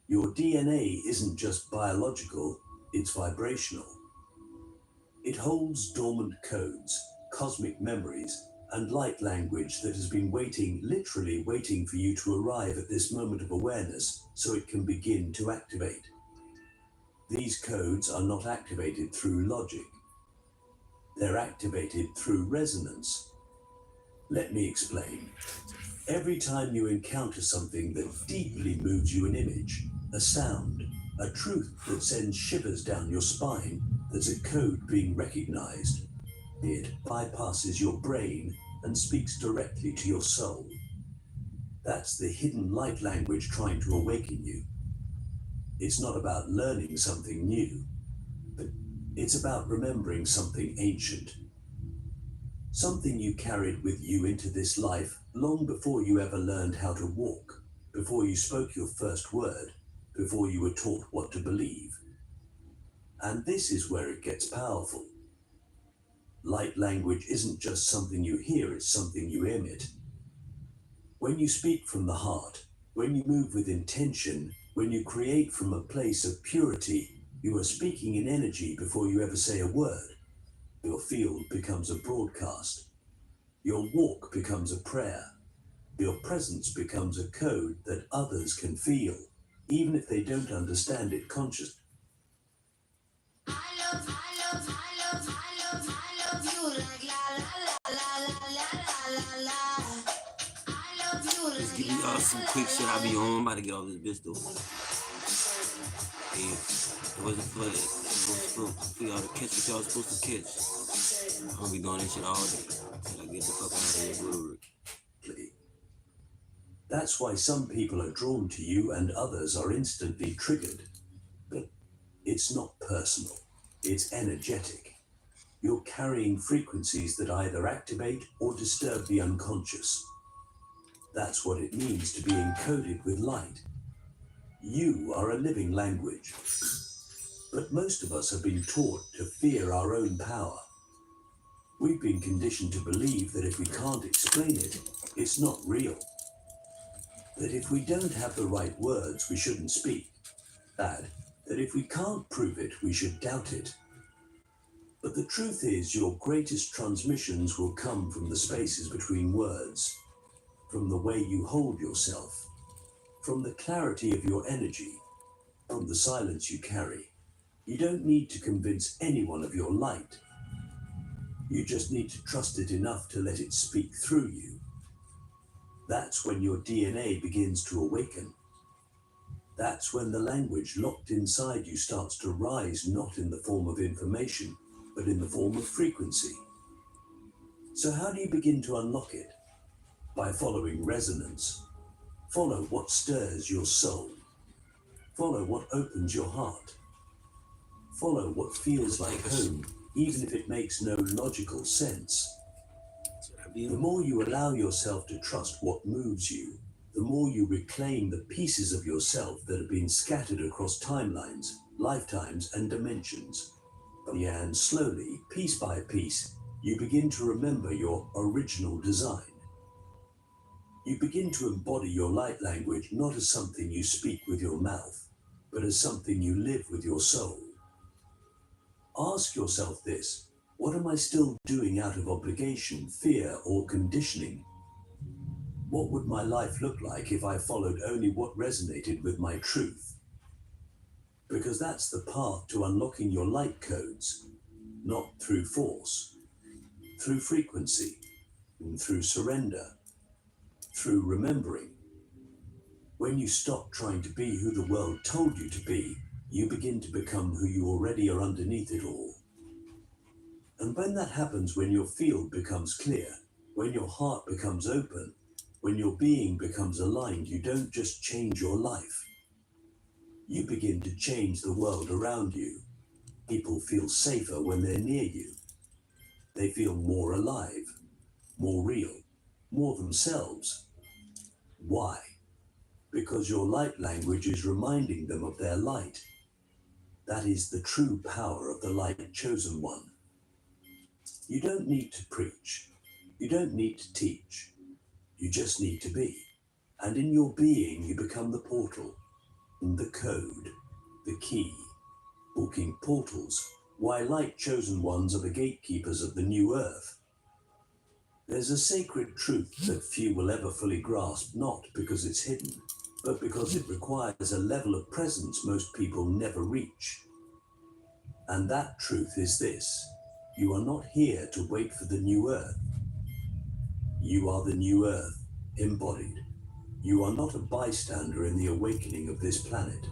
Your DNA isn't just biological, It's vibrational. It holds dormant codes, cosmic memories, and light language that has been literally waiting for you to arrive at this moment of awareness so it can begin to activate. These codes are not activated through logic. They're activated through resonance. Let me explain. Every time you encounter something that deeply moves you, an image, a sound, a truth that sends shivers down your spine, there's a code being recognized. It bypasses your brain and speaks directly to your soul. That's the hidden light language trying to awaken you. It's not about learning something new, but it's about remembering something ancient. Something you carried with you into this life long before you ever learned how to walk, before you spoke your first word, before you were taught what to believe. And this is where it gets powerful. Light language isn't just something you hear, it's something you emit. When you speak from the heart, when you move with intention, when you create from a place of purity, you are speaking in energy before you ever say a word. Your field becomes a broadcast. Your walk becomes a prayer. Your presence becomes a code that others can feel, even if they don't understand it consciously. Let's give y'all some quick shit. I be on. I'm about to get off this bitch though. Hey, it wasn't for y'all to catch what y'all supposed to catch. I'm gonna be doing this shit all day till I get the fuck out of here, bro. That's why some people are drawn to you and others are instantly triggered. But it's not personal, it's energetic. You're carrying frequencies that either activate or disturb the unconscious. That's what it means to be encoded with light. You are a living language. But most of us have been taught to fear our own power. We've been conditioned to believe that if we can't explain it, it's not real. That if we don't have the right words, we shouldn't speak. That if we can't prove it, we should doubt it. But the truth is, your greatest transmissions will come from the spaces between words, from the way you hold yourself, from the clarity of your energy, from the silence you carry. You don't need to convince anyone of your light. You just need to trust it enough to let it speak through you. That's when your DNA begins to awaken. That's when the language locked inside you starts to rise, not in the form of information, but in the form of frequency. So how do you begin to unlock it? By following resonance. Follow what stirs your soul. Follow what opens your heart. Follow what feels like home, even if it makes no logical sense. The more you allow yourself to trust what moves you, the more you reclaim the pieces of yourself that have been scattered across timelines, lifetimes, and dimensions. And slowly, piece by piece, you begin to remember your original design. You begin to embody your light language not as something you speak with your mouth, but as something you live with your soul. Ask yourself this: what am I still doing out of obligation, fear, or conditioning? What would my life look like if I followed only what resonated with my truth? Because that's the path to unlocking your light codes, not through force, through frequency, and through surrender, through remembering. When you stop trying to be who the world told you to be, you begin to become who you already are underneath it all. And when that happens, when your field becomes clear, when your heart becomes open, when your being becomes aligned, you don't just change your life. You begin to change the world around you. People feel safer when they're near you. They feel more alive, more real, more themselves. Why? Because your light language is reminding them of their light. That is the true power of the light chosen one. You don't need to preach. You don't need to teach. You just need to be. And in your being, you become the portal, the code, the key. Walking portals, why light chosen ones are the gatekeepers of the new earth. There's a sacred truth that few will ever fully grasp, not because it's hidden, but because it requires a level of presence most people never reach. And that truth is this: you are not here to wait for the new earth. You are the new earth, embodied. You are not a bystander in the awakening of this planet.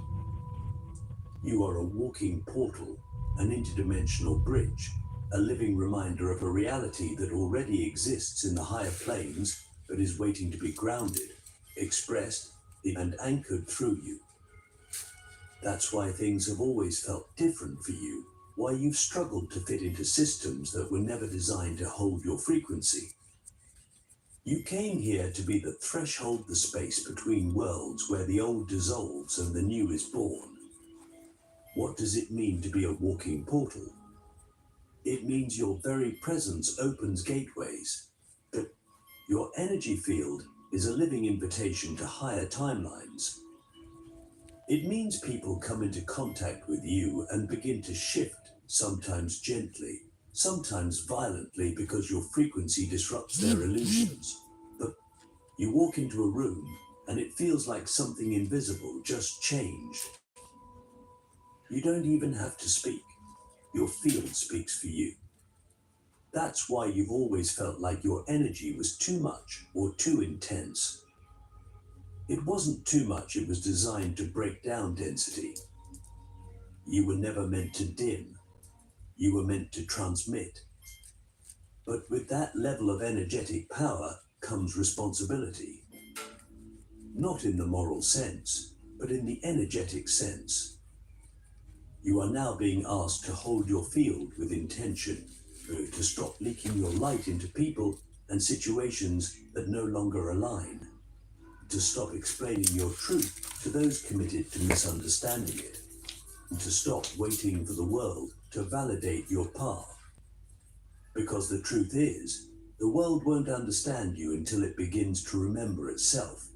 You are a walking portal, an interdimensional bridge, a living reminder of a reality that already exists in the higher planes, but is waiting to be grounded, expressed, and anchored through you. That's why things have always felt different for you, why you've struggled to fit into systems that were never designed to hold your frequency. You came here to be the threshold, the space between worlds where the old dissolves and the new is born. What does it mean to be a walking portal? It means your very presence opens gateways, that your energy field is a living invitation to higher timelines. It means people come into contact with you and begin to shift, sometimes gently, sometimes violently, because your frequency disrupts their illusions. But you walk into a room and it feels like something invisible just changed. You don't even have to speak. Your field speaks for you. That's why you've always felt like your energy was too much or too intense. It wasn't too much, it was designed to break down density. You were never meant to dim. You were meant to transmit. But with that level of energetic power comes responsibility. Not in the moral sense, but in the energetic sense. You are now being asked to hold your field with intention, to stop leaking your light into people and situations that no longer align, to stop explaining your truth to those committed to misunderstanding it, and to stop waiting for the world to validate your path. Because the truth is, the world won't understand you until it begins to remember itself.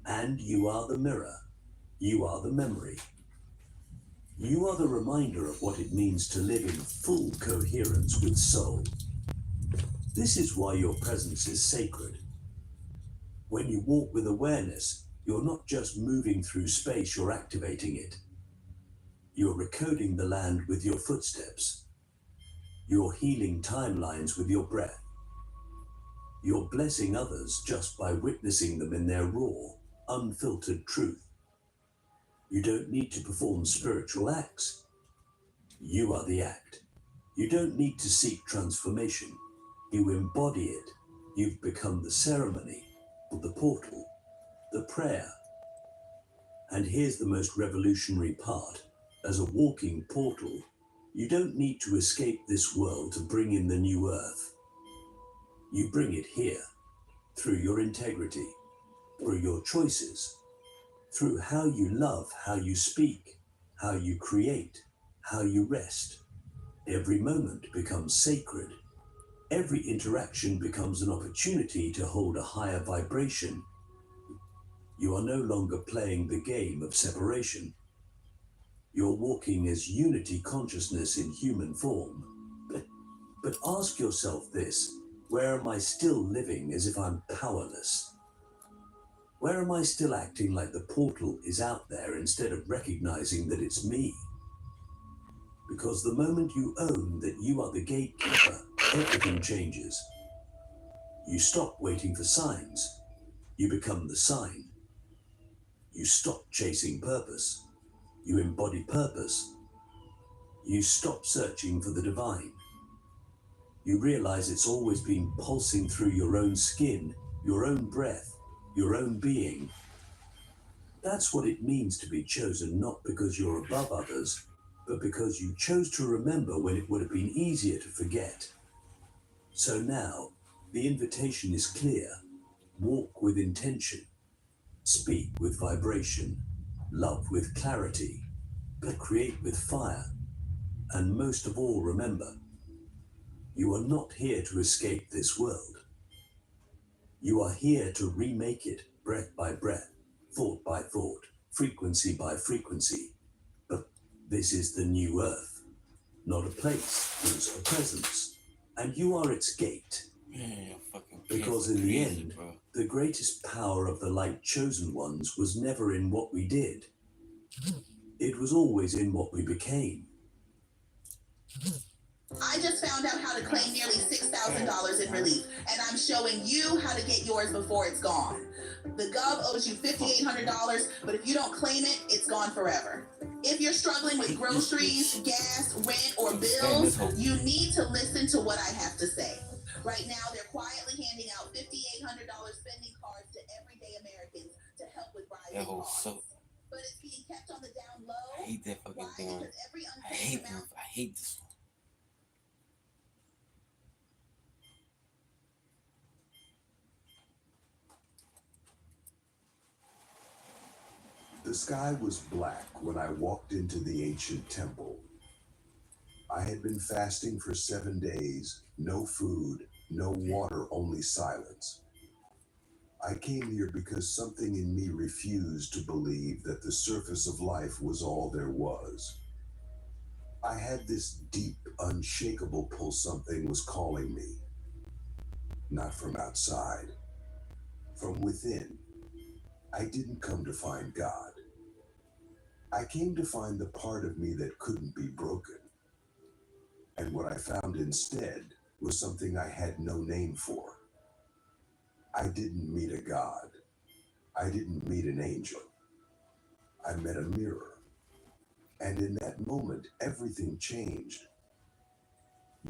And you are the mirror. You are the memory. You are the reminder of what it means to live in full coherence with soul. This is why your presence is sacred. When you walk with awareness, you're not just moving through space, you're activating it. You're recoding the land with your footsteps. You're healing timelines with your breath. You're blessing others just by witnessing them in their raw, unfiltered truth. You don't need to perform spiritual acts. You are the act. You don't need to seek transformation. You embody it. You've become the ceremony, the portal, the prayer. And here's the most revolutionary part. As a walking portal, you don't need to escape this world to bring in the new earth. You bring it here, through your integrity, through your choices, through how you love, how you speak, how you create, how you rest. Every moment becomes sacred. Every interaction becomes an opportunity to hold a higher vibration. You are no longer playing the game of separation. You're walking as unity consciousness in human form. But ask yourself this: where am I still living as if I'm powerless? Where am I still acting like the portal is out there instead of recognizing that it's me? Because the moment you own that you are the gatekeeper, everything changes. You stop waiting for signs. You become the sign. You stop chasing purpose. You embody purpose. You stop searching for the divine. You realize it's always been pulsing through your own skin, your own breath, your own being. That's what it means to be chosen, not because you're above others, but because you chose to remember when it would have been easier to forget. So now, the invitation is clear. Walk with intention. Speak with vibration. Love with clarity. But create with fire. And most of all, remember, you are not here to escape this world. You are here to remake it, breath by breath, thought by thought, frequency by frequency. This is the new earth, not a place, but a presence. And you are its gate. Man, fucking Because in the end, bro. the greatest power of the light chosen ones was never in what we did. It was always in what we became. I just found out how to claim nearly $6,000 in relief, and I'm showing you how to get yours before it's gone. The Gov owes you $5,800, but if you don't claim it, it's gone forever. If you're struggling with groceries, gas, rent, or bills, you need to listen to what I have to say. Right now, they're quietly handing out $5,800 spending cards to everyday Americans to help with rising costs. But it's being kept on the down low. I hate that fucking thing. Because every unpaid amount. I hate this one. The sky was black when I walked into the ancient temple. I had been fasting for 7 days, no food, no water, only silence. I came here because something in me refused to believe that the surface of life was all there was. I had this deep, unshakable pull something was calling me. Not from outside, from within. I didn't come to find God. I came to find the part of me that couldn't be broken. And what I found instead was something I had no name for. I didn't meet a God. I didn't meet an angel. I met a mirror. And in that moment, everything changed.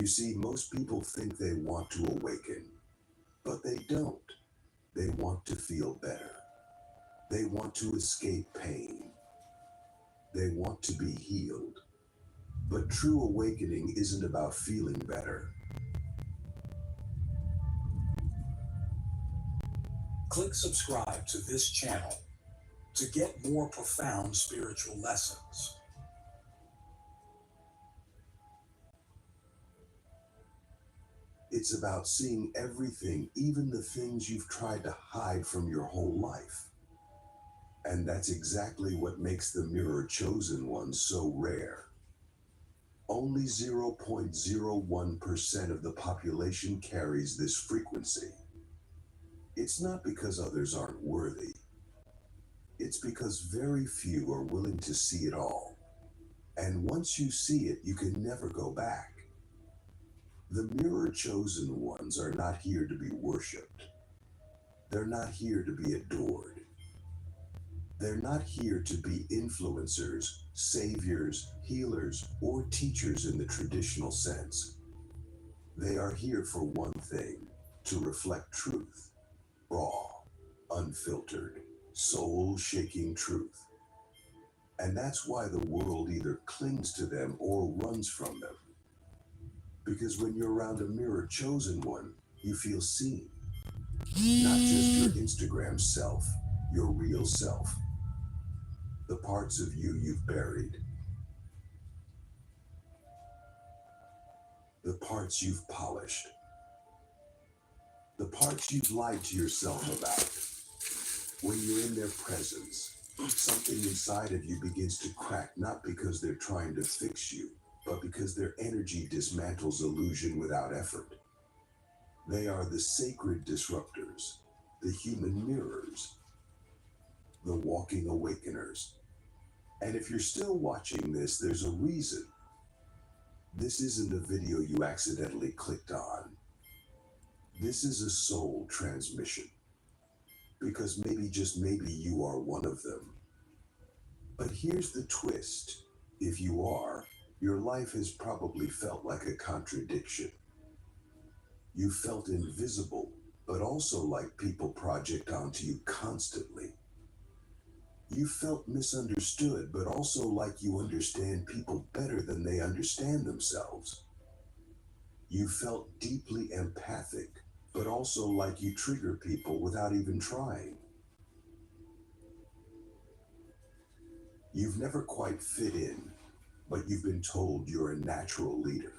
You see, most people think they want to awaken, but they don't. They want to feel better. They want to escape pain. They want to be healed. But true awakening isn't about feeling better. Click subscribe to this channel to get more profound spiritual lessons. It's about seeing everything, even the things you've tried to hide from your whole life. And that's exactly what makes the mirror chosen one so rare. Only 0.01% of the population carries this frequency. It's not because others aren't worthy. It's because very few are willing to see it all. And once you see it, you can never go back. The mirror chosen ones are not here to be worshipped. They're not here to be adored. They're not here to be influencers, saviors, healers, or teachers in the traditional sense. They are here for one thing, to reflect truth. Raw, unfiltered, soul-shaking truth. And that's why the world either clings to them or runs from them. Because when you're around a mirror chosen one, you feel seen. Not just your Instagram self, your real self. The parts of you you've buried. The parts you've polished. The parts you've lied to yourself about. When you're in their presence, something inside of you begins to crack, not because they're trying to fix you, but because their energy dismantles illusion without effort. They are the sacred disruptors, the human mirrors, the walking awakeners. And if you're still watching this, there's a reason. This isn't a video you accidentally clicked on. This is a soul transmission. Because maybe, just maybe, you are one of them. But here's the twist. If you are, your life has probably felt like a contradiction. You felt invisible, but also like people project onto you constantly. You felt misunderstood, but also like you understand people better than they understand themselves. You felt deeply empathic, but also like you trigger people without even trying. You've never quite fit in, but you've been told you're a natural leader,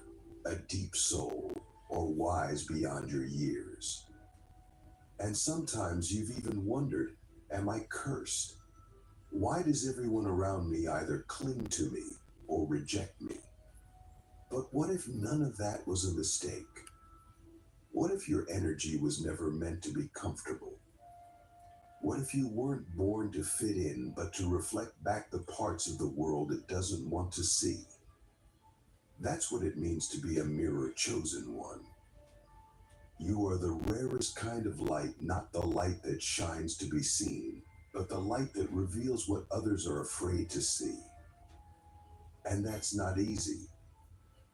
a deep soul, or wise beyond your years. And sometimes you've even wondered, am I cursed? Why does everyone around me either cling to me or reject me. But what if none of that was a mistake? What if your energy was never meant to be comfortable? What if you weren't born to fit in, but to reflect back the parts of the world it doesn't want to see? That's what it means to be a mirror chosen one. You are the rarest kind of light, not the light that shines to be seen, but the light that reveals what others are afraid to see. And that's not easy.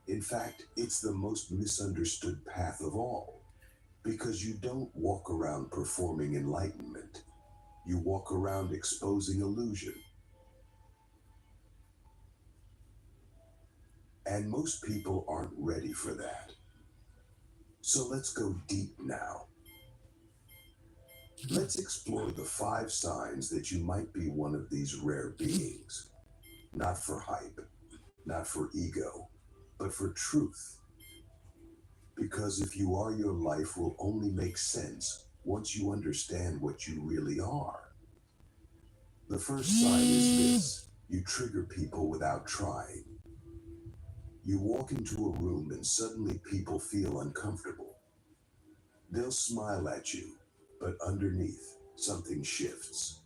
In fact, it's the most misunderstood path of all, because you don't walk around performing enlightenment. You walk around exposing illusion. And most people aren't ready for that. So let's go deep now. Let's explore the 5 signs that you might be one of these rare beings. Not for hype, not for ego, but for truth. Because if you are, your life will only make sense once you understand what you really are. The first sign is this: you trigger people without trying. You walk into a room and suddenly people feel uncomfortable. They'll smile at you, but underneath, something shifts.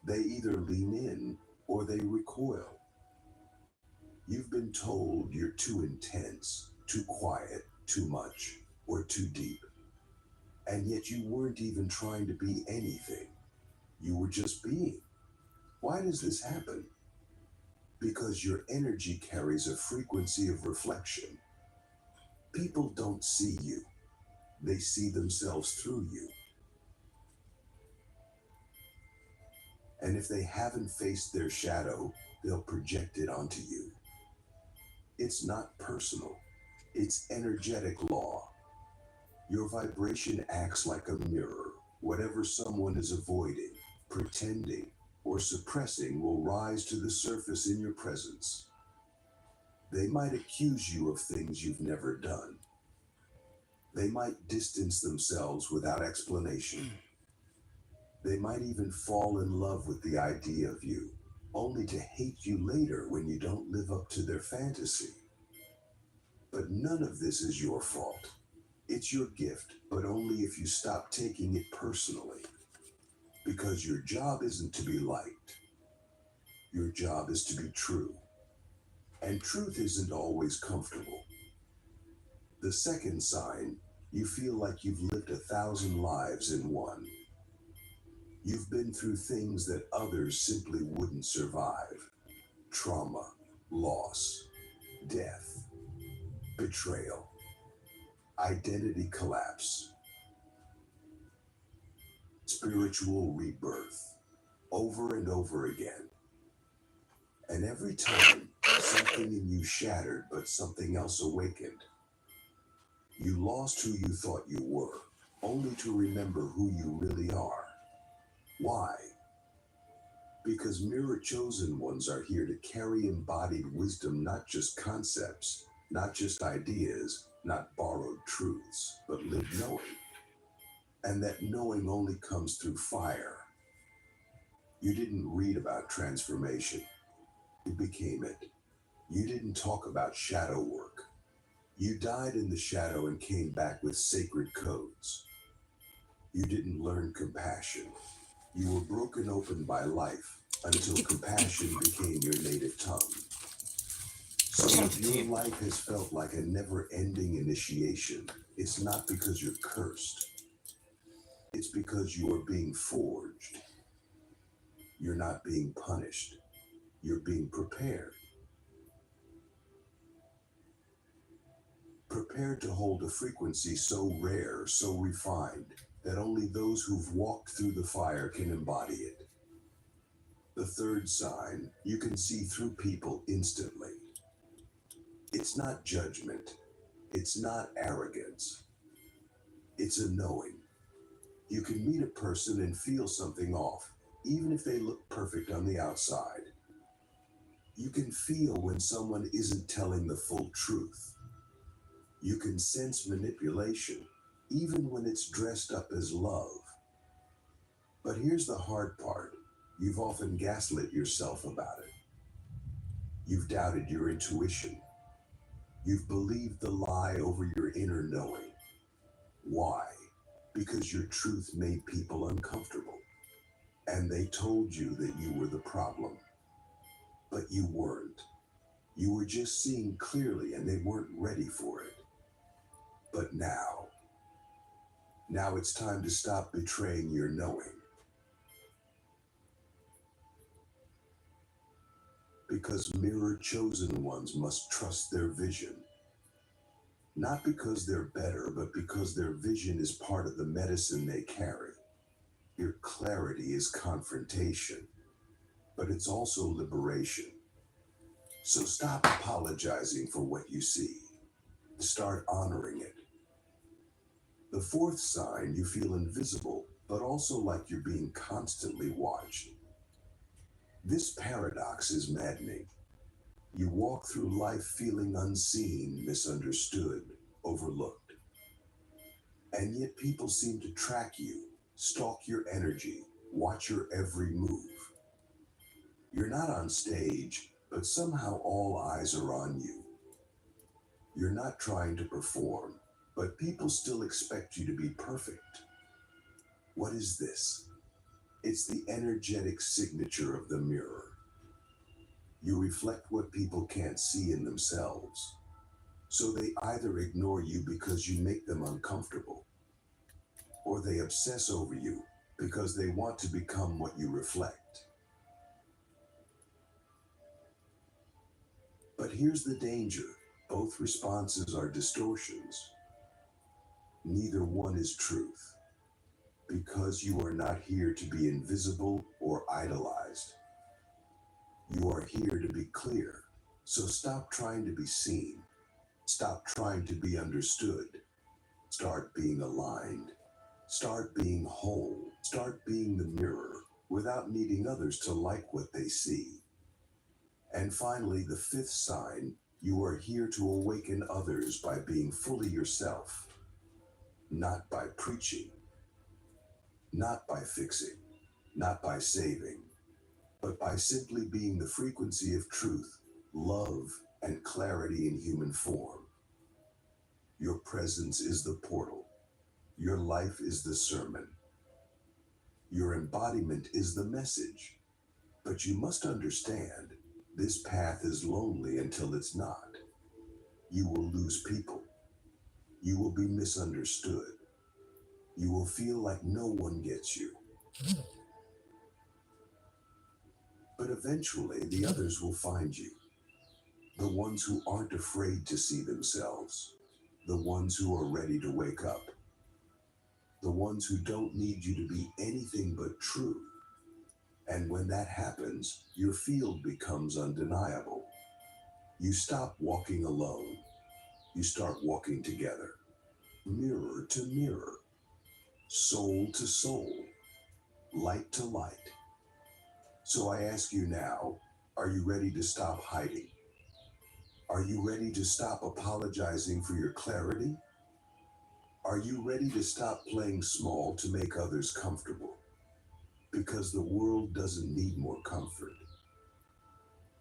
They either lean in or they recoil. You've been told you're too intense, too quiet, too much, or too deep. And yet you weren't even trying to be anything. You were just being. Why does this happen? Because your energy carries a frequency of reflection. People don't see you. They see themselves through you. And if they haven't faced their shadow, they'll project it onto you. It's not personal. It's energetic law. Your vibration acts like a mirror. Whatever someone is avoiding, pretending, or suppressing will rise to the surface in your presence. They might accuse you of things you've never done. They might distance themselves without explanation. They might even fall in love with the idea of you, only to hate you later when you don't live up to their fantasy. But none of this is your fault. It's your gift, but only if you stop taking it personally. Because your job isn't to be liked. Your job is to be true. And truth isn't always comfortable. The second sign, you feel like you've lived 1,000 lives in one. You've been through things that others simply wouldn't survive. Trauma, loss, death, betrayal, identity collapse, spiritual rebirth, over and over again. And every time, something in you shattered, but something else awakened. You lost who you thought you were, only to remember who you really are. Why? Because mirror chosen ones are here to carry embodied wisdom, not just concepts, not just ideas, not borrowed truths, but lived knowing. And that knowing only comes through fire. You didn't read about transformation. You became it. You didn't talk about shadow work. You died in the shadow and came back with sacred codes. You didn't learn compassion. You were broken open by life until compassion became your native tongue. So if your life has felt like a never-ending initiation, it's not because you're cursed. It's because you are being forged. You're not being punished. You're being prepared. Prepared to hold a frequency so rare, so refined, that only those who've walked through the fire can embody it. The third sign, you can see through people instantly. It's not judgment. It's not arrogance. It's a knowing. You can meet a person and feel something off, even if they look perfect on the outside. You can feel when someone isn't telling the full truth. You can sense manipulation, even when it's dressed up as love. But here's the hard part. You've often gaslit yourself about it. You've doubted your intuition. You've believed the lie over your inner knowing. Why? Because your truth made people uncomfortable. And they told you that you were the problem. But you weren't. You were just seeing clearly and they weren't ready for it. But now it's time to stop betraying your knowing. Because mirror chosen ones must trust their vision. Not because they're better, but because their vision is part of the medicine they carry. Your clarity is confrontation, but it's also liberation. So stop apologizing for what you see. Start honoring it. The fourth sign, you feel invisible, but also like you're being constantly watched. This paradox is maddening. You walk through life feeling unseen, misunderstood, overlooked. And yet people seem to track you, stalk your energy, watch your every move. You're not on stage, but somehow all eyes are on you. You're not trying to perform, but people still expect you to be perfect. What is this? It's the energetic signature of the mirror. You reflect what people can't see in themselves. So they either ignore you because you make them uncomfortable, or they obsess over you because they want to become what you reflect. But here's the danger. Both responses are distortions. Neither one is truth, because you are not here to be invisible or idolized. You are here to be clear. So stop trying to be seen. Stop trying to be understood. Start being aligned. Start being whole. Start being the mirror without needing others to like what they see. And finally, the fifth sign, you are here to awaken others by being fully yourself. Not by preaching. Not by fixing. Not by saving. But by simply being the frequency of truth, love, and clarity in human form. Your presence is the portal. Your life is the sermon. Your embodiment is the message. But you must understand, this path is lonely until it's not. You will lose people. You will be misunderstood. You will feel like no one gets you. But eventually, the others will find you. The ones who aren't afraid to see themselves. The ones who are ready to wake up. The ones who don't need you to be anything but true. And when that happens, your field becomes undeniable. You stop walking alone. You start walking together. Mirror to mirror. Soul to soul. Light to light. So I ask you now, are you ready to stop hiding? Are you ready to stop apologizing for your clarity? Are you ready to stop playing small to make others comfortable? Because the world doesn't need more comfort.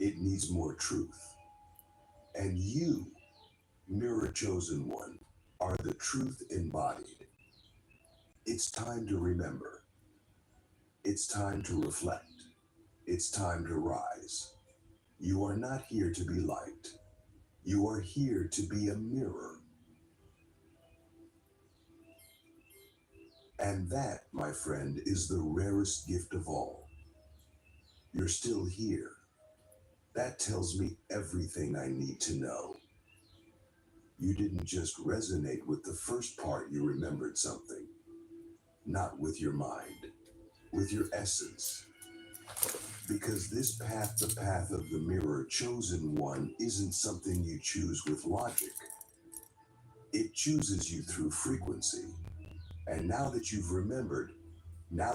It needs more truth. And you, mirror chosen one, are the truth embodied. It's time to remember. It's time to reflect. It's time to rise. You are not here to be liked. You are here to be a mirror. And that, my friend, is the rarest gift of all. You're still here. That tells me everything I need to know. You didn't just resonate with the first part, you remembered something. Not with your mind, with your essence. Because this path, the path of the mirror chosen one, isn't something you choose with logic. It chooses you through frequency. And now that you've remembered, now